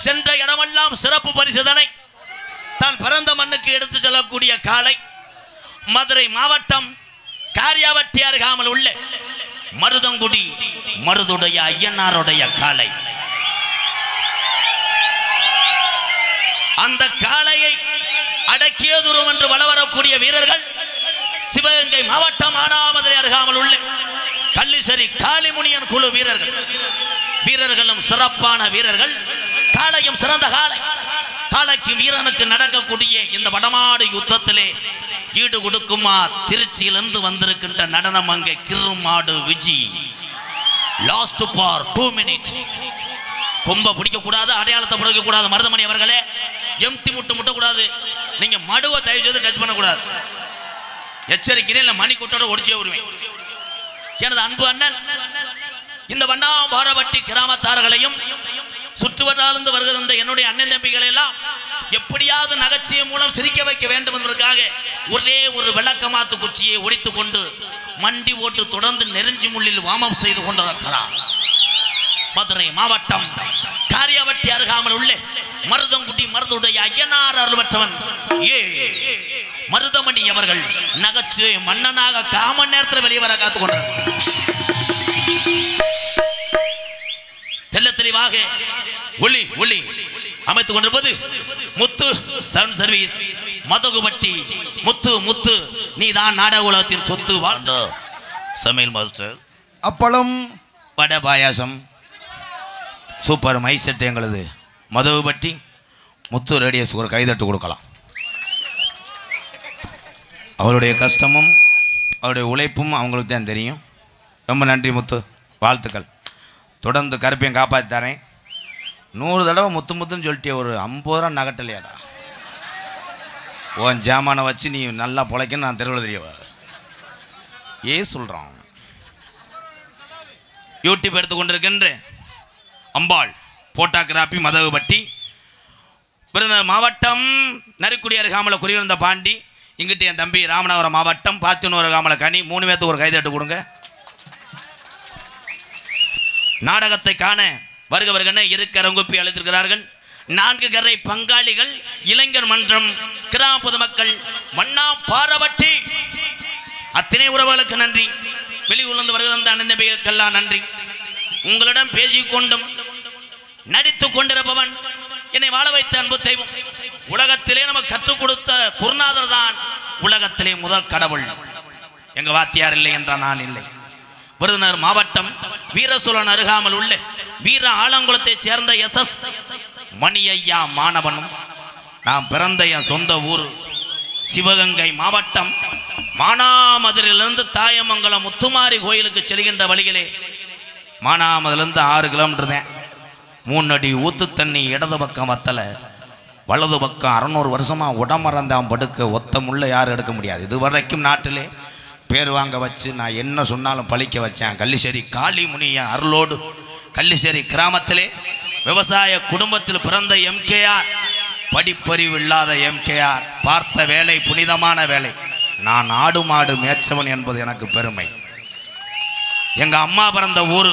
சென்ற இடமெல்லாம் சிறப்பு பரிசுதனை தான் பிறந்த மண்ணுக்கு எடுத்து செல்லக்கூடிய காலை மதுரை மாவட்டம் காரியாவட்டி அருகாமல் உள்ள மருதங்குடி மருதுடைய ஐயனாருடைய காலை. அந்த காளையை அடக்கிய தூரம் என்று வள வரக்கூடிய வீரர்கள் சிவகங்கை மாவட்டம் மானாமதுரை அருகாமல் உள்ள கள்ளிசரி காளிமுனியன் குழு வீரர்கள். வீரர்களும் சிறப்பான வீரர்கள், காளையும் சிறந்த காளை. காளைக்கு வீரனுக்கு நடக்கக்கூடிய இந்த வடமாடு யுத்தத்திலே ஈடு கொடுக்குமா திருச்சியிலிருந்து வந்திருக்கின்ற நடனம் அங்கே கிருமாடு விஜி. Last for 2 minutes. கொம்ப பிடிக்க கூடாது, அடையாளத்தை பிடிக்க கூடாது. மருதமணி அவர்களே, எம்டி முட்டக்கூடாது. நீங்க மடுவை தயவு செய்து டச் பண்ணக்கூடாது. எச்சரிக்கிறேன், இல்லை மணி கொட்டோட ஒடிச்சே வருவேன். எனது அன்பு அண்ணன் இந்த வண்ணாம்பாரப்பட்டி கிராமத்தார்களையும் சுற்றுவட்டாலிருந்து வருகிற என்னுடைய அண்ணன் தம்பிகளை எல்லாம் எப்படியாவது நகைச்சுவை மூலம் சிரிக்க வைக்க வேண்டும் என்பதற்காக ஒரே ஒரு விளக்கமாத்து குச்சியை ஒடித்துக் கொண்டு மண்டி ஓட்டு தொடர்ந்து நெருஞ்சி முள்ளில் வாமம் செய்து கொண்டிருக்கிறார். மதுரை மாவட்டம் காரியாவட்டி அருகாமல் உள்ள மருதங்குடி மருதுடைய ஐயனார் அருள்பற்றவன் மருதமணி அவர்கள் நகைச்சுவை மன்னனாக காமன் நேரத்தில் வெளியே வர காத்துக் கொண்டார். தெல்ல தெளிவாக ஒளி ஒளி அமைத்துக் கொண்டிருப்பது முத்து சவுண்ட் சர்வீஸ் மதகுபட்டி. முத்து முத்து நீதான் நாடக உலகத்தின் சொத்து. வாழ்ந்த சமையல் மாஸ்டர் அப்பளம் வடை பாயாசம் சூப்பர் மை செட் எங்களது மதகுபட்டி முத்து ரேடியஸ் ஒரு கைதட்டு கொடுக்கலாம். அவருடைய கஷ்டமும் அவருடைய உழைப்பும் அவங்களுக்கு தான் தெரியும். ரொம்ப நன்றி முத்து, வாழ்த்துக்கள். தொடர்ந்து கருப்பையும் காப்பாற்றி தரேன். 100 தடவை முத்து முத்துன்னு சொல்லிட்டே ஒரு 50 ரூபா நகட்டலையாடா. உன் ஜாமானை வச்சு நீ நல்லா பொழைக்கன்னு நான் தெருவில் தெரியவா சொல்கிறான். யூடியூப் எடுத்துக்கொண்டிருக்கின்ற அம்பாள் போட்டோகிராபி மதகுபட்டி விருதுநகர் மாவட்டம் நரிக்குடி அருகாமல குறியிருந்த பாண்டி. இங்கிட்ட என் தம்பி ராமநாதபுரம் மாவட்டம் பாத்தினூர் அருகாமல கனி. 3 பேர்த்துக்கு ஒரு கைதட்டு கொடுங்க. நாடகத்தை காண வருக வருகன இருக்கரங்குப்பி அழைத்திருக்கிறார்கள். 4 கரை பங்காளிகள், இளைஞர் மன்றம், கிராம பொதுமக்கள், வண்ணாம்பாரப்பட்டி அத்தனை உறவுகளுக்கு நன்றி. வெளியூர்ந்து வருகிற அண்ணன் நன்றி. உங்களிடம் பேசிக்கொண்டும் நடித்துக் கொண்டிருப்பவன் என்னை வாழ வைத்த அன்பு தெய்வம். உலகத்திலே நமக்கு கற்றுக் கொடுத்த குருநாதர் தான் உலகத்திலே முதல் கடவுள். எங்க வாத்தியார் இல்லை என்றால் நான் இல்லை. விருதுநகர் மாவட்டம் வீரசூலன் அருகாமல் உள்ள வீர ஆலங்குளத்தை சேர்ந்த SS மணி ஐயா மாணவனும் நான் பிறந்த என் சொந்த ஊர் சிவகங்கை மாவட்டம் மானாமதுரையிலிருந்து தாயமங்கலம் முத்துமாரி கோயிலுக்கு செல்கின்ற வழியிலே மானாமதுரிலிருந்து 6 கிலோமீட்டர் தான். 3 அடி ஊத்து தண்ணி இடது பக்கம் வத்தலை, வலது பக்கம் 600 வருஷமாக உடமறந்தான் படுக்க ஒத்த முள்ள யாரும் எடுக்க முடியாது. இதுவரைக்கும் நாட்டிலே பேர் வாங்க வச்சு நான் என்ன சொன்னாலும் பழிக்க வச்சேன் கள்ளிசேரி காளிமுனியன் அருளோடு. கள்ளிசேரி கிராமத்திலே விவசாய குடும்பத்தில் பிறந்த MKR, படிப்பறிவு இல்லாத MKR, பார்த்த வேலை புனிதமான வேலை. நான் ஆடு மாடு மேய்ச்சவன் என்பது எனக்கு பெருமை. எங்க அம்மா பிறந்த ஊர்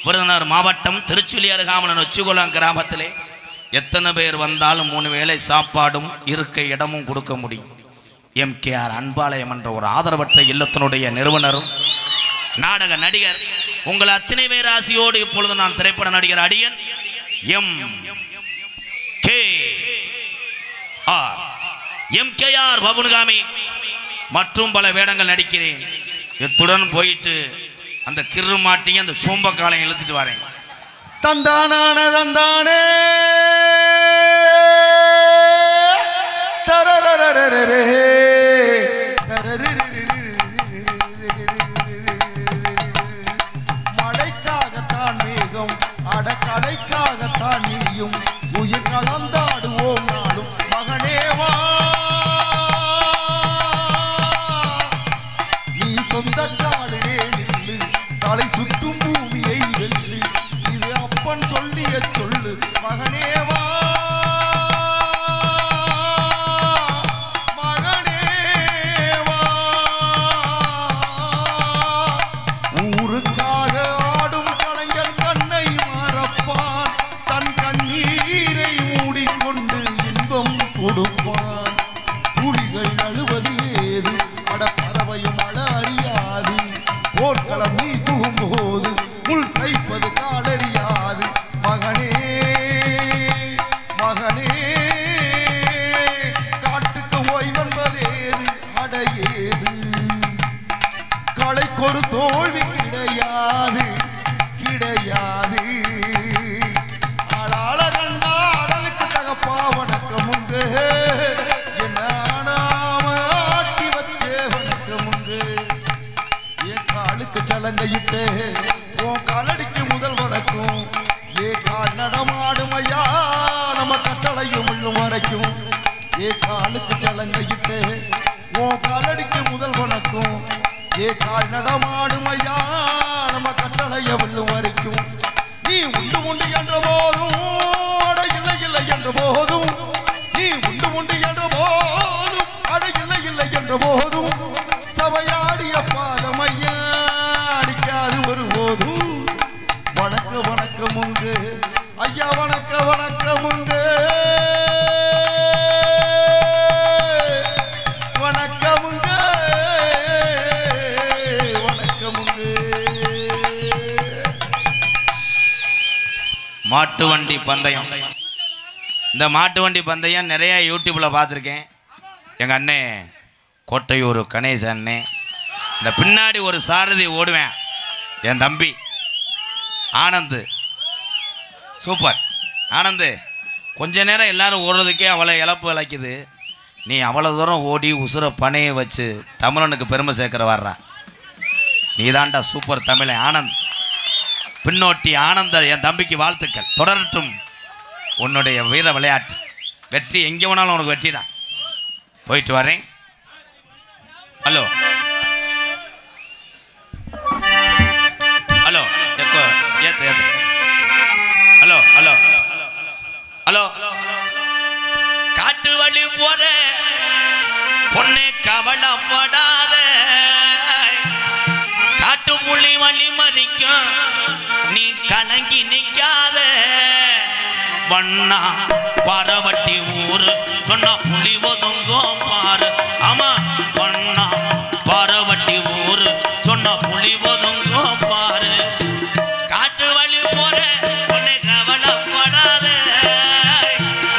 விருதுநகர் மாவட்டம் திருச்சுழி அருகாமல் நொச்சிகுளம் கிராமத்திலே எத்தனை பேர் வந்தாலும் 3 வேளை சாப்பாடும் இருக்க இடமும் கொடுக்க முடியும். MKR அன்பாலயம் என்ற ஒரு ஆதரவற்ற இல்லத்தினுடைய நிறுவனரும் நாடக நடிகர். உங்கள் அத்தனை பேர் ஆசையோடு இப்பொழுது நான் திரைப்பட நடிகர் அடியன் MKR பவுனுகாமி மற்றும் பல வேடங்கள் நடிக்கிறேன். இத்துடன் போயிட்டு அந்த கிரு மாட்டிங்க அந்த சோம்பக்காலையும் இழுத்துட்டு வரேன். தந்தானான தந்தானே தரரரரரரே மழைக்காகத்தான் மேகம் அடக்கலைக்காகத்தான் நீயும் உயிர் கலந்தாடுவோம் நாடும் மகனேவா நீ சொந்த காலிலே நில்லு தலை சுற்றும் பூமியை வெல்லு இது அப்பன் சொல்லிய சொல்லு மகனேவா மகனேவா போர்க்களம் நீ புகும்போது முள் தைப்பது காலறியாது மகனே மகனே காட்டுக்கு ஓய்வென்பதேது அடையேது களைக்கொரு தோல்வி கிடையாது கிடையாது ஆளாள கண்டா அடலுக்கு தகப்பா வணக்கம் உண்டு என்ன ஆனாம ஆட்டி வச்சே வணக்கம் உண்டு என் காலுக்கு சலங்கையிட்டு உன் காலடிக்கு முதல் வணக்கம் ஏ கால் நடமாடும் ஐயா நம்ம கட்டளையும் உள்ளும் வரைக்கும் ஏ காலுக்கு சலங்கையிட்டு உன் காலடிக்கு முதல் வணக்கம் ஏ கால் நடமாடும் ஐயா நம்ம கட்டளைய உள்ளும் வரைக்கும் நீ உண்டு உண்டு என்ற போதும் அட இல்லை இல்லை என்ற போதும் நீ உண்டு உண்டு என்ற போதும் அட இல்லை இல்லை என்ற போதும் சபையாடிய பாதம் ஐயா அடிக்காது ஒரு போதும் வணக்க வணக்கம் உண்டு ஐயா வணக்க வணக்கம் உண்டு வணக்கம் உண்டு வணக்கம் உண்டு. மாட்டு வண்டி பந்தயம். இந்த மாட்டு வண்டி பந்தயம் நிறைய யூடியூப்பில் பார்த்துருக்கேன். எங்கள் அண்ணே கோட்டையூர் கணேச அண்ணே, இந்த பின்னாடி ஒரு சாரதி ஓடுவேன் என் தம்பி ஆனந்து. சூப்பர் ஆனந்து. கொஞ்ச நேரம் எல்லாரும் ஓடுறதுக்கே அவளை இழப்பு இழைக்குது. நீ அவ்வளோ தூரம் ஓடி உசுர பனையை வச்சு தமிழனுக்கு பெருமை சேர்க்கிற வர்றா. நீ தாண்டா சூப்பர் தமிழன் ஆனந்த். பின்னோட்டி ஆனந்த என் தம்பிக்கு வாழ்த்துக்கள். தொடரட்டும் உன்னுடைய வீர விளையாட்டு. வெற்றி எங்கே வேணாலும் உனக்கு வெற்றிடா. போயிட்டு வரேன். ஹலோ ஹலோ எப்போ ஏத்து ஏத்து. ஹலோ ஹலோ ஹலோ காட்டு வழி போற பொண்ணு கவலைப்படாத, காட்டு புள்ளி வழி மறிக்கும் நீ கலங்கி நிற்காத. வண்ணா பரவட்டி ஊரு சொன்ன புலி ஒதுங்கோ பாரு. ஆமா வண்ணா பரவட்டி ஊரு சொன்ன புலி ஒதுங்கோ பாரு. காட்டு வழி போற பொண்ணு கவலைப்படாத,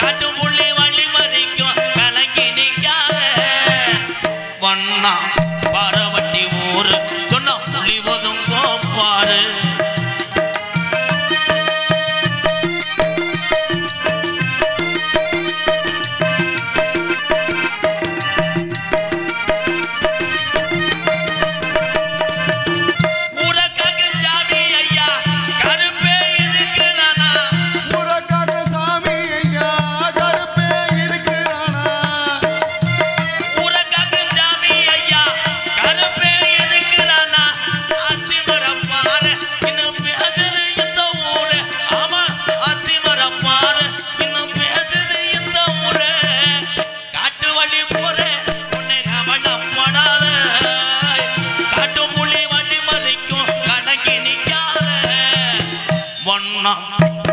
காட்டு புள்ளி வழி மறிக்கும் கலங்கி நிற்காத. வண்ணா பரவட்டி ஊரு சொன்ன புலி ஒதுங்கோ பாரு.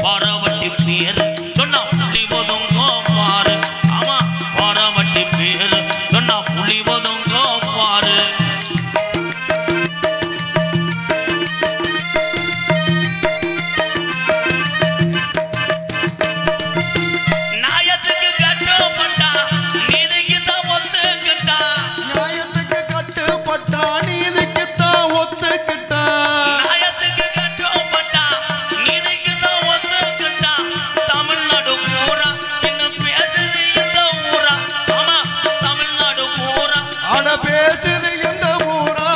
பரவட்டி பேரு சொன்னா புலி ஒதுங்கோ பாரு. ஆமா பரவட்டி பேரு சொன்னா புலி ஒதுங்கோ பாரு. நாயத்துக்கு கட்டுப்பட்டா நீதிக்கு தான் ஒத்துக்கிட்டா. நியாயத்துக்கு கட்டுப்பட்டா நீதிக்கு தான் ஒத்துக்கிட்டா. நாயத்துக்கு கட்டுப்பட்டா நீதிக்கு தான் ஒத்துக்கிட்டா. தமிழ்நாடு பூரா இன்னும் பேசுது இந்த ஊரா. ஆமா தமிழ்நாடு பூரா அட பேசுது எந்த ஊரா.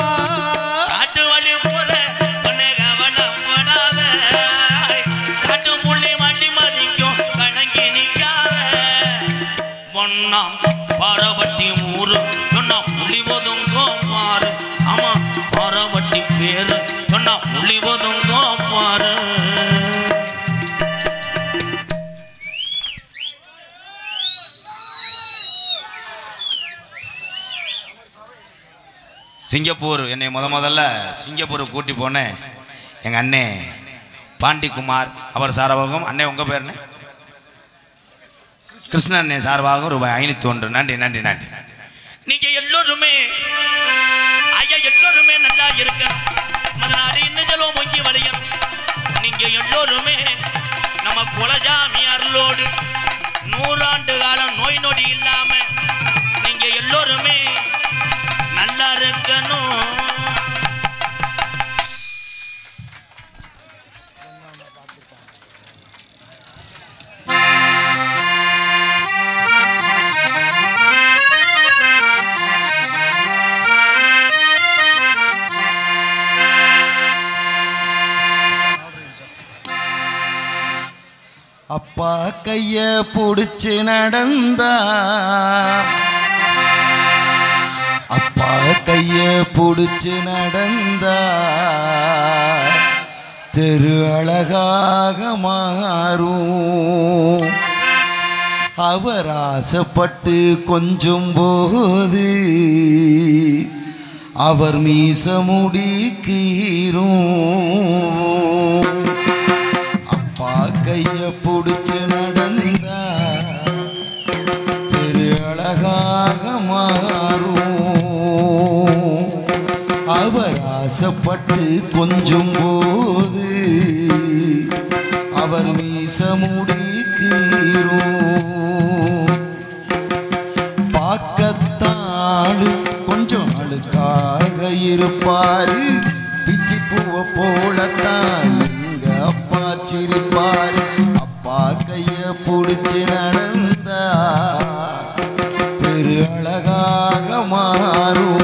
காட்டு வழி போற பொண்ணே கவலைப்படாத, காட்டு புள்ளி வண்டி மதிக்கும் கணங்கி நிற்காத. பொன்னா பரவட்டி ஊரு சொன்னா புலி ஒதுங்கோ பாரு. ஆமா பரவட்டி பேரு சொன்னா புலி ஒதுங்கோ பாரு. சிங்கப்பூர் என்னை முதல்ல சிங்கப்பூர் கூட்டி போனேன் எங்கள் அண்ணே பாண்டிக்குமார் அவர் சார்பாகவும். அண்ணே உங்கள் பேர் என்ன? கிருஷ்ணன் அண்ணே சார்பாகவும் ரூபாய் 501. நன்றி நன்றி நன்றி. நீங்க எல்லோருமே ஐயா எல்லோருமே நல்லா இருக்க நோய் இல்லாம நீங்க எல்லோருமே நல்லா இருக்கணும். அப்பா கைய புடிச்சு நடந்தா, அப்பா கைய புடிச்சு நடந்தா தெரு அழகாக மாறும். அவர் ஆசைப்பட்டு கொஞ்சம் போது அவர் மீச முடிக்கீரும். அப்பா கைய புடிச்சு நடந்தா தெரு அழகாக மாறும். அவர் ஆசைப்பட்டு கொஞ்சம் போது அவர் மீச முடிக்கீரும். பார்க்கத்தாள் கொஞ்சம் அழுக்காக இருப்பாரு, பிச்சி பூவை போலத்தான் எங்க அப்பா சிரிப்பாரு. அப்பா கைய புடிச்சு நடந்தா தெரு அழகாக மாறும்.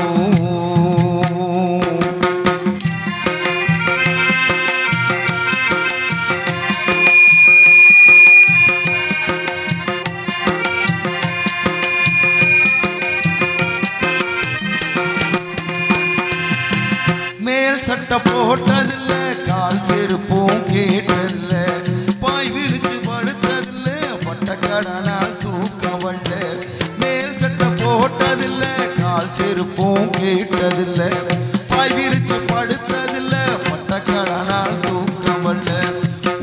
மேல் சட்டை போட்டதில்ல, கால் செருப்பும் கேட்டதில்ல, பாய் விரிச்சு படுத்ததில்ல, பட்டக்கடனால் தூக்கம் வல்ல. மேல் சட்டை போட்டதில்ல, கால் செருப்பும் கேட்டதில்ல, பாய் விரிச்சு படுத்ததில்ல, பட்டக்கடனால் தூக்கம் வல்ல.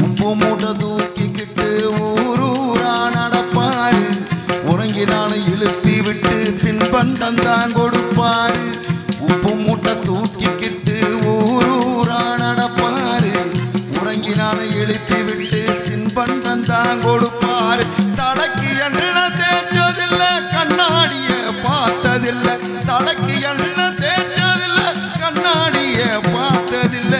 உப்பு மூட்டை தூக்கிக்கிட்டு ஊரூரா நடப்பாரு, உறங்கினாலும் இழுப்பி விட்டு தின்பண்டம் தான் கொடுப்பாரு. உப்பு மூட்டை தூக்கிக்கிட்டு ஊரூரா நடப்பாரு, உறங்கினாலும் எழுப்பி விட்டு தின்பண்டம் தான் கொடுப்பாரு. தலைக்கு எண்ணெய் தேய்ச்சதில்ல, கண்ணாடிய பார்த்ததில்ல, தலைக்கு எண்ணெய் தேய்ச்சதில்ல, கண்ணாடிய பார்த்ததில்ல.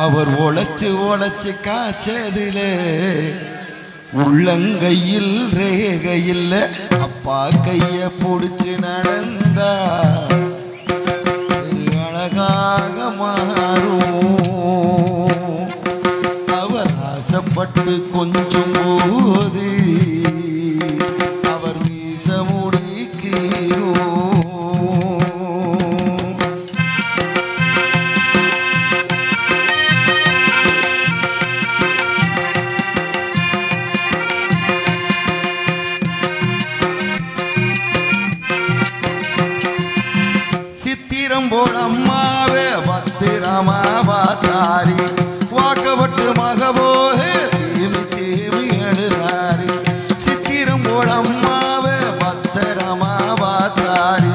அவர் உழைச்சு உழைச்சு காய்ச்சதில்ல, உள்ளங்கையில் ரேகையில். அப்பா கைய புடிச்சு நடந்தா அழகாக மாறும். அவர் ஆசைப்பட்டு கொஞ்சம் போது அவர் மீச முடிக்கீரும். சித்திரம்போல் அம்மாவே பத்திரமா பார்த்தாரி, வாக்கப்பட்டு மகபோக தேவி தேவி எழுதாரி. சித்திரம்போல் அம்மாவே பத்திரமா பார்த்தாரி,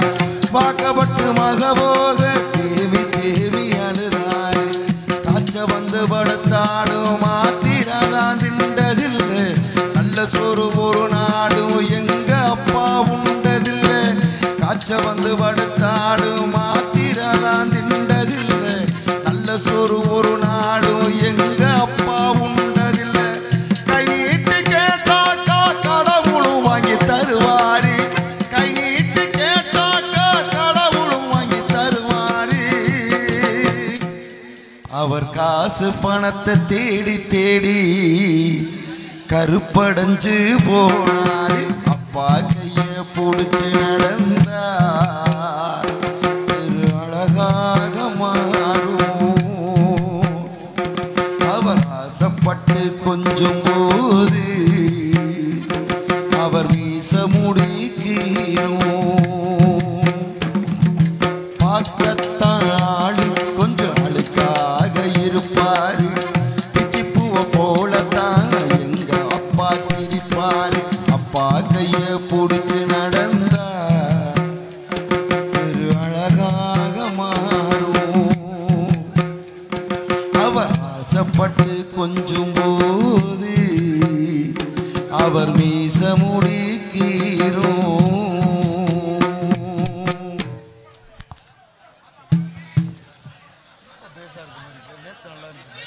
வாக்கப்பட்டு மகபோக தேவி தேவி எழுதாரி. காய்ச்ச வந்து படுத்தாடும் மாத்திரதான் திண்டதில்லை, நல்ல சோறு ஒரு நாடும் எங்க அப்பா உண்டதில்லை. காய்ச்ச வந்து படுத்தாடும் மாத்திரதான் திண்டதில்லை, நல்ல சோறு ஒரு நாடும் எங்க அப்பா உண்டதில்லை. கை நீட்டு கேட்டாக்கா கடவுளும் வாங்கி தருவாரு, கை நீட்டு கேட்டாக்கா கடவுளும் வாங்கி தருவாரு. அவர் காசு பணத்தை தேடி தேடி கருப்படைஞ்சு போனாரு. அப்பா கைய புடிச்சு நடந்தா தெரு அழகாக மாறும். அவர் ஆசைப்பட்டு கொஞ்சம் போது அவர் மீச முடிக்கீரும். பார்க்கத்தான் கொஞ்சம் அழுக்காக இருப்பாரு, பிச்சி பூவை போலத்தான் எங்க அப்பா சிரிப்பாரு. அப்பா கைய புடிச்சு நடந்தா தெரு அழகாக மாறும். அவர் ஆசைப்பட்டு கொஞ்சம் போது அவர் மீச முடி லேசா இருக்கு மாதிரி நேத்து நல்லா இருந்துச்சு.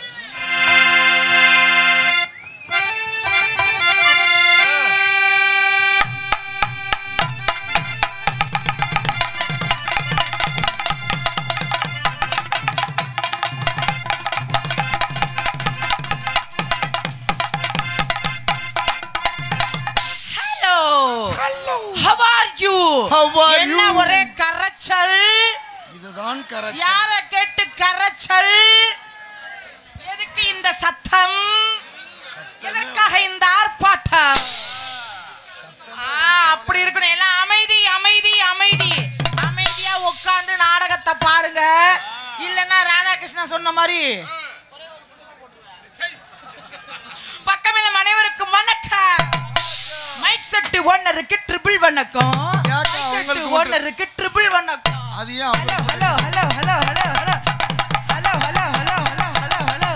என்ன ஒரே கரைச்சல்? இதுதான் கரைச்சல். யார கேட்டு கரைச்சல்? எதுக்கு இந்த சத்தம்? எதற்காக இந்த ஆர்ப்பாட்டம்? அப்படி இருக்கணும். எல்லாம் அமைதி அமைதி அமைதி. அமைதியா உட்கார்ந்து நாடகத்தை பாருங்க. இல்லன்னா ராதாகிருஷ்ணன் சொன்ன மாதிரி பக்கமில்ல. அனைவருக்கும் வணக்கம். மைக் செட்டு ஓனருக்கு ட்ரிபிள் வணக்கம். ஓனருக்கு ட்ரிபிள் வணக்கம். அது ஏன் hello hello hello hello hello hello hello hello hello hello hello hello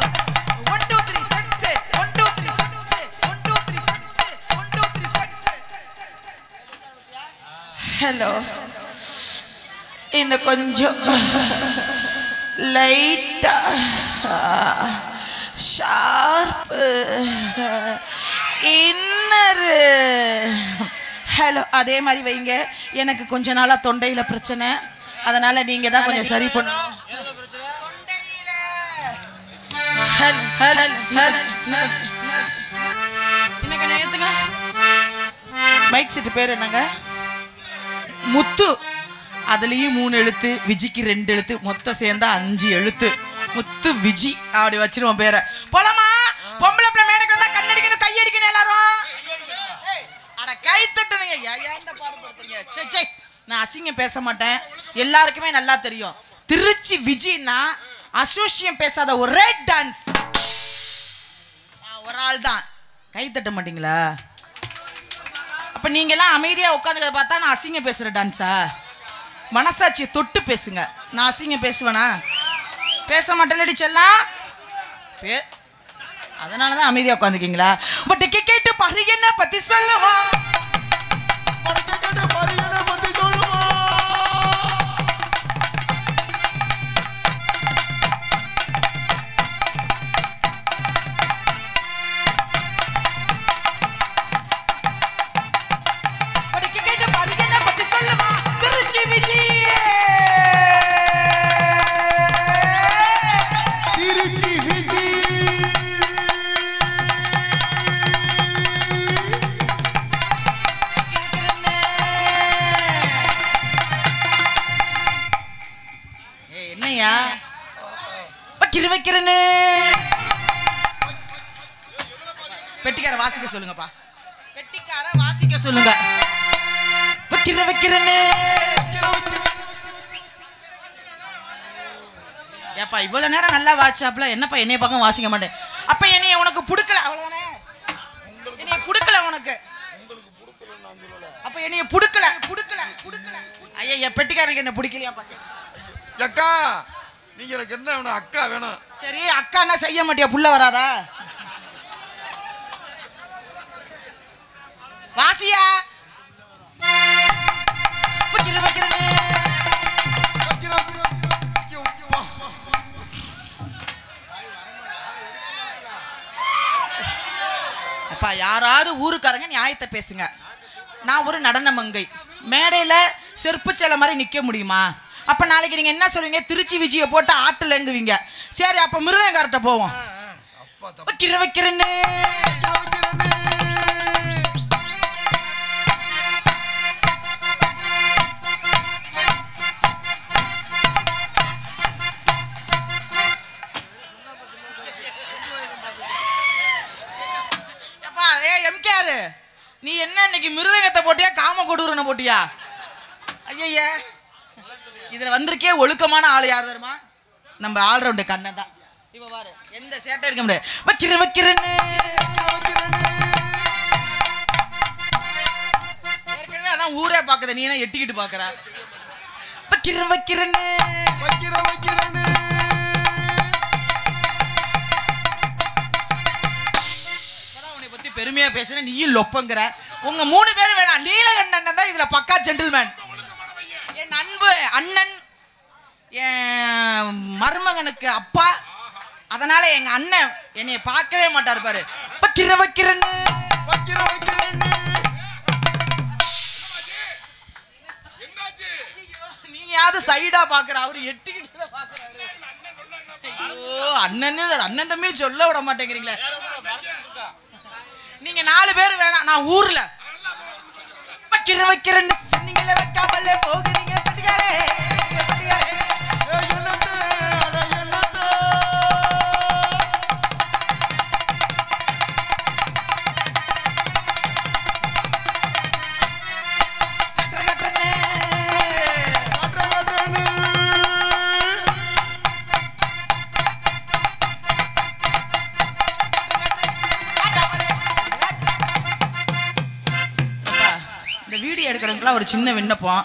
1 2 3 success 1 2 3 success 1 2 3 success 1 2 3 success. Hello, இன்னும் கொஞ்சம் லைட்டா ஷார்ப் இன்னரு. ஹலோ, அதே மாதிரி வைங்க. எனக்கு கொஞ்ச நாளா தொண்டையில பிரச்சனை, அதனால நீங்க தான் கொஞ்சம் சரி பண்ணணும். மைக் செட்டு பேர் என்னங்க? முத்து. அதுலயும் 3 எழுத்து, விஜிக்கு 2 எழுத்து, மொத்தம் சேர்ந்தா 5 எழுத்து. முத்து விஜி அப்படி வச்சிருவோம் பேரை. போலாமா? பொம்பளை பிள்ளை மேடைக்கு வந்தா கண்ணடிக்கணும், கையடிக்கணும் எல்லாரும். அட கை தட்டுங்க. ஏன்டா பாடுபடுறீங்க? சே சே, நான் அசிங்கம் பேச மாட்டேன், எல்லாருக்குமே நல்லா தெரியும். திருச்சி விஜின்னா அசோசியம் பேசாத ஒரே டான்ஸ் ஒரு ஆள் தான். கை தட்ட மாட்டீங்களா? அப்ப நீங்க எல்லாம் அமைதியா உட்காந்துக்கிறத பார்த்தா நான் அசிங்கம் பேசுற டான்ஸா? மனசாட்சியை தொட்டு பேசுங்க. நான் அசிங்கம் பேசுவேனா? பேச மாட்டேன் செல்லாம். அதனாலதான் அமைதியா உட்காந்துக்கீங்களா? பட் கேட்டு பரியன பத்தி சொல்லுவா. வைக்கிறேன்னு பெட்டிக்கார வாசிக்க சொல்லுங்கப்பா. பெட்டிக்கார வாசிக்க சொல்லுங்க. வைக்கிறேன்னு ஏப்பா இவ்வளவு நேரம் நல்லா வாட்சாப்ல என்னப்பா என்னைய பக்கம் வாசிக்க மாட்டேன். அப்ப என்னைய உனக்கு புடுக்கல, அவ்வளவுதானே? என்னைய புடுக்கல உனக்கு. அப்ப என்னைய புடுக்கல புடுக்கல புடுக்கல. ஐயா பெட்டிக்காரனுக்கு என்ன பிடிக்கலையாப்பா? அக்கா நீங்க எனக்கு என்ன வேணும்? அக்கா வேணும். சரி, அக்கான்னா செய்ய மாட்டியா? புள்ள வராதா? வாசியா அப்பா, யாராவது ஊருக்காரங்க நியாயத்தை பேசுங்க. நான் ஒரு நடன மங்கை, மேடையில செருப்பு செல்ல மாதிரி நிக்க முடியுமா? அப்ப நாளைக்கு நீங்க என்ன சொல்லுவீங்க? திருச்சி விஜய போட்டு ஆட்டுல எங்குவீங்க. சரி, அப்ப மிருதங்காரத்தை போவோம். வைக்கிறேன்னு நீ என்ன இன்னைக்கு மிருதங்கத்தை போட்டியா காம கொடூரனை போட்டியா? ஐயா, இதுல வந்திருக்கே ஒழுக்கமான ஆள் யார் தெரியுமா? நம்ம ஆல்ரவுண்ட் கண்ணன் தான். இப்ப பாரு, எந்த சேட்டை இருக்க முடியாது. வைக்கிறேன்னு ஏற்கனவே அதான் ஊரே பாக்குது, நீ என்ன எட்டிக்கிட்டு பாக்குற? வைக்கிறேன்னு உன்னை பத்தி பெருமையா பேசுன, நீயும் லொப்பங்கிற. உங்க 3 பேரும் வேணாம், நீலகண்டன் தான் இதுல பக்கா ஜென்டில்மேன். என் அன்பு அண்ணன், என் மருமகனுக்கு அப்பா. அதனால எங்க அண்ணன் என்னைய பார்க்கவே மாட்டாரு பாரு. வைக்கிறேன்னு நீங்க யாவது சைடா பாக்குற, அவரு எட்டுக்கிட்டு பாக்குறாரு. ஐயோ அண்ணன் தம்பி சொல்ல விட மாட்டேங்கிறீங்களே. நீங்க 4 பேர் வேணாம், நான் ஊர்ல வைக்கிறேன்னு சொன்னீங்களே, வைக்காமலே போகிறீங்க. பட்டிகாரே எடுக்கிறவங்களாம் ஒரு சின்ன விண்ணப்பம்.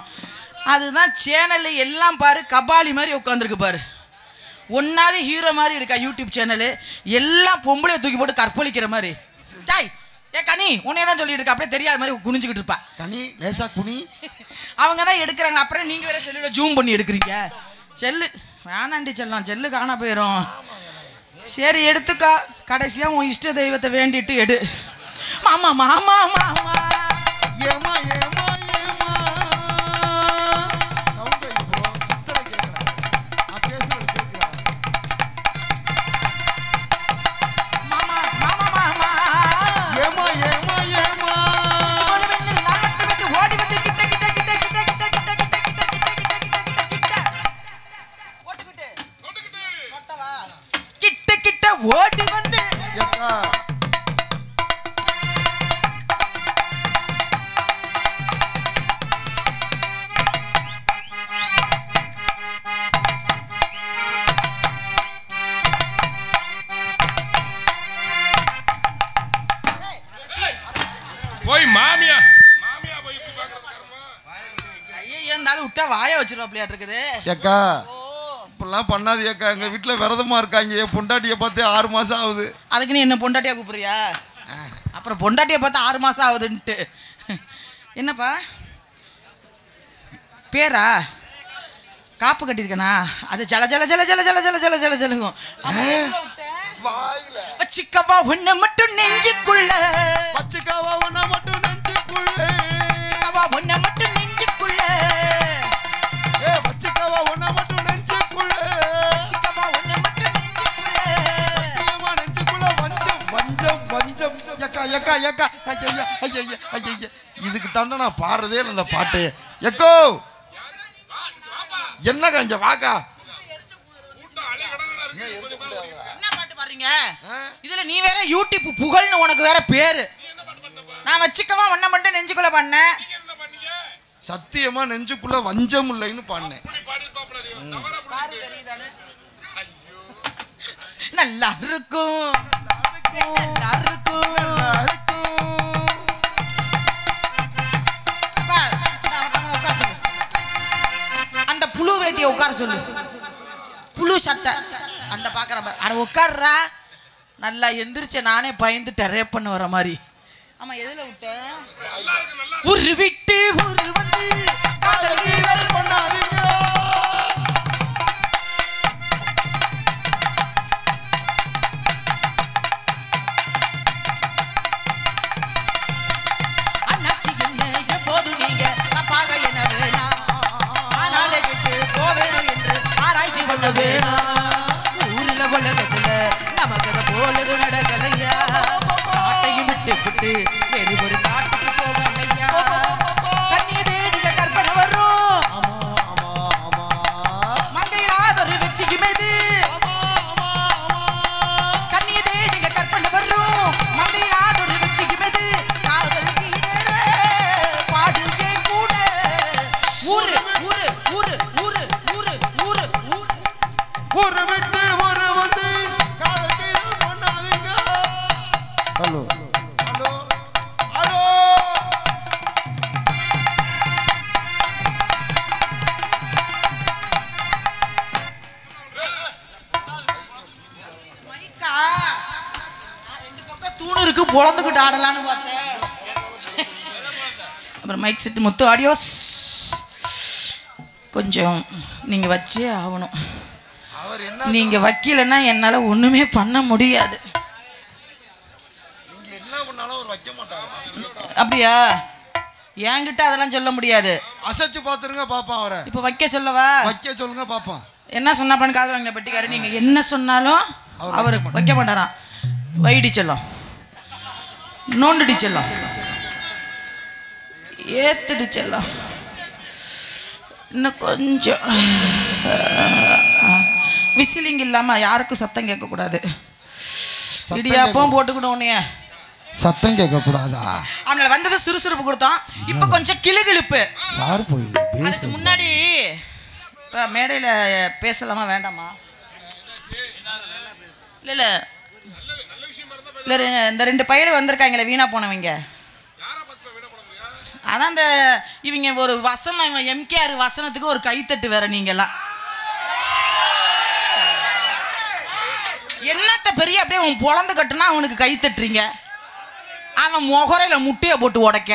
அதுதான் சேனல் எல்லாம் பாரு கபாலி மாதிரி உட்காந்துருக்கு பாரு. ஒன்னாவது ஹீரோ மாதிரி இருக்கா யூடியூப் சேனலு, எல்லாம் பொம்பளைய தூக்கி போட்டு கற்பழிக்கிற மாதிரி. டாய் ஏ கனி உன்னையே தான் சொல்லிட்டு இருக்கா, அப்படியே தெரியாத மாதிரி குனிஞ்சுக்கிட்டு இருப்பா. கனி லேசா குனி. அவங்க தான் எடுக்கிறாங்க, அப்புறம் நீங்க வேற செல்லுல ஜூம் பண்ணி எடுக்கிறீங்க. செல்லு வேணாண்டி செல்லாம், செல்லு காண போயிடும். சரி எடுத்துக்கா, கடைசியா உன் இஷ்ட தெய்வத்தை வேண்டிட்டு எடு. மாமா மாமா மாமா ஏமா ஏமா ஏமா சவுண்ட் ஐயோ சுத்தர கேக்குறா. நான் பேசுறது கேக்குறா. மாமா மாமா மாமா ஏமா ஏமா ஏமா ஓடி வந்து நாட்டு விட்டு ஓடி வந்து கிட்ட கிட்ட கிட்ட கிட்ட கிட்ட கிட்ட கிட்ட கிட்ட கிட்ட கிட்ட கிட்ட ஓடிக்கிட்டு ஓட்டவா கிட்ட கிட்ட ஓடி வந்து ஏக்கா போய் மாமியா போய் இப்படி பாக்குறது கர்மா. ஐயே ஏந்தாலும் விட்டா வாய வச்சிருவாப்லையா இருக்குது. ஏக்கா இப்பெல்லாம் பண்ணாது ஏக்கா. எங்க வீட்டுல விரதமா இருக்காங்க. என் பொண்டாட்டிய பார்த்து 6 மாசம் ஆகுது. அதுக்கு நீ என்ன பொண்டாட்டியா கூப்பிடுறியா? அப்புறம் பொண்டாட்டியை பார்த்தா 6 மாசம் ஆகுதுன்ட்டு என்னப்பா பேரா? காப்பு கட்டியிருக்கனா? அது ஜல ஜல ஜல ஜல ஜல ஜல ஜல ஜல ஜலகும். வச்சுக்கவா ஒன்ன மட்டும் நெஞ்சுக்குள்ள, வச்சுக்கவா ஒன்ன மட்டும் நெஞ்சுக்குள்ள, வச்சுக்கவா ஒன்ன மட்டும் நெஞ்சுக்குள்ள, ஏ வச்சுக்கவா ஒன்ன மட்டும் நெஞ்சுக்குள்ள, வச்சுக்கவா ஒன்ன மட்டும் நெஞ்சுக்குள்ள, சத்தியமா நெஞ்சுக்குள்ள வஞ்சம் வஞ்சம் வஞ்சம். ஏக்கா ஏக்கா ஏக்கா ஐயா ஐயா ஐயா இதுக்கு தாண்டா நான் பாடுறதே இல்லை இந்த பாட்டு. எக்கோ என்னக்கா இங்க வாக்கா. என்ன பாட்டு பாடுறீங்க? இதுல நீ வேற யூடியூப் புகழ்னு உனக்கு வேற பேரு. நான் வச்சுக்கவா ஒன்ன மட்டும் நெஞ்சுக்குள்ள பண்ணேன். சத்தியமா நெஞ்சுக்குள்ள வஞ்சம் இல்லைன்னு பாடினேன். நல்லா இருக்கும் நல்லா இருக்கும். அந்த புழு வேட்டியை உட்கார சொல்லு, புழு சட்டை அந்த பாக்குற மாதிரி அட உட்கார்றா. நல்லா எந்திரிச்ச நானே பயந்துட்டேன் ரேப் பண்ண வர மாதிரி. ஆமா எதுல விட்டேன்? ஒரு விட்டு ஒரு வந்து காதல் வீரல் பண்ணாதீங்க. அண்ணாச்சி என்ன எப்போது நீங்க தப்பாக என்ன வேணாம், ஆனாலே கேட்டு போவேணும் என்று ஆராய்ச்சி பண்ண வேணாம். ஊரில் உலகத்துல நமக்கு அதை போலது நடக்கலையா, காட்டையும் விட்டு விட்டு வேறு ஒரு காட்டுக்கு போகலையா. கண்ணிய தேடிய கற்பனை வரும் மங்கையாதொரு வெற்றிக்கு மீது, கண்ணிய தேடிய கற்பனை வரும் மங்கையாதொரு வெற்றிக்கு மீது, காதல் கீழே பாடுகே கூட. ஊரு ஊரு ஊரு ஊரு ஊரு ஊரு ஊரு ஒரு விட்டு ஒரு வந்து காதல் வீரல் பண்ணாதீங்க. ஹலோ ஹலோ ஹலோ மைக்கா ரெண்டு பக்கம் தூணு இருக்கு, பொழந்துக்கிட்டு ஆடலான்னு பார்த்தேன். அப்புறம் மைக் செட்டு முத்து ஆடியோஸ் கொஞ்சம் நீங்க வச்சே ஆகணும். அவர் என்ன நீங்க வைக்கலன்னா என்னால ஒண்ணுமே பண்ண முடியாது. நீங்க என்ன பண்ணாலும் அவர் வைக்க மாட்டாரு. அப்படியா? என்கிட்ட அதெல்லாம் சொல்ல முடியாது. அசைச்சு பாத்துருங்க பாப்பான் அவரை. இப்ப வைக்க சொல்லவா? வைக்க சொல்லுங்க பாப்பான். என்ன சொன்னா காது வாங்கின பெட்டிக்காரு. நீங்க என்ன சொன்னாலும் அவரு வைக்க மாட்டாராம். வைடி செல்லம், நோண்டுடி செல்லம், ஏத்துடி செல்லம், இன்னும் கொஞ்சம் விசிலிங் இல்லாம யாருக்கும் சத்தம் கேட்க கூடாது. இடியாப்பம் போட்டுக்கிட்டோம். உன்னைய சத்தம் கேட்க கூடாதா? அவங்கள வந்தது சுறுசுறுப்பு கொடுத்தோம். இப்ப கொஞ்சம் கிளுகிழுப்பு. சார் போயில முன்னாடி இப்ப மேடையில பேசலாமா வேண்டாமா? இல்ல இல்ல இல்ல இந்த 2 பையல வந்திருக்காங்களே வீணா போனவங்க. அதான் இந்த இவங்க ஒரு வசனம், எம்கேஆர் வசனத்துக்கு ஒரு கைத்தட்டு வேற. நீங்க எல்லாம் என்னத்த பெரிய அப்படியே அவன் பொழந்து கட்டுனா அவனுக்கு கைத்தட்டுறீங்க. அவன் முகரையில முட்டைய போட்டு உடைக்க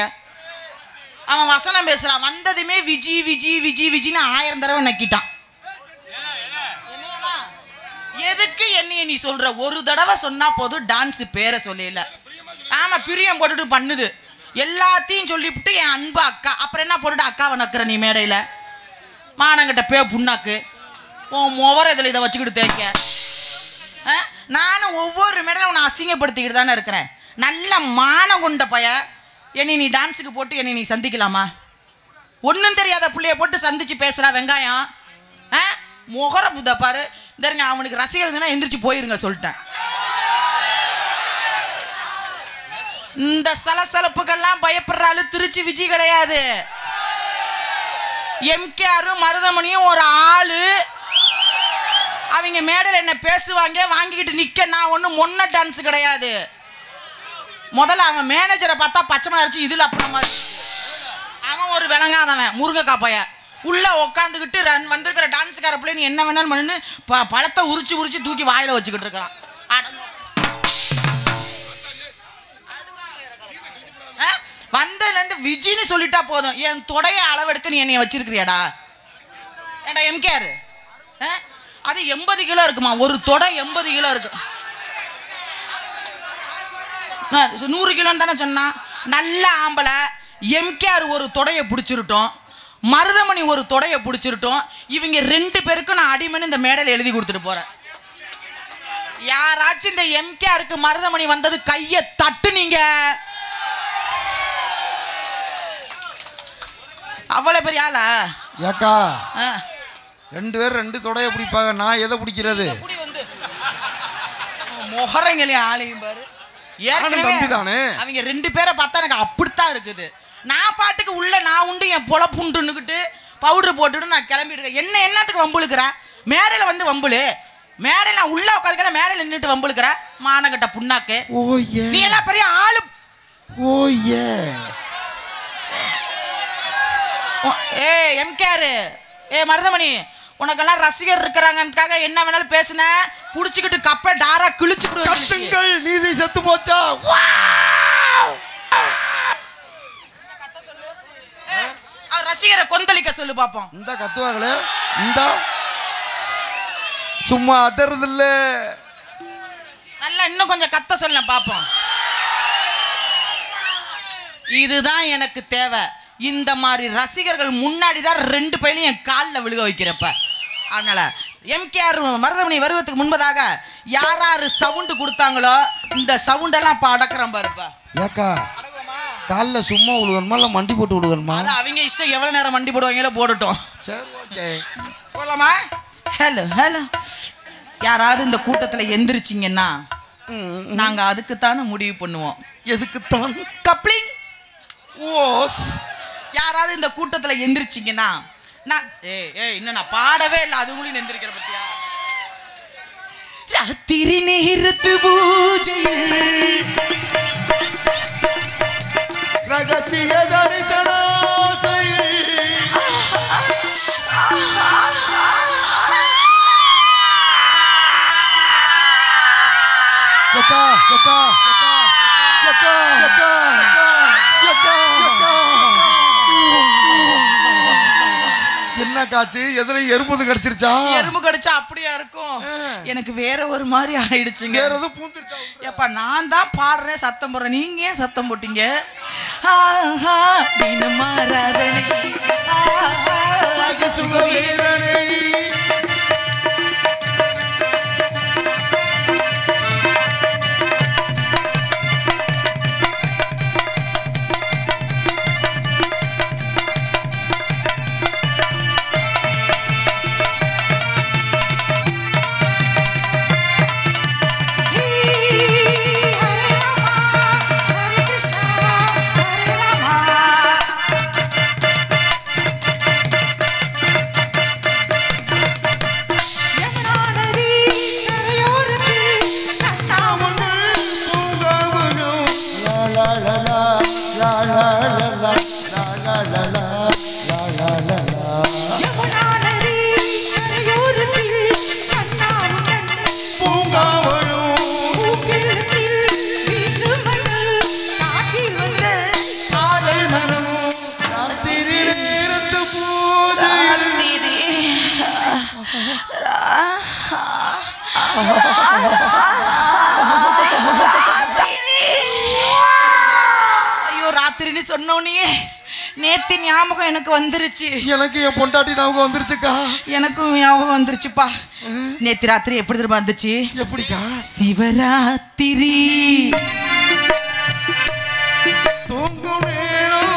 அவன் வசனம் பேசுறான். வந்ததுமே விஜி விஜி விஜி விஜின்னு 1000 தடவை நக்கிட்டான். எதுக்கு என்னைய நீ சொல்ற? ஒரு தடவை சொன்னா போதும். டான்ஸ் பேரை சொல்லல. ஆமா, பிரியம் போட்டுட்டு பண்ணுது. எல்லாத்தையும் சொல்லிவிட்டு என் அன்பு அக்கா. அப்புறம் என்ன போட்டுட்டு அக்காவை நக்குற நீ மேடையில? மானங்கிட்ட புண்ணாக்கு உன் முவர இதில் இதை வச்சுக்கிட்டு தேய்க்க. நானும் ஒவ்வொரு மேடையில உன்னை அசிங்கப்படுத்திக்கிட்டு தானே இருக்கிறேன். நல்ல மானம் கொண்ட பைய. என்னை நீ டான்ஸுக்கு போட்டு என்னை நீ சந்திக்கலாமா? ஒன்றும் தெரியாத பிள்ளைய போட்டு சந்திச்சு பேசுறா வெங்காயம். முகர புத்த பாரு. இந்த அவனுக்கு ரசிகர் இருந்தா எந்திரிச்சு போயிருங்க சொல்லிட்டேன். இந்த சலசலப்புக்கெல்லாம் பயப்படுறாள் திருச்சி விஜய் கிடையாது. எம்கேஆரும் மருதமணியும் ஒரு ஆளு. அவங்க மேடையில் என்ன பேசுவாங்க, வாங்கிக்கிட்டு நிக்க. நான் ஒன்றும் மொன்ன டான்ஸ் கிடையாது. முதல்ல அவன் மேனேஜரை பார்த்தா பச்சை மலை அரைச்சி இதில் அப்புறமா அவன் ஒரு விளங்காதவன் முருங்கக்கா பைய. உள்ள உட்காந்துக்கிட்டு வந்திருக்கிற டான்ஸுக்கார பிள்ளை நீ என்ன வேணாலும் பண்ணு பழத்தை உரிச்சு உரிச்சு தூக்கி வாயில வச்சுக்கிட்டு இருக்கான். வந்ததுலேருந்து விஜின்னு சொல்லிட்டா போதும். என் தொடைய அளவெடுக்க நீ என்னைய வச்சிருக்கிறியாடா? ஏண்டா எம்கேஆர் அது 80 கிலோ இருக்குமா? ஒரு தொடை 80 கிலோ இருக்கு. 100 கிலோன்னு தானே சொன்னா. நல்ல ஆம்பளை. எம்கேஆர் ஒரு தொடையை பிடிச்சிருட்டோம், மருதமணி ஒரு தொடையை பிடிச்சிருட்டோம். இவங்க 2 பேருக்கும் நான் அடிமனு இந்த மேடையில் எழுதி கொடுத்துட்டு போறேன். யாராச்சும் இந்த எம்கேஆருக்கு மருதமணி வந்தது கையை தட்டுனீங்க. அவ்வளவு பெரிய ஆளா? ஏக்கா 2 பேர் 2 தொடைய பிடிப்பாங்க. நான் எதை பிடிக்கிறது? மொஹரங்களே ஆளையும் பாரு. அவங்க 2 பேரை பார்த்தா எனக்கு அப்படித்தான் இருக்குது. நான் பாட்டுக்கு உள்ள நான் உண்டு என் பொழப்புண்டுன்னுக்கிட்டு பவுடர் போட்டுட்டு நான் கிளம்பிட்டு என்னத்துக்கு வம்புழுக்கிறேன்? மேடையில் வந்து வம்புலு. மேடையில் நான் உள்ள உட்காந்துக்கிற மேடையில் நின்றுட்டு வம்புழுக்கிற மானகட்ட புண்ணாக்கு. நீ எல்லாம் பெரிய ஆளு. எம்கேஆர் மருதமணி உனக்கெல்லாம் ரசிகர் இருக்கிறாங்கன்றதுக்காக என்ன வேணாலும் பேசுன. புடிச்சுக்கிட்டு கப்ப டாரா கிழிச்சு கத்துங்கள். நீதி செத்து போச்சா? ரசிகரை கொந்தளிக்க சொல்லு பாப்போம். இந்த கத்துவாங்களே இந்த சும்மா அதறது இல்ல. நல்லா இன்னும் கொஞ்சம் கத்த சொல்ல பாப்போம். இதுதான் எனக்கு தேவை. இந்த மாதிரி ரசிகர்கள் முன்னாடி தான் 2 பையிலையும் என் காலில் விழுக வைக்கிறப்ப. அதனால எம்கேஆர் மருதமணி வருவதற்கு முன்பதாக யாராரு சவுண்டு கொடுத்தாங்களோ இந்த சவுண்டெல்லாம் இப்போ அடக்கிறோம் பாருப்பா. ஏக்கா காலில் சும்மா விழுகணுமா இல்லை மண்டி போட்டு விழுகணுமா? அது அவங்க இஷ்டம். எவ்வளோ நேரம் மண்டி போடுவாங்களோ போடட்டும். சரி ஓகே போடலாமா? Hello hello. யாராவது இந்த கூட்டத்தில் எந்திரிச்சிங்கன்னா நாங்கள் அதுக்குத்தானே முடிவு பண்ணுவோம். எதுக்குத்தான்? கப்ளிங். ஓஸ். யாராவது இந்த கூட்டத்துல எந்திரிச்சிங்கன்னா நான் இன்னும் நான் பாடவே இல்லை. அதுங்களும் எந்திரிக்கிற பத்தியா? ராத்திரி நேரத்து பூஜையில் ரகசிய தரிசனாசையில் யக்கா யக்கா யக்கா யக்கா யக்கா யக்கா என்ன காச்சு? எதுலயும் எறும்பு கடிச்சிருச்சா? எறும்பு கடிச்சா அப்படியா இருக்கும்? எனக்கு வேற ஒரு மாதிரி ஆயிடுச்சுங்க. வேற எதுவும் பூந்துருச்சா? எப்ப நான் தான் பாடுறேன் சத்தம் போடுறேன், நீங்க ஏன் சத்தம் போட்டீங்க? மாறாதனை சுகவீரனை ஐயோ ராத்திரின்னு சொன்னோனே நேத்து ஞாபகம் எனக்கு வந்துருச்சு. எனக்கு என் பொண்டாட்டி ஞாபகம் வந்துருச்சுக்கா. எனக்கும் ஞாபகம் வந்துருச்சுப்பா. நேத்து ராத்திரி எப்படி திரும்ப வந்துச்சு? எப்படிக்கா? சிவராத்திரி தூங்கும் நேரம்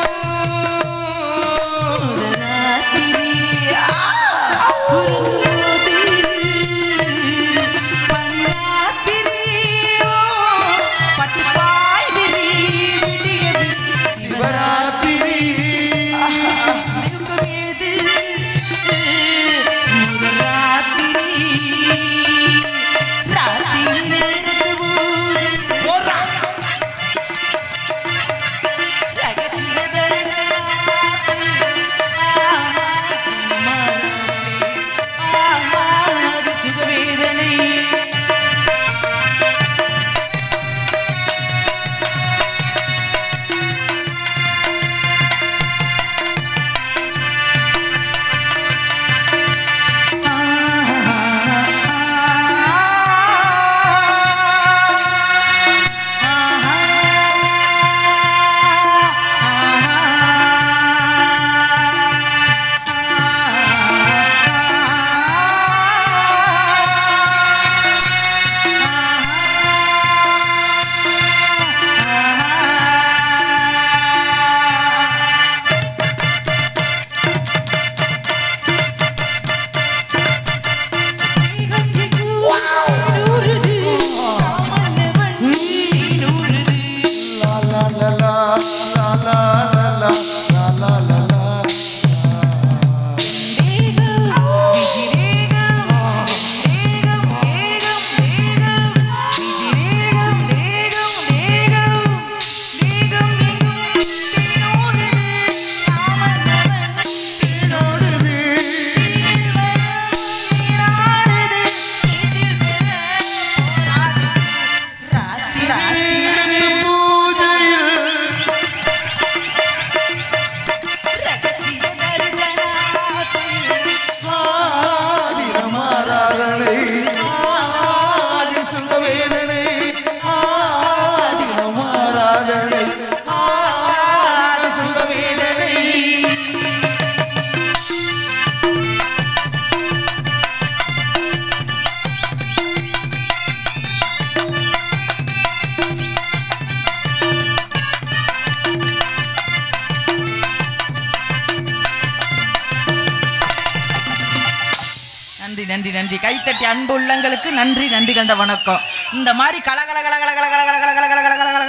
நன்றி நன்றி. கைத்தட்டி அன்பு உள்ளங்களுக்கு நன்றி நன்றி கண்ட வணக்கம். இந்த மாதிரி கலகல கலகல கலகல கலகல கலகல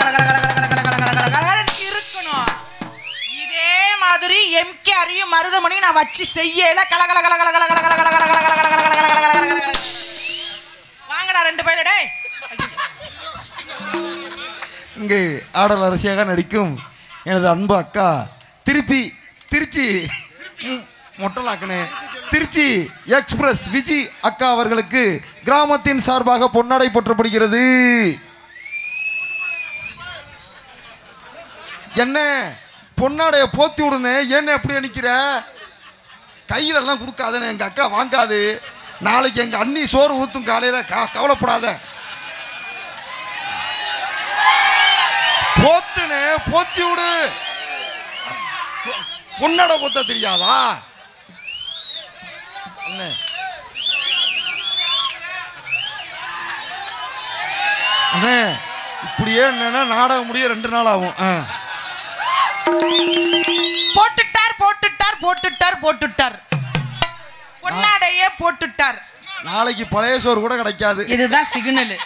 கலகல இருக்கணும். இதே மாதிரி எம்கே அரியும் மருதமணி நான் வச்சு செய்யல. கலகல கலகல கலகல கலகல கலகல வாங்கடா ரெண்டு பேரும். டேய் இங்கே ஆடல் அரசியாக நடிக்கும் எனது அன்பு அக்கா திருச்சி மொட்டலாக்கனே திருச்சி எக்ஸ்பிரஸ் விஜி அக்கா அவர்களுக்கு கிராமத்தின் சார்பாக பொன்னாடை போற்றப்படுகிறது. என்ன பொன்னாடைய போத்தி விடுனே, என்ன எப்படி நினைக்கிற? கையிலெல்லாம் கொடுக்காதுன்னு எங்கள் அக்கா வாங்காது. நாளைக்கு எங்கள் அண்ணி சோறு ஊற்றும் காலையில் கவலைப்படாத. போத்துன்னு போத்தி விடு. பொன்னட பொத்த தெரியாதா? அண்ணே இப்படியே என்னன்னா நாடகம் முடிய 2 நாள் ஆகும். போட்டுட்டார் போட்டுட்டார் போட்டுட்டார் போட்டுட்டார் பொன்னாடையே போட்டுட்டார். நாளைக்கு பழைய சோறு கூட கிடைக்காது. இதுதான் சிக்னல்.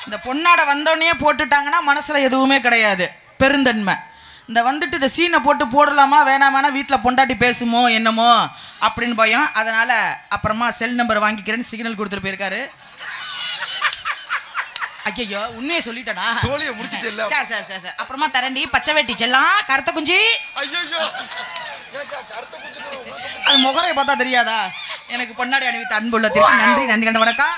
இந்த பொன்னாடை வந்தோடனே போட்டுட்டாங்கன்னா மனசுல எதுவுமே கிடையாது, பெருந்தன்மை. இந்த வந்துட்டு இந்த சீனை போட்டு போடலாமா வேணாமானா வீட்டில் பொண்டாட்டி பேசுமோ என்னமோ அப்படின்னு பயம். அதனால அப்புறமா செல் நம்பர் வாங்கிக்கிறேன்னு சிக்னல் கொடுத்துட்டு போயிருக்காரு. ஐயோ உண்மையை சொல்லிட்டடா. சோழியை முடிச்சிட்டு இல்ல. சரி சரி சரி சரி அப்புறமா தரண்டி பச்சை வேட்டி செல்லாம் கருத்த குஞ்சி. ஐயோ அது முகரை பார்த்தா தெரியாதா? எனக்கு பொன்னாடி அணிவித்த அன்புள்ளத்திற்கு நன்றி நன்றி. வணக்கம்.